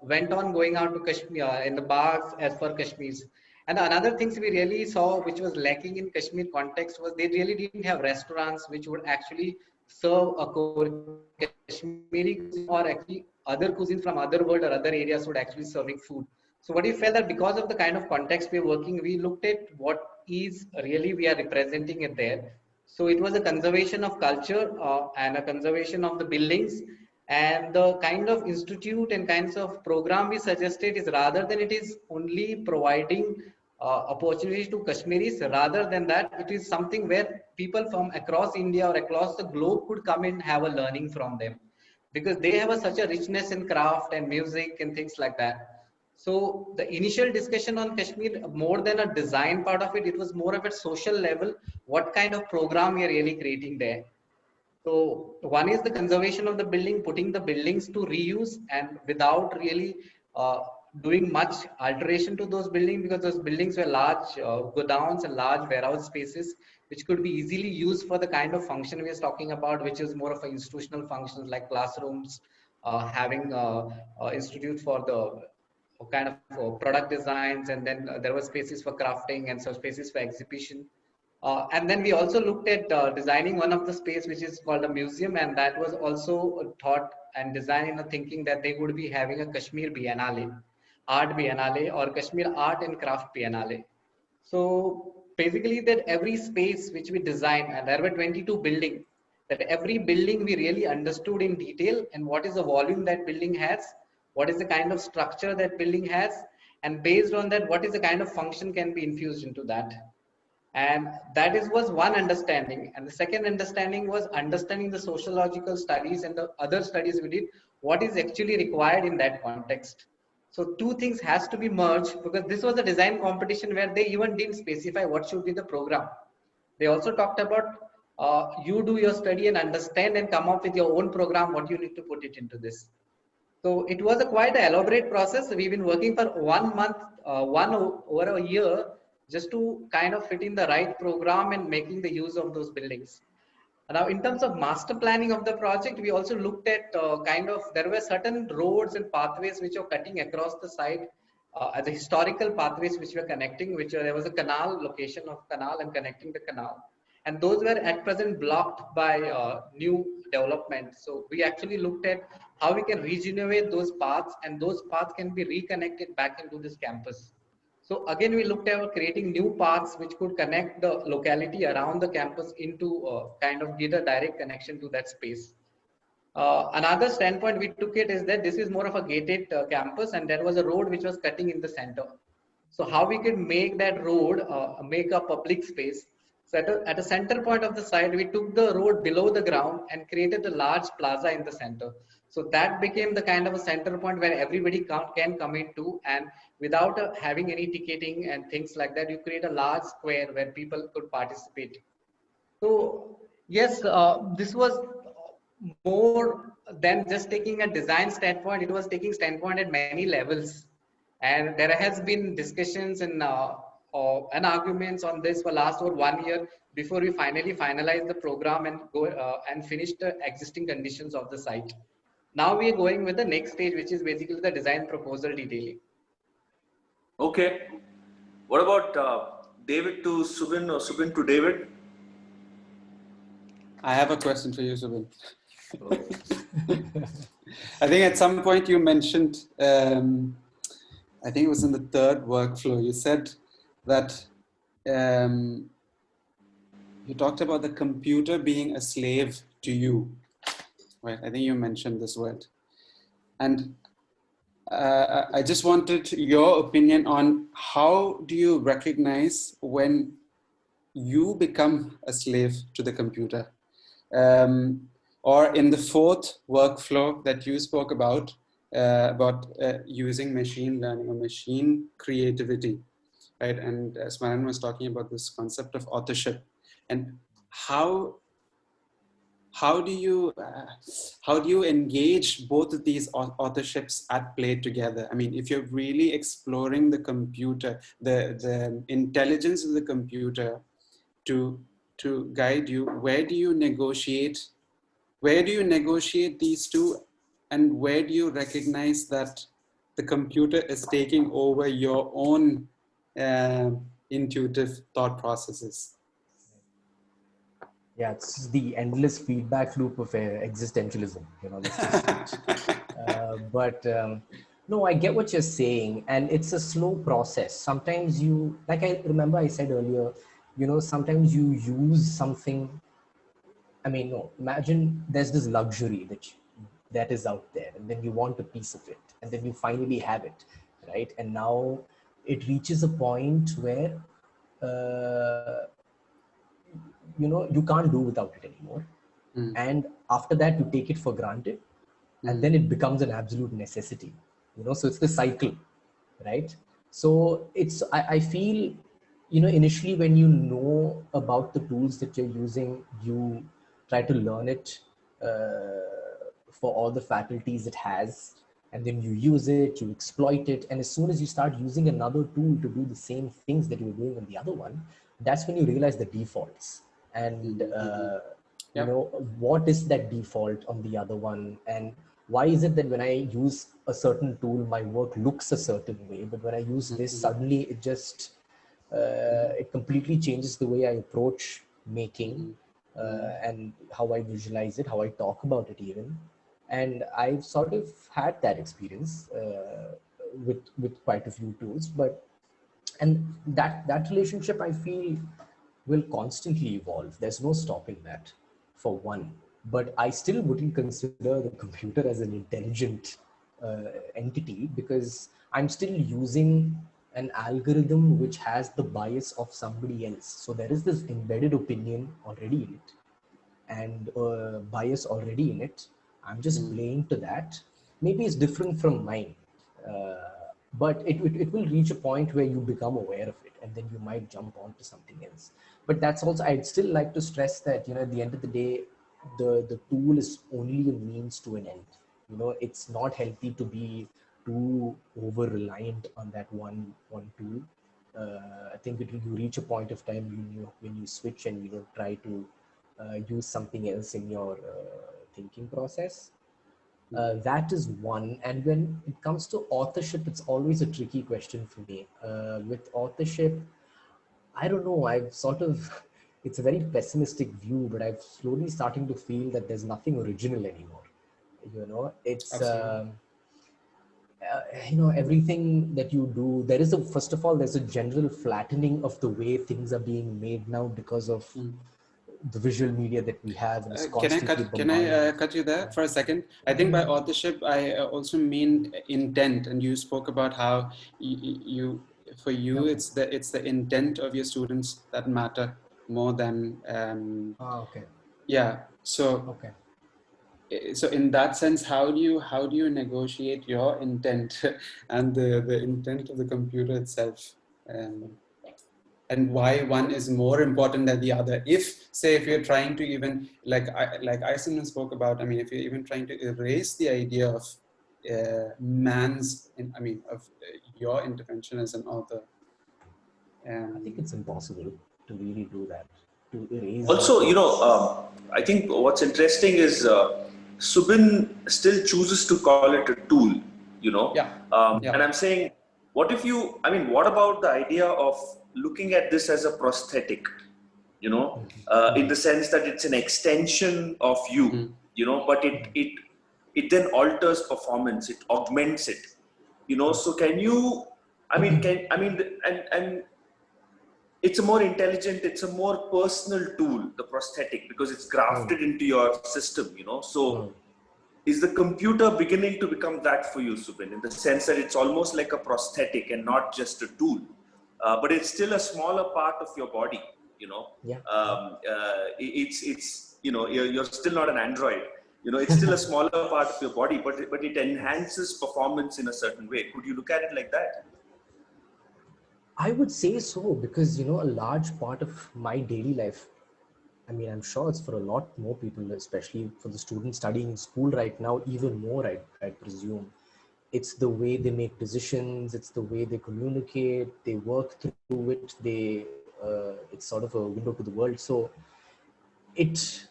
went on going out to Kashmir in the bags as per Kashmirs. And another things we really saw, which was lacking in Kashmir context, was they really didn't have restaurants which would actually serve a Kashmiri cuisine, or actually other cuisines from other world or other areas would actually serving food. So what we felt that because of the kind of context we're working, we looked at what is really we are representing it there. So it was a conservation of culture and a conservation of the buildings, and the kind of institute and kinds of program we suggested is rather than it is only providing opportunities to Kashmiris, rather than that it is something where people from across India or across the globe could come and have a learning from them, because they have such a richness in craft and music and things like that. So the initial discussion on Kashmir, more than a design part of it, it was more of a social level, what kind of program we are really creating there. So one is the conservation of the building, putting the buildings to reuse and without really doing much alteration to those buildings, because those buildings were large godowns and large warehouse spaces which could be easily used for the kind of function we are talking about, which is more of an institutional functions like classrooms, having institute for the kind of product designs, and then there were spaces for crafting and some spaces for exhibition. And then we also looked at designing one of the space which is called a museum, and that was also thought and designed in a thinking that they would be having a Kashmir Biennale, Art Biennale, or Kashmir Art and Craft Biennale. So basically that every space which we designed, and there were 22 buildings, that every building we really understood in detail and what is the volume that building has, what is the kind of structure that building has, and based on that, what is the kind of function can be infused into that. And that was one understanding. And the second understanding was understanding the sociological studies and the other studies we did, what is actually required in that context. So two things has to be merged, because this was a design competition where they even didn't specify what should be the program. They also talked about you do your study and understand and come up with your own program, what you need to put it into this. So it was a quite an elaborate process. We've been working for 1 month, over a year, just to kind of fit in the right program and making the use of those buildings. Now, in terms of master planning of the project, we also looked at there were certain roads and pathways which are cutting across the site, the historical pathways which were connecting, there was a canal, location of canal and connecting the canal. And those were at present blocked by new development. So we actually looked at how we can regenerate those paths, and those paths can be reconnected back into this campus. So again, we looked at creating new paths which could connect the locality around the campus into kind of get a direct connection to that space. Another standpoint we took it is that this is more of a gated campus, and there was a road which was cutting in the center. So how we could make that road make a public space. So at a center point of the site, we took the road below the ground and created a large plaza in the center. So that became the kind of a center point where everybody can come into, and without having any ticketing and things like that, you create a large square where people could participate. So yes, this was more than just taking a design standpoint. It was taking standpoint at many levels, and there has been discussions and arguments on this for last over 1 year before we finally finalize the program and go and finish the existing conditions of the site. Now we are going with the next stage, which is basically the design proposal detailing. Okay. What about David to Subin, or Subin to David? I have a question for you, Subin. I think at some point you mentioned, I think it was in the third workflow, you said that you talked about the computer being a slave to you, right? I think you mentioned this word. And I just wanted your opinion on how do you recognize when you become a slave to the computer? Or in the fourth workflow that you spoke about using machine learning or machine creativity, right? And SMARAN was talking about this concept of authorship, and how do you engage both of these authorships at play together? I mean, if you're really exploring the computer, the intelligence of the computer to guide you, where do you negotiate these two, and where do you recognize that the computer is taking over your own intuitive thought processes? Yeah, it's the endless feedback loop of existentialism, you know. No, I get what you're saying, and it's a slow process. Sometimes you, like I remember I said earlier, you know, sometimes you use something. I mean, no, imagine there's this luxury that is out there, and then you want a piece of it, and then you finally have it, right? And now it reaches a point where, you know, you can't do without it anymore. And after that, you take it for granted, and then it becomes an absolute necessity, you know. So it's the cycle, right? So I feel, you know, initially when you know about the tools that you're using, you try to learn it for all the faculties it has, and then you use it, you exploit it, and as soon as you start using another tool to do the same things that you were doing on the other one, that's when you realize the defaults and you know, what is that default on the other one, and why is it that when I use a certain tool my work looks a certain way, but when I use this suddenly it just it completely changes the way I approach making and how I visualize it, how I talk about it even. And I've sort of had that experience with quite a few tools, and that relationship I feel will constantly evolve. There's no stopping that, for one. But I still wouldn't consider the computer as an intelligent entity, because I'm still using an algorithm which has the bias of somebody else. So there is this embedded opinion already in it, and bias already in it. I'm just playing to that. Maybe it's different from mine, but it will reach a point where you become aware of it, and then you might jump onto something else. But that's also, I'd still like to stress that, you know, at the end of the day, the tool is only a means to an end. You know, it's not healthy to be too over reliant on that one tool. I think you reach a point of time when you switch and you don't try to use something else in your thinking process. That is one. And when it comes to authorship, it's always a tricky question for me. With authorship, I don't know, I've sort of, it's a very pessimistic view, but I'm slowly starting to feel that there's nothing original anymore. You know, it's, you know, everything that you do, there is a, first of all, there's a general flattening of the way things are being made now because of the visual media that we have. And it's Can I cut you there for a second? I think by authorship, I also mean intent. And you spoke about how for you, it's the intent of your students that matter more than, yeah. So, so in that sense, how do you negotiate your intent and the intent of the computer itself? And why one is more important than the other? If, say, if you're trying to even, like Isom spoke about, I mean, if you're even trying to erase the idea of your intervention as an author. I think it's impossible to really do that, to erase. Also, you know, I think what's interesting is SUBIN still chooses to call it a tool, you know. And I'm saying, what if you, I mean, what about the idea of looking at this as a prosthetic, you know, in the sense that it's an extension of you, you know, but it then alters performance, it augments it, you know. So can you, and it's a more intelligent, it's a more personal tool, the prosthetic, because it's grafted into your system, you know. So is the computer beginning to become that for you, SUBIN, in the sense that it's almost like a prosthetic and not just a tool, but it's still a smaller part of your body, you know. It's you know, you're still not an android, you know. It's still a smaller part of your body, but it enhances performance in a certain way. Could you look at it like that? I would say so, because, you know, a large part of my daily life, I mean, I'm sure it's for a lot more people, especially for the students studying in school right now, even more, I presume. It's the way they make decisions, it's the way they communicate, they work through it, it's sort of a window to the world. So it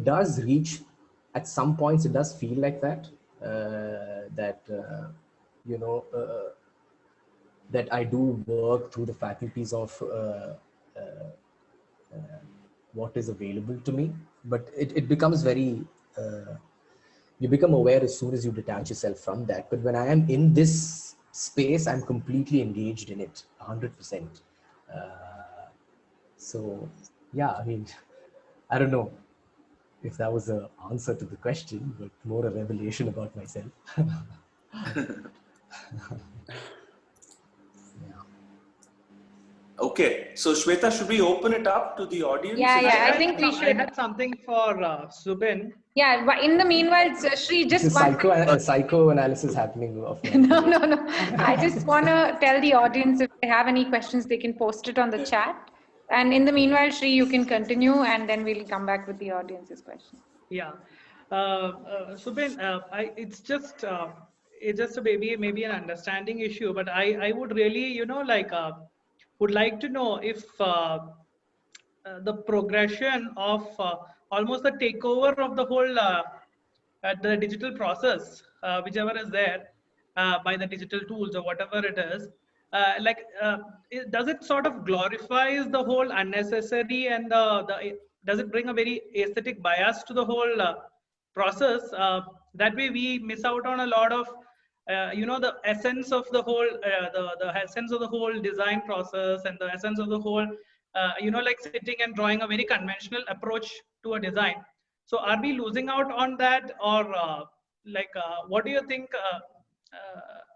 does reach, at some points, it does feel like that, you know, that I do work through the faculties of what is available to me, but it becomes very, you become aware as soon as you detach yourself from that. But when I am in this space, I'm completely engaged in it, 100%. So yeah, I mean, I don't know if that was an answer to the question, but more a revelation about myself. Okay, so Shweta, should we open it up to the audience? Yeah, I think we should. I had something for SUBIN. Yeah, but in the meanwhile, Shri, just psychoanalysis happening. No. I just want to tell the audience, if they have any questions, they can post it on the chat. And in the meanwhile, Shri, you can continue, and then we'll come back with the audience's question. Yeah, SUBIN, it's just a maybe an understanding issue, but I would really, you know, like would like to know if the progression of almost the takeover of the whole the digital process, whichever is there by the digital tools or whatever it is, does it sort of glorifies the whole unnecessary and does it bring a very aesthetic bias to the whole process? That way we miss out on a lot of the essence of the whole the essence of the whole design process and the essence of the whole like sitting and drawing a very conventional approach to a design. So are we losing out on that, or what do you think?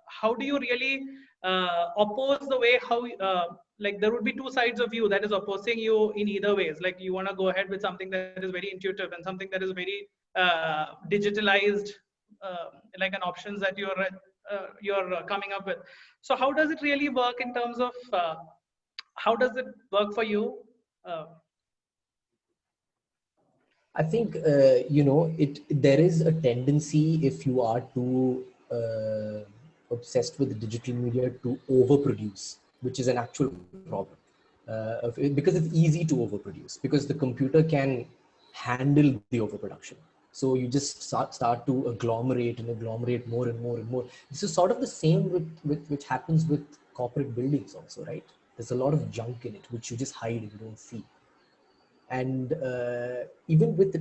How do you really oppose the way how like there would be two sides of you that is opposing you in either ways? Like you want to go ahead with something that is very intuitive and something that is very digitalized, like an options that you're coming up with. So how does it really work in terms of how does it work for you? I think there is a tendency, if you are too obsessed with digital media, to overproduce, which is an actual problem. Because it's easy to overproduce, because the computer can handle the overproduction. So you just start to agglomerate and agglomerate more and more and more. This is sort of the same with which happens with corporate buildings also, right? There's a lot of junk in it, which you just hide and you don't see. And even with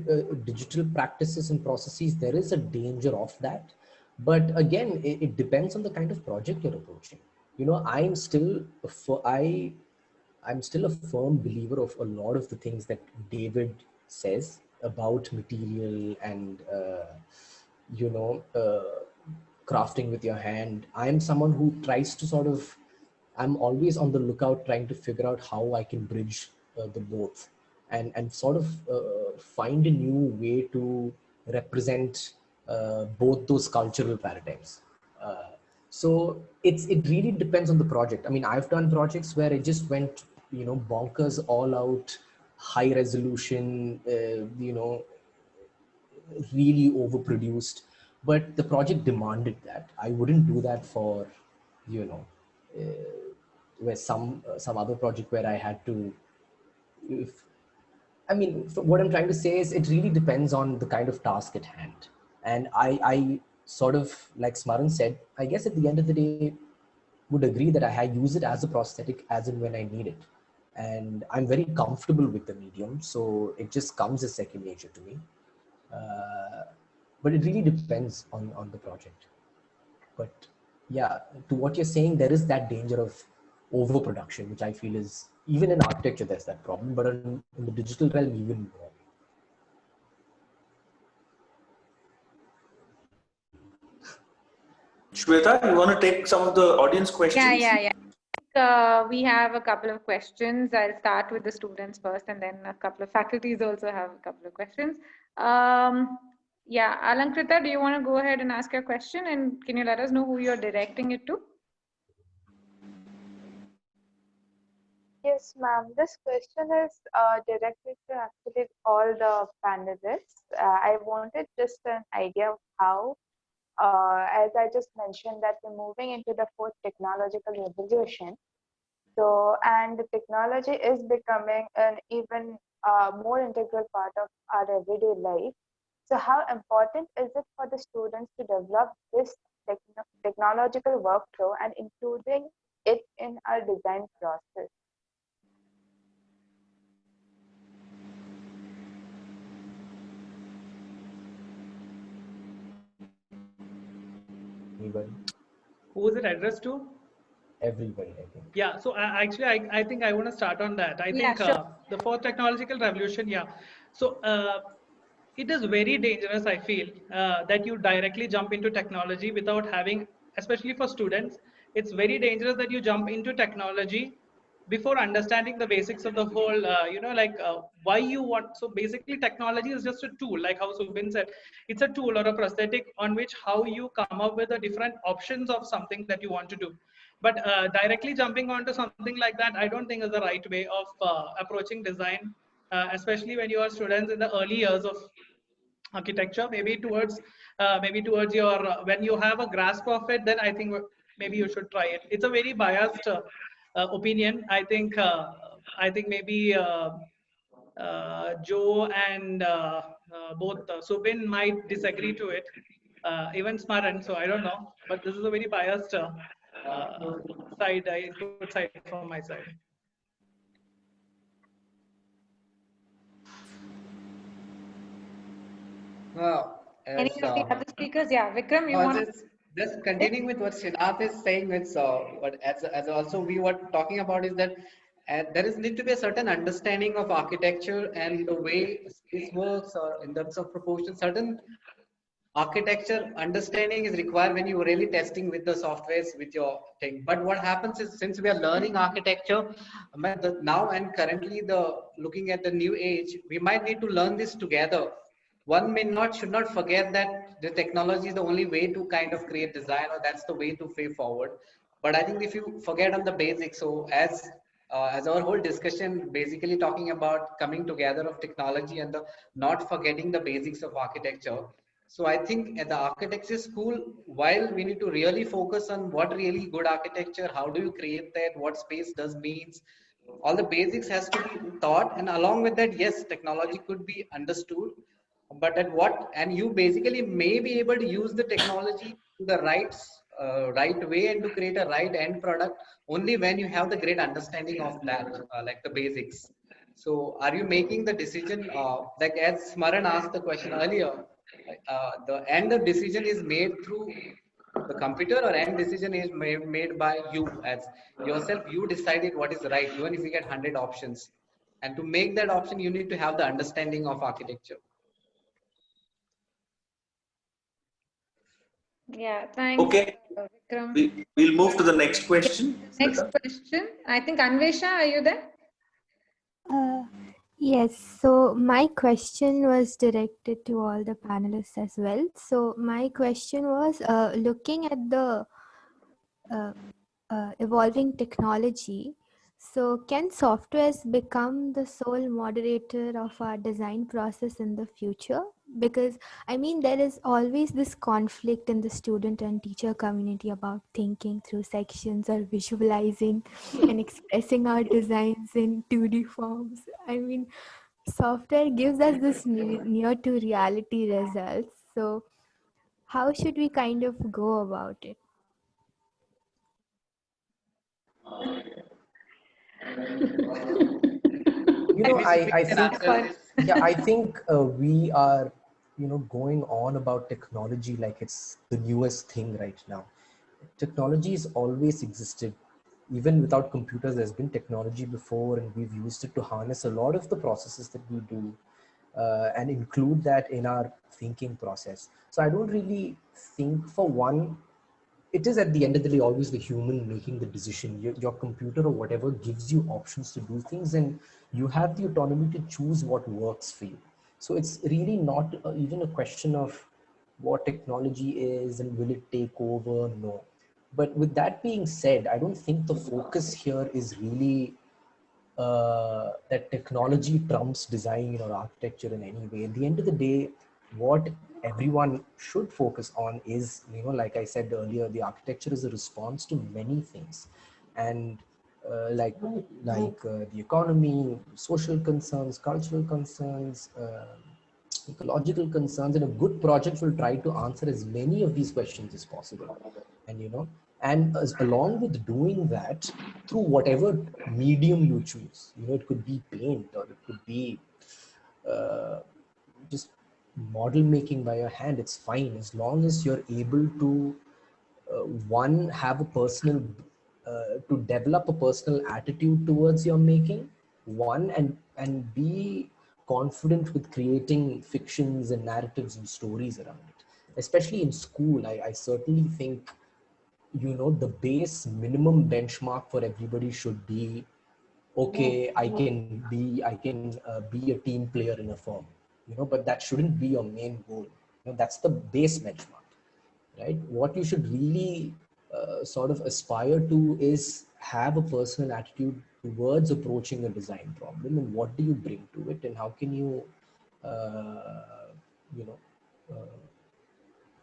digital practices and processes, there is a danger of that. But again, it depends on the kind of project you're approaching. I'm still a firm believer of a lot of the things that David says about material and crafting with your hand. I'm someone who tries to I'm always on the lookout, trying to figure out how I can bridge the both and sort of find a new way to represent both those cultural paradigms. So it really depends on the project. I mean, I've done projects where I just went, bonkers, all out, high resolution, really overproduced, but the project demanded that. I wouldn't do that for, where some other project where I had to, what I'm trying to say is it really depends on the kind of task at hand. And I sort of, like SMARAN said, I guess at the end of the day, would agree that I use it as a prosthetic as and when I need it. And I'm very comfortable with the medium, so it just comes as second nature to me. But it really depends on the project. But yeah, to what you're saying, there is that danger of overproduction, which I feel is, even in architecture, there's that problem, but in the digital realm, even more. Shweta, you want to take some of the audience questions? Yeah. We have a couple of questions. I'll start with the students first, and then a couple of faculties also have a couple of questions. Yeah, Alankrita, do you want to go ahead and ask your question? And can you let us know who you're directing it to? Yes, ma'am. This question is directed to actually all the panelists. I wanted just an idea of how, as I just mentioned, that we're moving into the fourth technological revolution. So, and the technology is becoming an even more integral part of our everyday life. So how important is it for the students to develop this technological workflow and including it in our design process? Anybody? Who is it addressed to? Everybody, I think. Yeah, so I think I want to start on that. I think the fourth technological revolution, yeah. So it is very dangerous, I feel, that you directly jump into technology without having, especially for students, it's very dangerous that you jump into technology before understanding the basics of the whole, why you want. So basically technology is just a tool, like how Subin said, it's a tool or a prosthetic on which how you come up with the different options of something that you want to do. But directly jumping onto something like that, I don't think is the right way of approaching design, especially when you are students in the early years of architecture. Maybe towards your when you have a grasp of it, then I think maybe you should try it. It's a very biased opinion. I think maybe Joe and both SUBIN might disagree to it. Even SMARAN, so I don't know. But this is a very biased input side from my side. Any of the other speakers? Yeah, Vikram, you want to? Just continuing with what Sreenath is saying, it's what as also we were talking about is that there is need to be a certain understanding of architecture and the way space works, or in terms of proportion. Certain architecture understanding is required when you are really testing with the softwares with your thing. But what happens is, since we are learning architecture now and currently looking at the new age, we might need to learn this together. One should not forget that the technology is the only way to kind of create design, or that's the way to pay forward. But I think if you forget on the basics, so as our whole discussion basically talking about coming together of technology and the not forgetting the basics of architecture. So I think at the architecture school, while we need to really focus on what really good architecture, how do you create that, what space does means, all the basics has to be taught. And along with that, yes, technology could be understood, but at what, and you basically may be able to use the technology to the right way and to create a right end product only when you have the great understanding of that, like the basics. So are you making the decision, like as Smaran asked the question earlier, the end of decision is made through the computer, or end decision is made by you as yourself? You decided what is right, even if you get 100 options. And to make that option, you need to have the understanding of architecture. Yeah, thanks, Okay, Vikram. we'll move to the next question. Next question. I think Anvesha, are you there? Yes, so my question was directed to all the panelists as well. So my question was looking at the evolving technology. So can softwares become the sole moderator of our design process in the future? Because I mean, there is always this conflict in the student and teacher community about thinking through sections or visualizing and expressing our designs in 2D forms. I mean, software gives us this near to reality results. So how should we kind of go about it? I think, yeah, I think we are, going on about technology like it's the newest thing right now. Technology has always existed. Even without computers, there's been technology before, and we've used it to harness a lot of the processes that we do and include that in our thinking process. So I don't really think, for one, it is at the end of the day always the human making the decision. Your computer or whatever gives you options to do things, and you have the autonomy to choose what works for you. So it's really not even a question of what technology is and will it take over. No. But with that being said, I don't think the focus here is really that technology trumps design or architecture in any way. At the end of the day, what everyone should focus on is, like I said earlier, the architecture is a response to many things, and the economy, social concerns, cultural concerns, ecological concerns, and a good project will try to answer as many of these questions as possible. And along with doing that, through whatever medium you choose, it could be paint, or it could be just model making by your hand. It's fine, as long as you're able to one, have a personal to develop a personal attitude towards your making, one, and be confident with creating fictions and narratives and stories around it. Especially in school, I certainly think, the base minimum benchmark for everybody should be, okay, I can be a team player in a firm, but that shouldn't be your main goal. That's the base benchmark, right? What you should really sort of aspire to is have a personal attitude towards approaching a design problem, and what do you bring to it, and how can you, uh, you know, uh,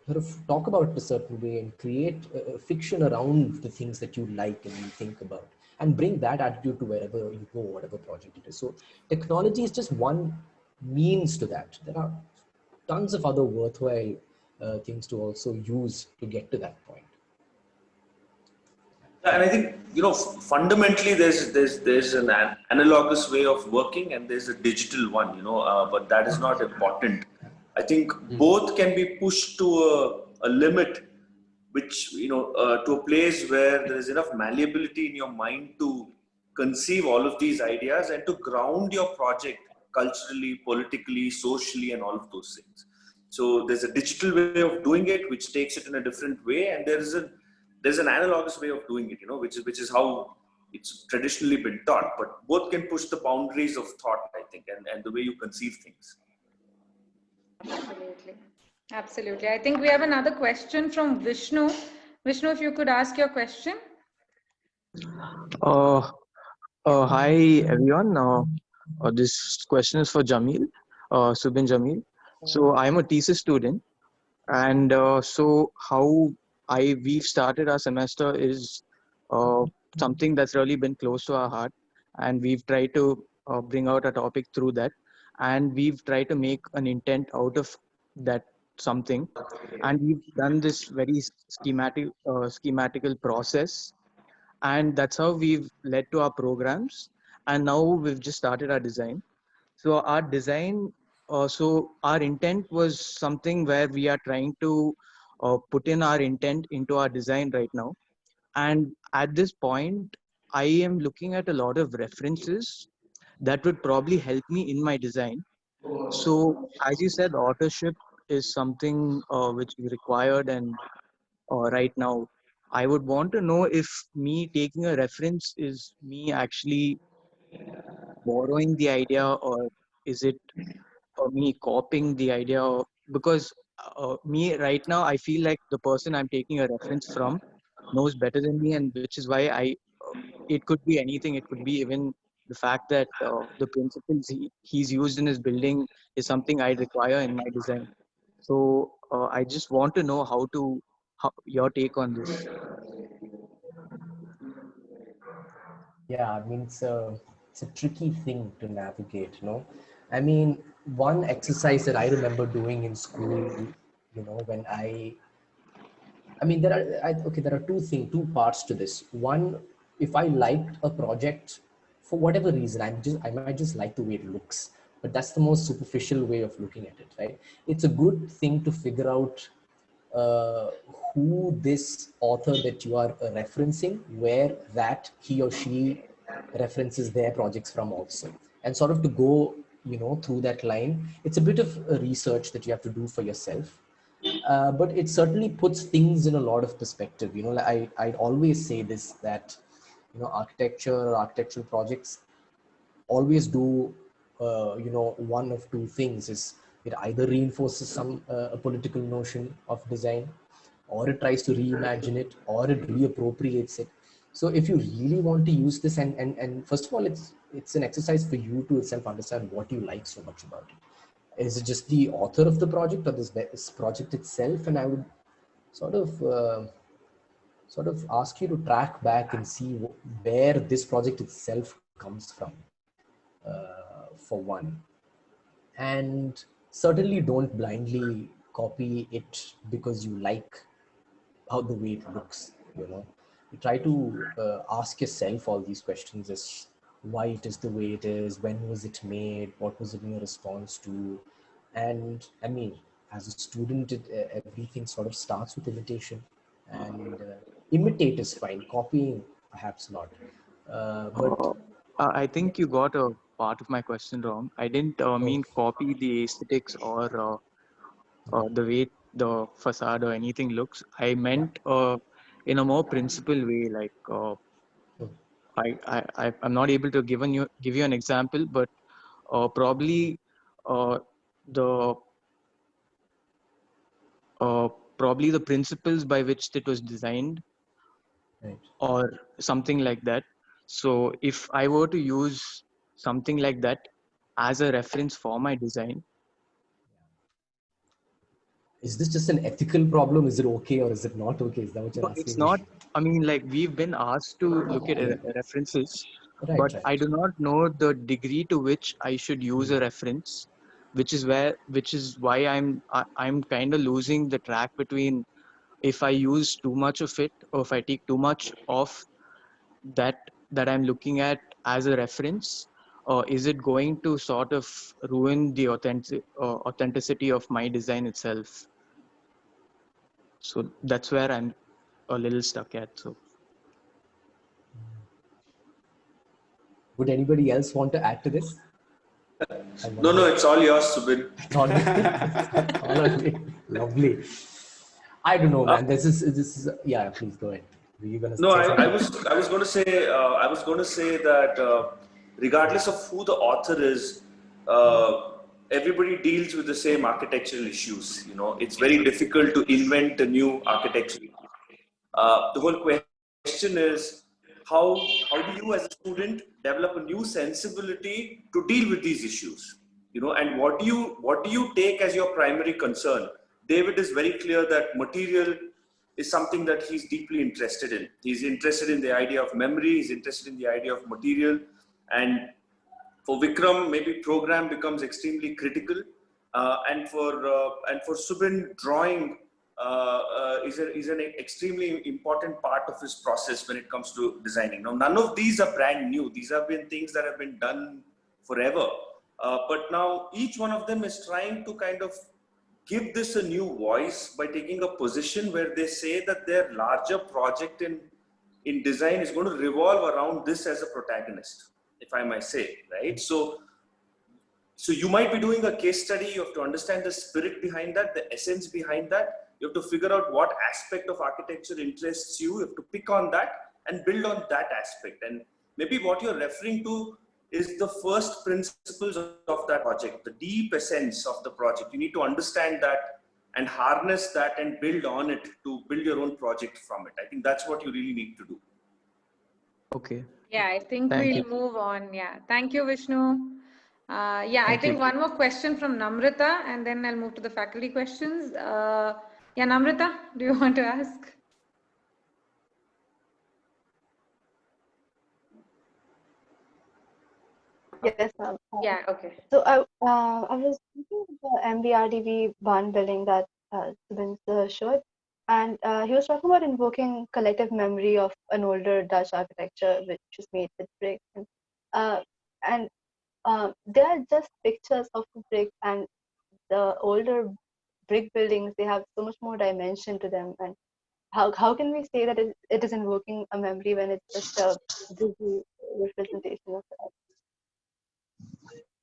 sort of talk about it a certain way and create a fiction around the things that you like and you think about, and bring that attitude to wherever you go, whatever project it is. So technology is just one means to that. There are tons of other worthwhile things to also use to get to that point. And I think, fundamentally there's an analogous way of working and there's a digital one, but that is not important. I think both can be pushed to a limit, which, to a place where there is enough malleability in your mind to conceive all of these ideas and to ground your project culturally, politically, socially, and all of those things. So there's a digital way of doing it, which takes it in a different way, and there's an analogous way of doing it, which is how it's traditionally been taught. But both can push the boundaries of thought, I think, and the way you conceive things. Absolutely. Absolutely. I think we have another question from Vishnu. Vishnu, if you could ask your question. Hi everyone. This question is for Jameel, SUBIN Jameel. So I'm a thesis student, and so how we've started our semester is something that's really been close to our heart, and we've tried to bring out a topic through that, and we've tried to make an intent out of that something, and we've done this very schematical process, and that's how we've led to our programs, and now we've just started our design. So our design, so our intent was something where we are trying to put in our intent into our design right now. And at this point, I am looking at a lot of references that would probably help me in my design. So as you said, authorship is something which is required, and right now I would want to know if me taking a reference is me actually borrowing the idea, or is it me copying the idea, because me right now I feel like the person I'm taking a reference from knows better than me, and which is why it could be anything. It could be even the fact that the principles he's used in his building is something I require in my design. So I just want to know how your take on this. Yeah, I mean, it's a tricky thing to navigate, I mean, one exercise that I remember doing in school, when I mean, there are two parts to this. One, if I liked a project for whatever reason, I might just like the way it looks, but that's the most superficial way of looking at it, right? It's a good thing to figure out uh, who this author that you are referencing, where that he or she references their projects from also, and sort of to go, through that line. It's a bit of a research that you have to do for yourself. But it certainly puts things in a lot of perspective. Like I always say this, that, architectural projects always do, one of two things. Is it either reinforces some a political notion of design, or it tries to reimagine it, or it reappropriates it. So if you really want to use this, and first of all, it's an exercise for you to itself understand what you like so much about it. Is it just the author of the project, or this project itself? And I would sort of ask you to track back and see where this project itself comes from, for one. And certainly don't blindly copy it because you like how the way it looks. You try to ask yourself all these questions: as why it is the way it is, when was it made, what was it in response to. And I mean, as a student, everything sort of starts with imitation, and imitate is fine, copying perhaps not. But I yeah. think you got a part of my question wrong. I didn't Oh, mean copy the aesthetics or the way the facade or anything looks. I yeah. meant in a more principal way. Like Hmm. I'm not able to give you an example, but probably uh, the uh, probably the principles by which it was designed, Right. or something like that. So if I were to use something like that as a reference for my design, Is this just an ethical problem? Is it okay or is it not okay? Is that what you're No, it's asking me? not. I mean, like we've been asked to look at references, Right, but right. I do not know the degree to which I should use a reference, which is why I'm kind of losing the track between if I use too much of it or if I take too much of that I'm looking at as a reference, or is it going to sort of ruin the authenticity of my design itself? So that's where I'm a little stuck at. So Would anybody else want to add to this? No, it's all yours, Subin. All of me. Lovely. I don't know, man. This is yeah. Please go ahead. Were you gonna No, say I something? was going to say that regardless of who the author is, everybody deals with the same architectural issues. You know, it's very difficult to invent a new architecture. The whole question is how do you as a student develop a new sensibility to deal with these issues? You know, and what do you take as your primary concern? David is very clear that material is something that he's deeply interested in. He's interested in the idea of memory, he's interested in the idea of material, and for Vikram, maybe program becomes extremely critical, and for Subin, drawing is an extremely important part of his process when it comes to designing. Now, none of these are brand new; these have been things that have been done forever. But now each one of them is trying to kind of give this a new voice by taking a position where they say that their larger project in design is going to revolve around this as a protagonist, if I might say, right? So you might be doing a case study. You have to understand the spirit behind that, the essence behind that. You have to figure out what aspect of architecture interests you. You have to pick on that and build on that aspect. And maybe what you're referring to is the first principles of that project, the deep essence of the project. You need to understand that and harness that and build on it to build your own project from it. I think that's what you really need to do. okay. Yeah, I think Thank we'll you. move on. Yeah, thank you, Vishnu. Yeah, I think one more question from Namrata, and then I'll move to the faculty questions. Yeah, Namrata, do you want to ask? Yes, ma'am. Yeah, okay. So I was looking at the MBRDV barn building that Subin showed, and he was talking about invoking collective memory of an older Dutch architecture which was made with brick, and they are just pictures of the brick, and the older brick buildings, they have so much more dimension to them. And how can we say that it is invoking a memory when it's just a visual representation of that?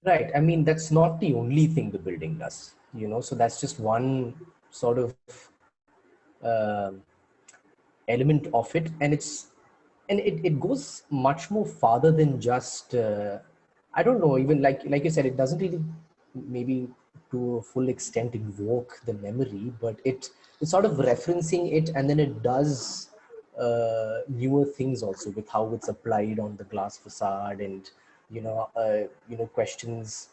Right. I mean, that's not the only thing the building does, you know, so that's just one sort of um element of it. And it goes much more farther than just, I don't know, even like you said, it doesn't really maybe to a full extent invoke the memory, but it's sort of referencing it, and then it does newer things also with how it's applied on the glass facade, and questions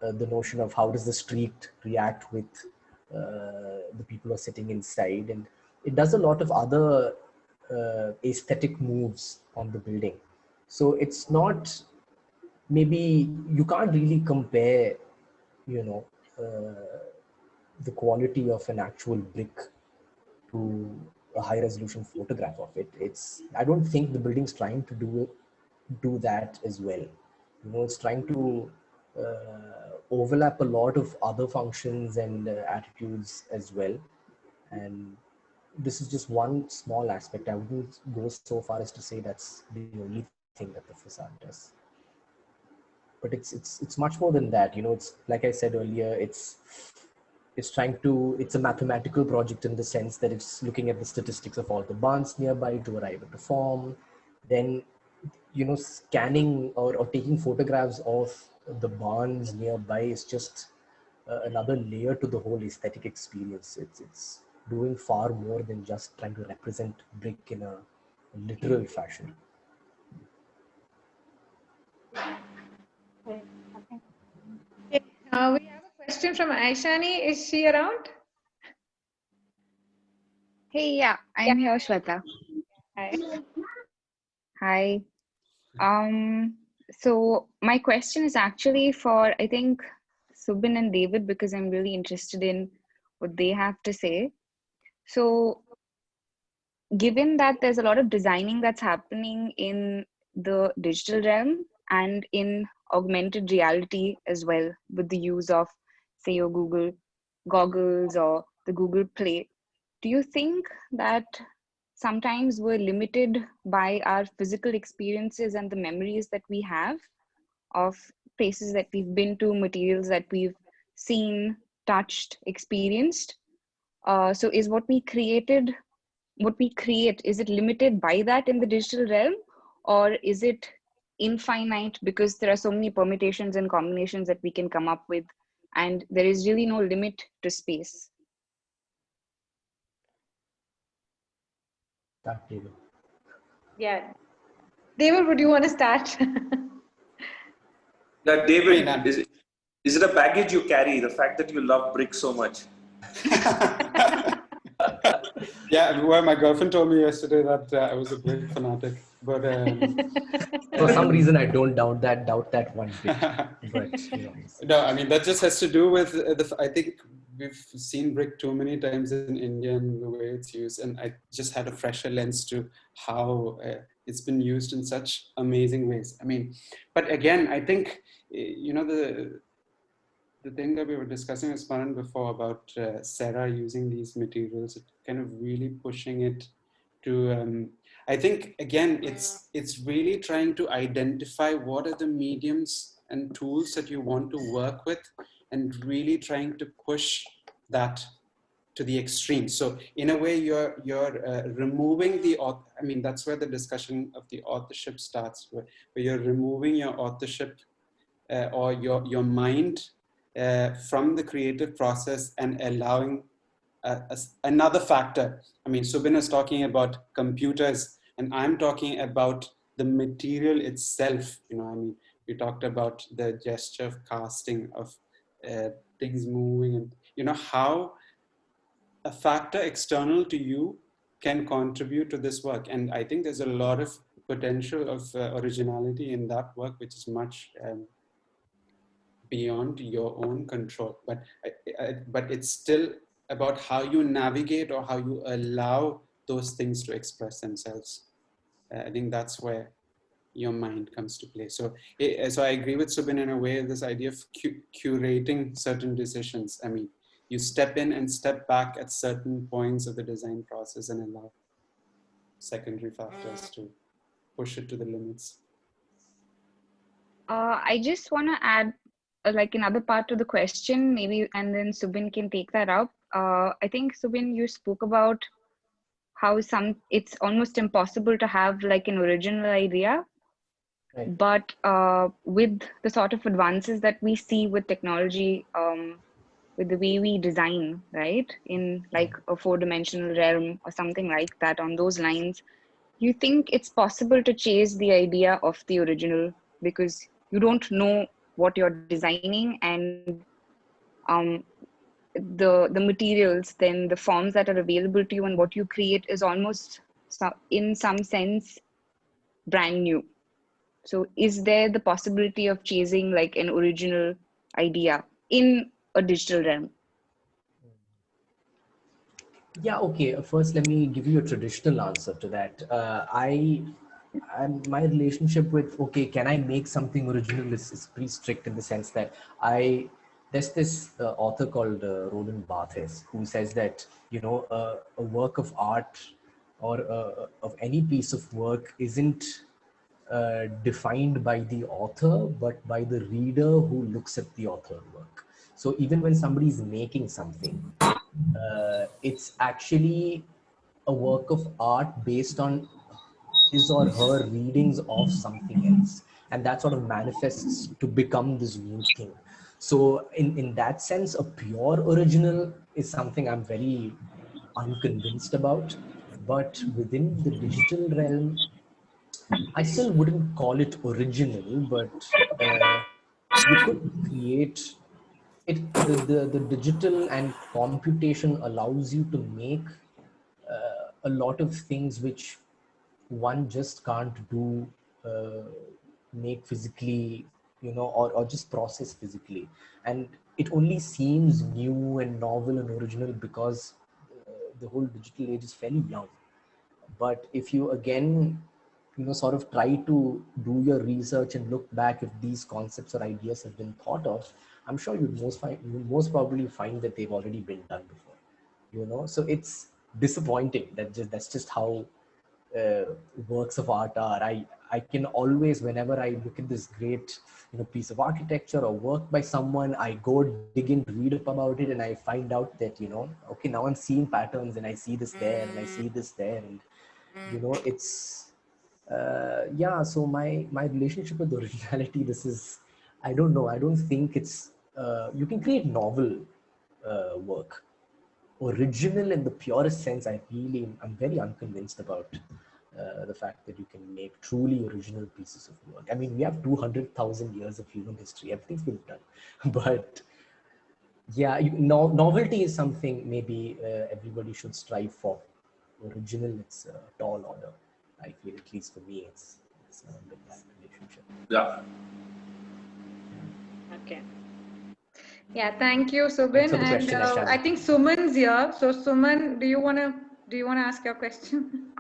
the notion of how does the street react with the people who are sitting inside, and it does a lot of other aesthetic moves on the building. So it's not, maybe you can't really compare, you know, the quality of an actual brick to a high resolution photograph of it. I don't think the building's trying to do that as well. You know, it's trying to overlap a lot of other functions and attitudes as well. And this is just one small aspect. I wouldn't go so far as to say that's the only thing that the facade does. But it's much more than that. You know, it's like I said earlier, it's a mathematical project in the sense that it's looking at the statistics of all the barns nearby to arrive at a form. Then, you know, scanning or taking photographs of the barns nearby is just another layer to the whole aesthetic experience. It's doing far more than just trying to represent brick in a literal fashion. Okay. We have a question from Aishani. Is she around? Hey, yeah, I'm here, Shweta. Hi. Hi. So my question is actually for, I think, Subin and David, because I'm really interested in what they have to say. So given that there's a lot of designing that's happening in the digital realm and in augmented reality as well, with the use of, say, your Google goggles or the Google Play, do you think that sometimes we're limited by our physical experiences and the memories that we have of places that we've been to, materials that we've seen, touched, experienced? So is what we create, is it limited by that in the digital realm, or is it infinite because there are so many permutations and combinations that we can come up with, and there is really no limit to space? David. Yeah. David, would you want to start? Yeah, David, is it a baggage you carry, the fact that you love brick so much? Yeah, well, my girlfriend told me yesterday that I was a brick fanatic, but for some reason I don't doubt that one bit. But no, I mean that just has to do with I think we've seen brick too many times in India and the way it's used, and I just had a fresher lens to how it's been used in such amazing ways. I mean, but again, I think the thing that we were discussing with SMARAN before about Sarah using these materials, kind of really pushing it to, I think, again, it's really trying to identify what are the mediums and tools that you want to work with, and really trying to push that to the extreme. So in a way, you're removing the, I mean, that's where the discussion of the authorship starts, where you're removing your authorship or your mind from the creative process and allowing another factor. I mean, Subin is talking about computers, and I'm talking about the material itself. I mean, we talked about the gesture of casting, of things moving, and how a factor external to you can contribute to this work. And I think there's a lot of potential of originality in that work, which is much beyond your own control, but it's still about how you navigate or how you allow those things to express themselves. I think that's where your mind comes to play. So I agree with Subin in a way, this idea of curating certain decisions. I mean, you step in and step back at certain points of the design process and allow secondary factors to push it to the limits. I just want to add like another part to the question, maybe, and then Subin can take that up. I think, Subin, you spoke about how it's almost impossible to have like an original idea. Right. But with the sort of advances that we see with technology, with the way we design, right, in like a 4-dimensional realm or something like that, on those lines, you think it's possible to chase the idea of the original because you don't know what you're designing, and the materials, then the forms that are available to you and what you create is almost in some sense brand new. So is there the possibility of chasing like an original idea in a digital realm? Yeah, okay. First, let me give you a traditional answer to that. My relationship with, okay, can I make something original is pretty strict in the sense that there's this author called Roland Barthes who says that, a work of art or of any piece of work isn't defined by the author, but by the reader who looks at the author work. So even when somebody's making something, it's actually a work of art based on his or her readings of something else, and that sort of manifests to become this new thing. So in that sense, a pure original is something I'm very unconvinced about. But within the digital realm, I still wouldn't call it original, but you could create it. The digital and computation allows you to make a lot of things which one just can't do, make physically, or just process physically. And it only seems new and novel and original because the whole digital age is fairly young. But if you again, sort of try to do your research and look back if these concepts or ideas have been thought of, I'm sure you'd most probably find that they've already been done before. So it's disappointing that's just how uh, works of art are. I can always, whenever I look at this great piece of architecture or work by someone, I go dig in to read up about it, and I find out that okay, now I'm seeing patterns, and I see this there and I see this there, and it's yeah. So my relationship with originality, this is, I don't know, I don't think it's you can create novel work. Original in the purest sense, I'm very unconvinced about the fact that you can make truly original pieces of work. I mean, we have 200,000 years of human history, everything's been done. But yeah, novelty is something maybe everybody should strive for. Original, it's a tall order. I feel, at least for me, it's a bit that relationship. Yeah. Okay. Yeah, thank you, Subin. For the And question, Ashani. I think Suman's here. So Suman, do you wanna ask your question?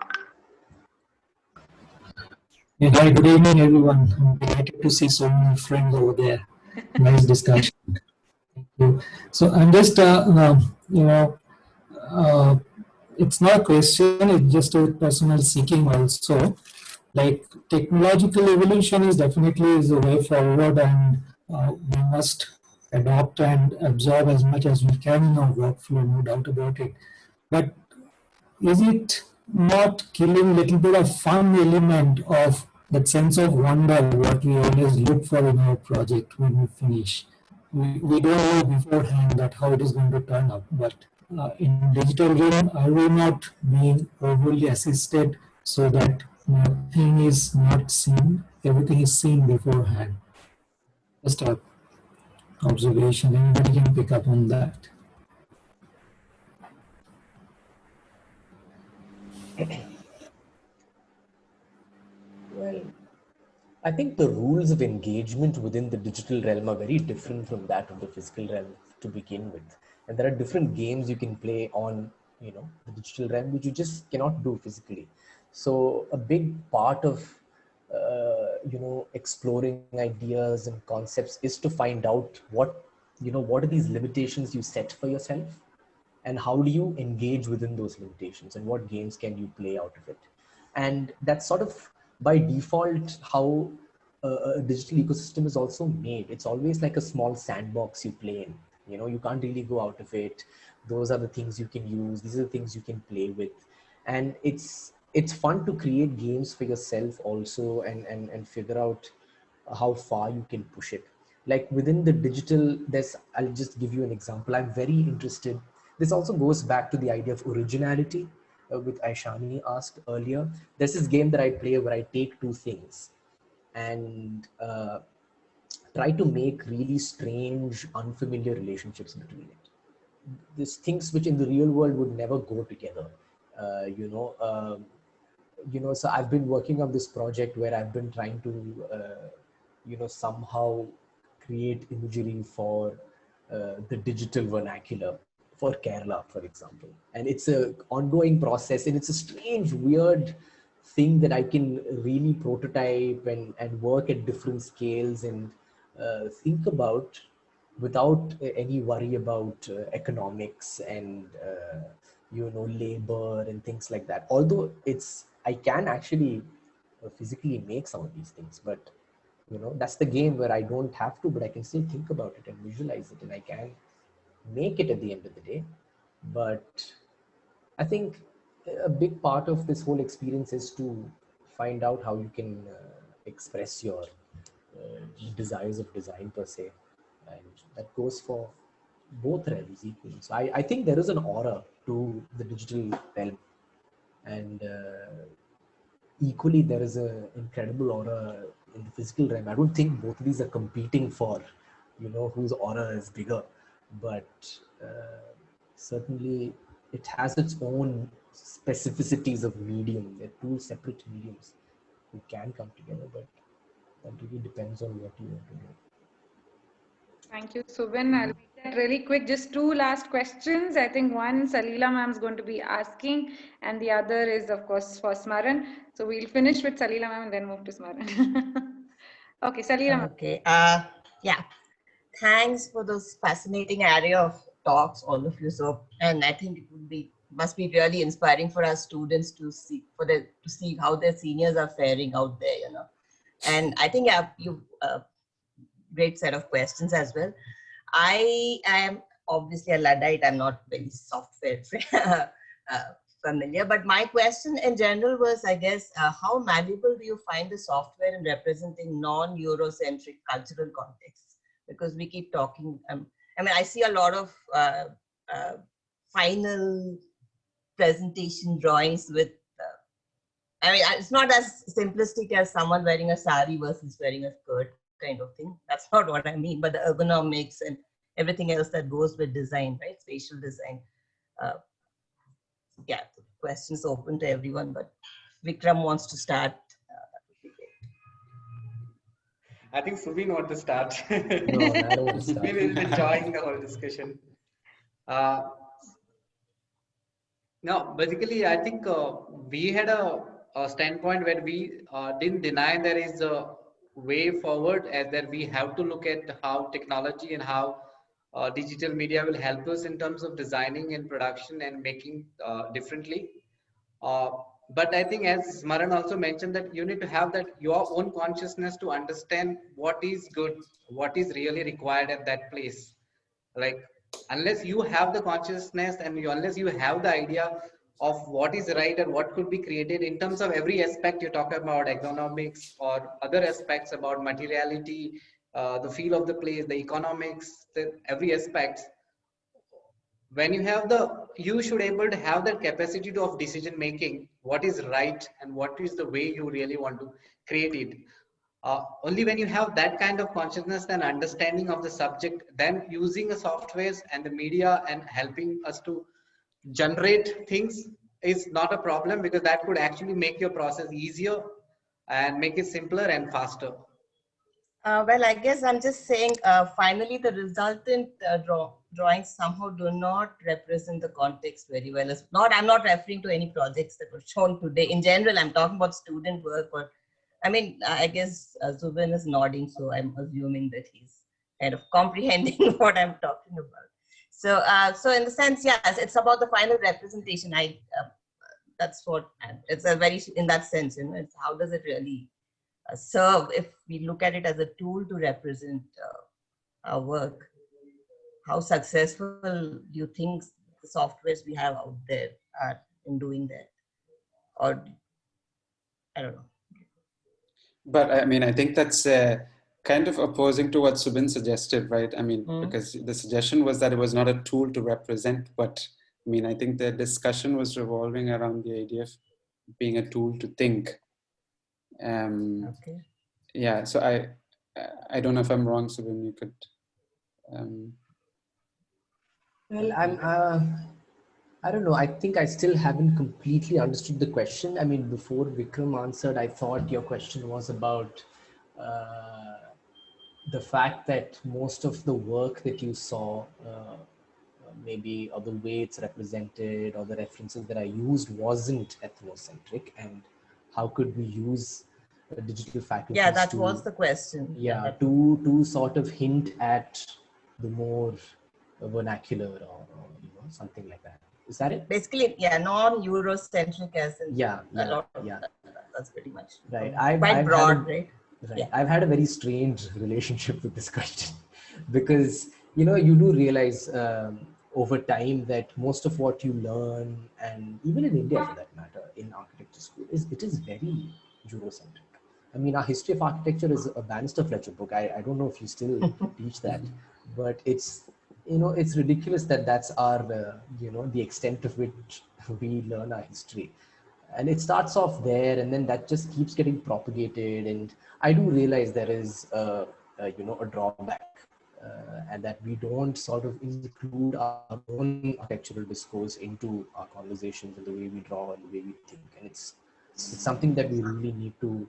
Yeah, hi, good evening, everyone. I'm delighted to see so many friends over there. Nice discussion. Thank you. So I'm just, it's not a question, it's just a personal seeking also. Like technological evolution is definitely the way forward, and we must adopt and absorb as much as we can in our workflow, no doubt about it. But is it not killing a little bit of fun element of that sense of wonder what we always look for in our project when we finish? We don't know beforehand that how it is going to turn out, but in digital realm, are we not being overly assisted so that nothing is not seen, everything is seen beforehand? Just a observation, anybody can pick up on that. Well, I think the rules of engagement within the digital realm are very different from that of the physical realm to begin with. And there are different games you can play on, the digital realm, which you just cannot do physically. So a big part of, exploring ideas and concepts is to find out what are these limitations you set for yourself, and how do you engage within those limitations, and what games can you play out of it. And that's sort of by default how a digital ecosystem is also made. It's always like a small sandbox you play in. You can't really go out of it. Those are the things you can use, these are the things you can play with. And it's fun to create games for yourself also, and figure out how far you can push it. Like within the digital, I'll just give you an example. I'm very interested. This also goes back to the idea of originality, which Aishani asked earlier. There's this game that I play where I take two things and try to make really strange, unfamiliar relationships between it. These things which in the real world would never go together. Uh, you know, um, so I've been working on this project where I've been trying to, somehow create imagery for the digital vernacular for Kerala, for example. And it's a ongoing process, and it's a strange, weird thing that I can really prototype and work at different scales and think about without any worry about economics and labor and things like that. Although I can actually physically make some of these things, but that's the game where I don't have to, but I can still think about it and visualize it, and I can make it at the end of the day. But I think a big part of this whole experience is to find out how you can express your desires of design per se, and that goes for both realms equally. So I think there is an aura to the digital realm, and equally there is an incredible aura in the physical realm. I don't think both of these are competing for whose aura is bigger, but certainly it has its own specificities of medium. They're two separate mediums who can come together, but that really depends on what you want to do. Thank you, Subin. I'll make that really quick. Just two last questions. I think one Salila ma'am is going to be asking, and the other is, of course, for SMARAN. So we'll finish with Salila ma'am and then move to SMARAN. Okay, Salila ma'am. Okay. Yeah. Thanks for those fascinating array of talks, all of you. So, and I think it must be really inspiring for our students to see how their seniors are faring out there, you know. And I think you great set of questions as well. I am obviously a Luddite. I'm not very software familiar, but my question in general was, I guess, how malleable do you find the software in representing non-Eurocentric cultural contexts? Because we keep talking, I mean, I see a lot of final presentation drawings with, I mean, it's not as simplistic as someone wearing a sari versus wearing a skirt kind of thing. That's not what I mean, but the ergonomics and everything else that goes with design, right? Spatial design. Yeah, the question's open to everyone, but VIKRAM wants to start. I think Subin wants to start. No, I don't want to start. We will be joining the whole discussion. No, basically, I think we had a standpoint where we didn't deny there is a way forward, as that we have to look at how technology and how digital media will help us in terms of designing and production and making differently. But I think, as SMARAN also mentioned, that you need to have that your own consciousness to understand what is good, what is really required at that place. Like, unless you have the consciousness and unless you have the idea of what is right and what could be created in terms of every aspect, you talk about economics or other aspects about materiality, the feel of the place, the economics, every aspect. When you have you should able to have that capacity of decision making, what is right and what is the way you really want to create it. Only when you have that kind of consciousness and understanding of the subject, then using the softwares and the media and helping us to generate things is not a problem, because that could actually make your process easier and make it simpler and faster. Well, I guess I'm just saying, finally, the resultant drawings somehow do not represent the context very well. I'm not referring to any projects that were shown today. In general, I'm talking about student work. Or, I mean, I guess Subin is nodding, so I'm assuming that he's kind of comprehending what I'm talking about. So, so in the sense, yes, it's about the final representation. That's what it's a very, in that sense, you know, it's how does it really serve if we look at it as a tool to represent our work. How successful do you think the softwares we have out there are in doing that? Or I don't know. But I mean, I think that's kind of opposing to what Subin suggested, right? I mean, because the suggestion was that it was not a tool to represent, but I mean, I think the discussion was revolving around the idea of being a tool to think. Okay. Yeah, so I don't know if I'm wrong, Subin, you could. Well, I don't know. I think I still haven't completely understood the question. I mean, before VIKRAM answered, I thought your question was about the fact that most of the work that you saw, maybe, or the way it's represented or the references that I used wasn't ethnocentric, and how could we use digital faculties? Yeah, that was the question. Yeah, to sort of hint at the more vernacular or you know, something like that. Is that it? Basically, yeah, non-Eurocentric as in that's pretty much right. Quite broad, right? Right. Yeah. I've had a very strange relationship with this question because, you know, you do realize over time that most of what you learn, and even in India for that matter, in architecture school, it is very Eurocentric. I mean, our history of architecture is a Bannister Fletcher book. I don't know if you still teach that, but it's, you know, it's ridiculous that that's our, you know, the extent of which we learn our history. And it starts off there, and then that just keeps getting propagated. And I do realize there is, you know, a drawback and that we don't sort of include our own architectural discourse into our conversations and the way we draw and the way we think. And it's something that we really need to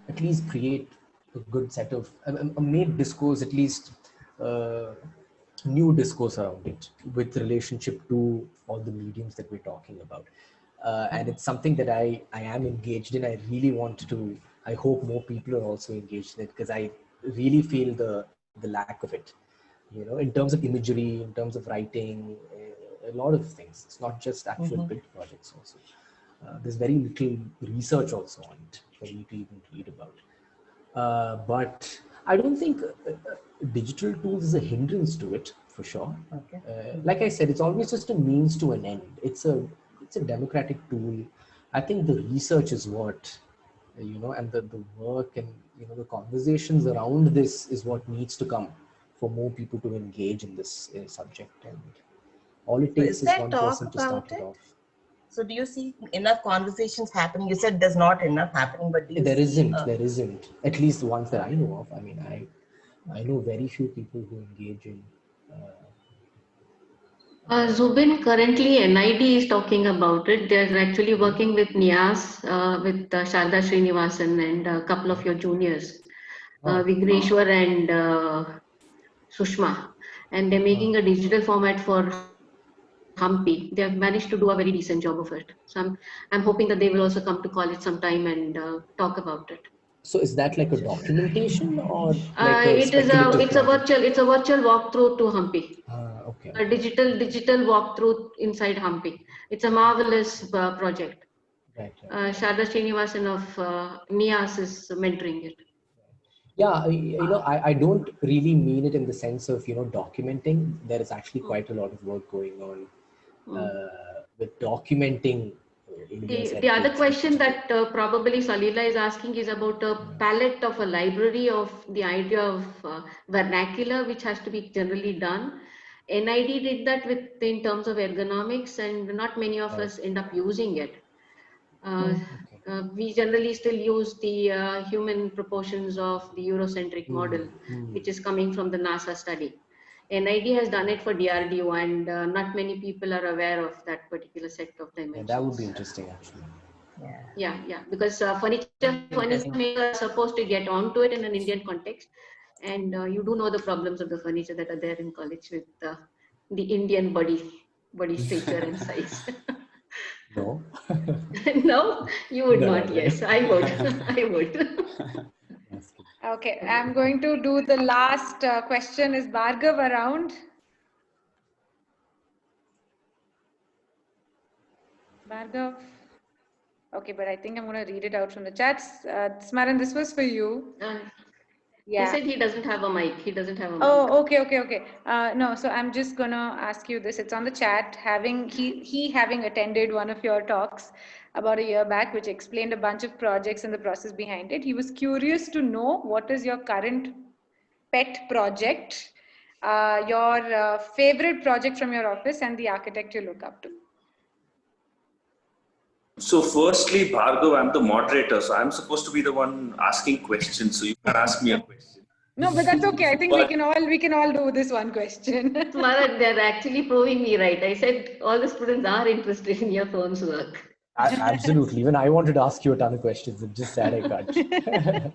at least create a good set of, make discourse, at least new discourse around it with relationship to all the mediums that we're talking about. And it's something that I am engaged in. I really want to, I hope more people are also engaged in it, because I really feel the lack of it, you know, in terms of imagery, in terms of writing, a lot of things. It's not just actual built projects also. There's very little research also on it for me to even read about. But I don't think digital tools is a hindrance to it, for sure. Okay. Like I said, it's always just a means to an end. It's a democratic tool. I think the research is what, you know, and the work and, you know, the conversations around this is what needs to come for more people to engage in this subject. And all it takes is one person to start it off. So do you see enough conversations happening? You said there's not enough happening, but do you see, there isn't, at least the ones that I know of. I mean, I know very few people who engage in Zubin, currently NID is talking about it. They're actually working with NIAS, with Sharda Srinivasan and a couple of your juniors, Vigreshwar and Sushma. And they're making a digital format for Hampi. They have managed to do a very decent job of it. So I'm hoping that they will also come to college sometime and talk about it. So is that like a documentation or like a it's a virtual walkthrough to Hampi. Okay. A digital walkthrough inside Hampi. It's a marvelous project. Right. Sharda Srinivasan of NIAS is mentoring it. Yeah, you know, I don't really mean it in the sense of, you know, documenting. There is actually quite a lot of work going on with documenting. The other question that probably Salila is asking is about a palette of a library of the idea of vernacular, which has to be generally done. NID did that in terms of ergonomics, and not many of us end up using it. We generally still use the human proportions of the Eurocentric model, which is coming from the NASA study. NID has done it for DRDO, and not many people are aware of that particular set of dimensions. Yeah, that would be interesting, actually. Yeah, because furniture makers are supposed to get onto it in an Indian context, and you do know the problems of the furniture that are there in college with the Indian body stature and size. No. No, you would No, not. no. Yes, I would. I would. Okay, I'm going to do the last question. Is Bhargav around? Bhargav? Okay, but I think I'm going to read it out from the chats. SMARAN, this was for you. He said he doesn't have a mic. He doesn't have a mic. Oh, okay. No, so I'm just going to ask you this. It's on the chat. Having attended one of your talks about a year back, which explained a bunch of projects and the process behind it, he was curious to know what is your current pet project, your favorite project from your office, and the architect you look up to. So firstly, Bhargav, I'm the moderator, so I'm supposed to be the one asking questions, so you can ask me a question. No, but that's okay. I think we can all do this one question. Smara, they're actually proving me right. I said all the students are interested in your firm's work. Absolutely. Even I wanted to ask you a ton of questions. It's just sad I can't.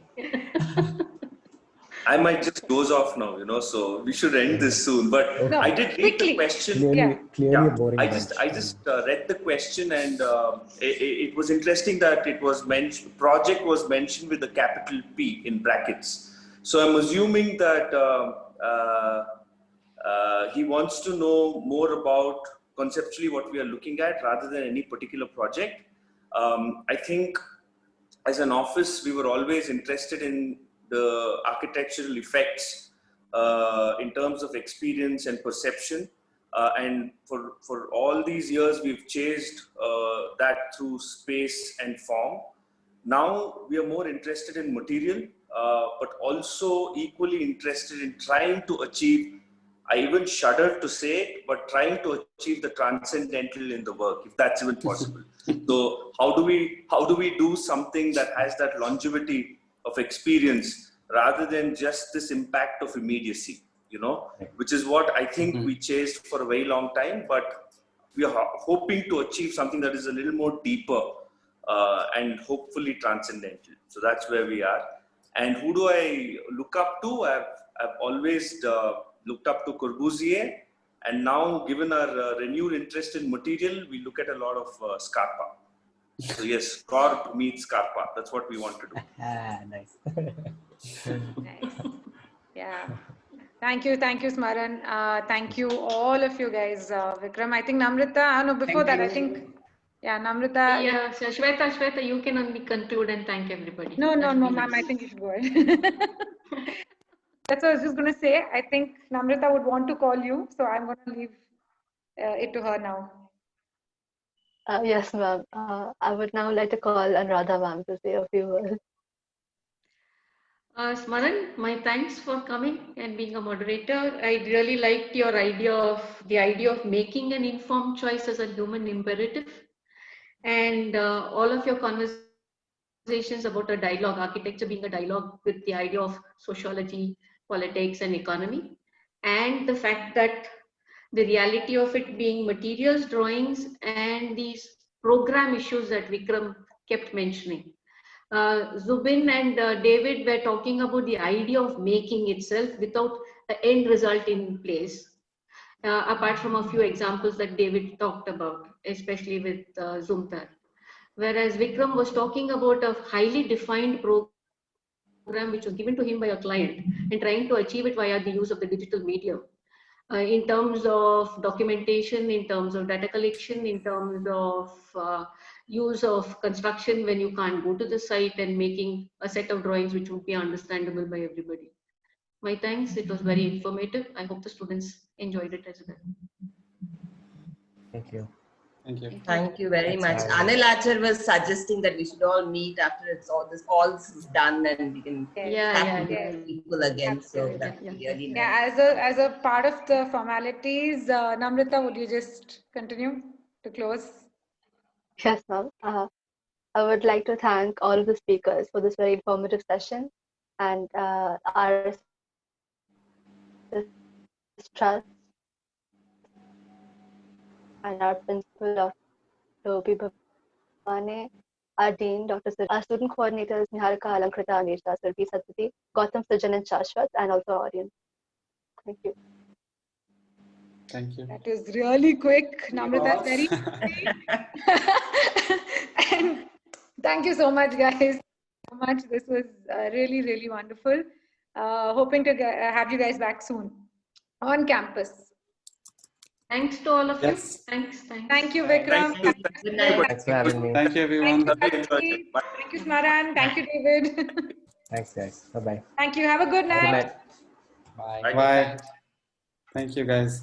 I might just doze off now, you know, so we should end this soon. But no, I did read the question. Clearly a boring I just read the question, and it was interesting that it was mentioned. Project was mentioned with a capital P in brackets. So I'm assuming that he wants to know more about conceptually what we are looking at rather than any particular project. I think as an office, we were always interested in the architectural effects in terms of experience and perception. And for all these years, we've chased that through space and form. Now we are more interested in material, but also equally interested in trying to achieve, I even shudder to say, but trying to achieve the transcendental in the work, if that's even possible. So how do we do something that has that longevity of experience rather than just this impact of immediacy? you know, which is what I think we chased for a very long time, but we are hoping to achieve something that is a little more deeper and hopefully transcendental. So that's where we are. And who do I look up to? I've always looked up to Corbusier, and now given our renewed interest in material, we look at a lot of Scarpa. So yes, Corp meets Scarpa. That's what we want to do. Nice. Nice. Yeah. Thank you, SMARAN. Thank you, all of you guys. Vikram, I think Namrata, no, before that, I think, yeah, Namrata. Yeah, so Shweta, you can only conclude and thank everybody. No, ma'am, I think you should go ahead. That's what I was just going to say. I think Namrata would want to call you, so I'm going to leave it to her now. Yes, ma'am. I would now like to call Anuradha ma'am to say a few words. SMARAN, my thanks for coming and being a moderator. I really liked your idea of making an informed choice as a human imperative, and all of your conversations about a dialogue, architecture being a dialogue with the idea of sociology, politics, and economy, and the fact that the reality of it being materials, drawings, and these program issues that Vikram kept mentioning. Zubin and David were talking about the idea of making itself without the end result in place. Apart from a few examples that David talked about, especially with Zoomtar. Whereas Vikram was talking about a highly defined program which was given to him by a client and trying to achieve it via the use of the digital medium. In terms of documentation, in terms of data collection, in terms of use of construction when you can't go to the site, and making a set of drawings which would be understandable by everybody. My thanks, it was very informative. I hope the students enjoyed it as well. Thank you. Thank you. Thank you very much. Anil Achar was suggesting that we should all meet after all this is done, and we can meet people again. So that would be really nice. Yeah, as a part of the formalities, Namrata, would you just continue to close? Yes, ma'am. I would like to thank all of the speakers for this very informative session, and our trust and our principal, Dr. Bhavane, our dean, Dr. Our student coordinators, Niharika, Alankrita, Dinesha, Surbi, Satyati, Gautam, Sujan, and Shashwat, and also our audience. Thank you. Thank you. That was really quick. Namrata, very and thank you so much, guys. So much. This was really, really wonderful. Hoping to have you guys back soon on campus. Thanks to all of you. Thanks. Thank you, Vikram. Thank you. Good night. Thanks for having me. Thank you, everyone. Thank you, SMARAN. Thank you, David. Thanks, guys. Bye-bye. Thank you. Have a good night. Good night. Bye. Bye. Thank you, guys.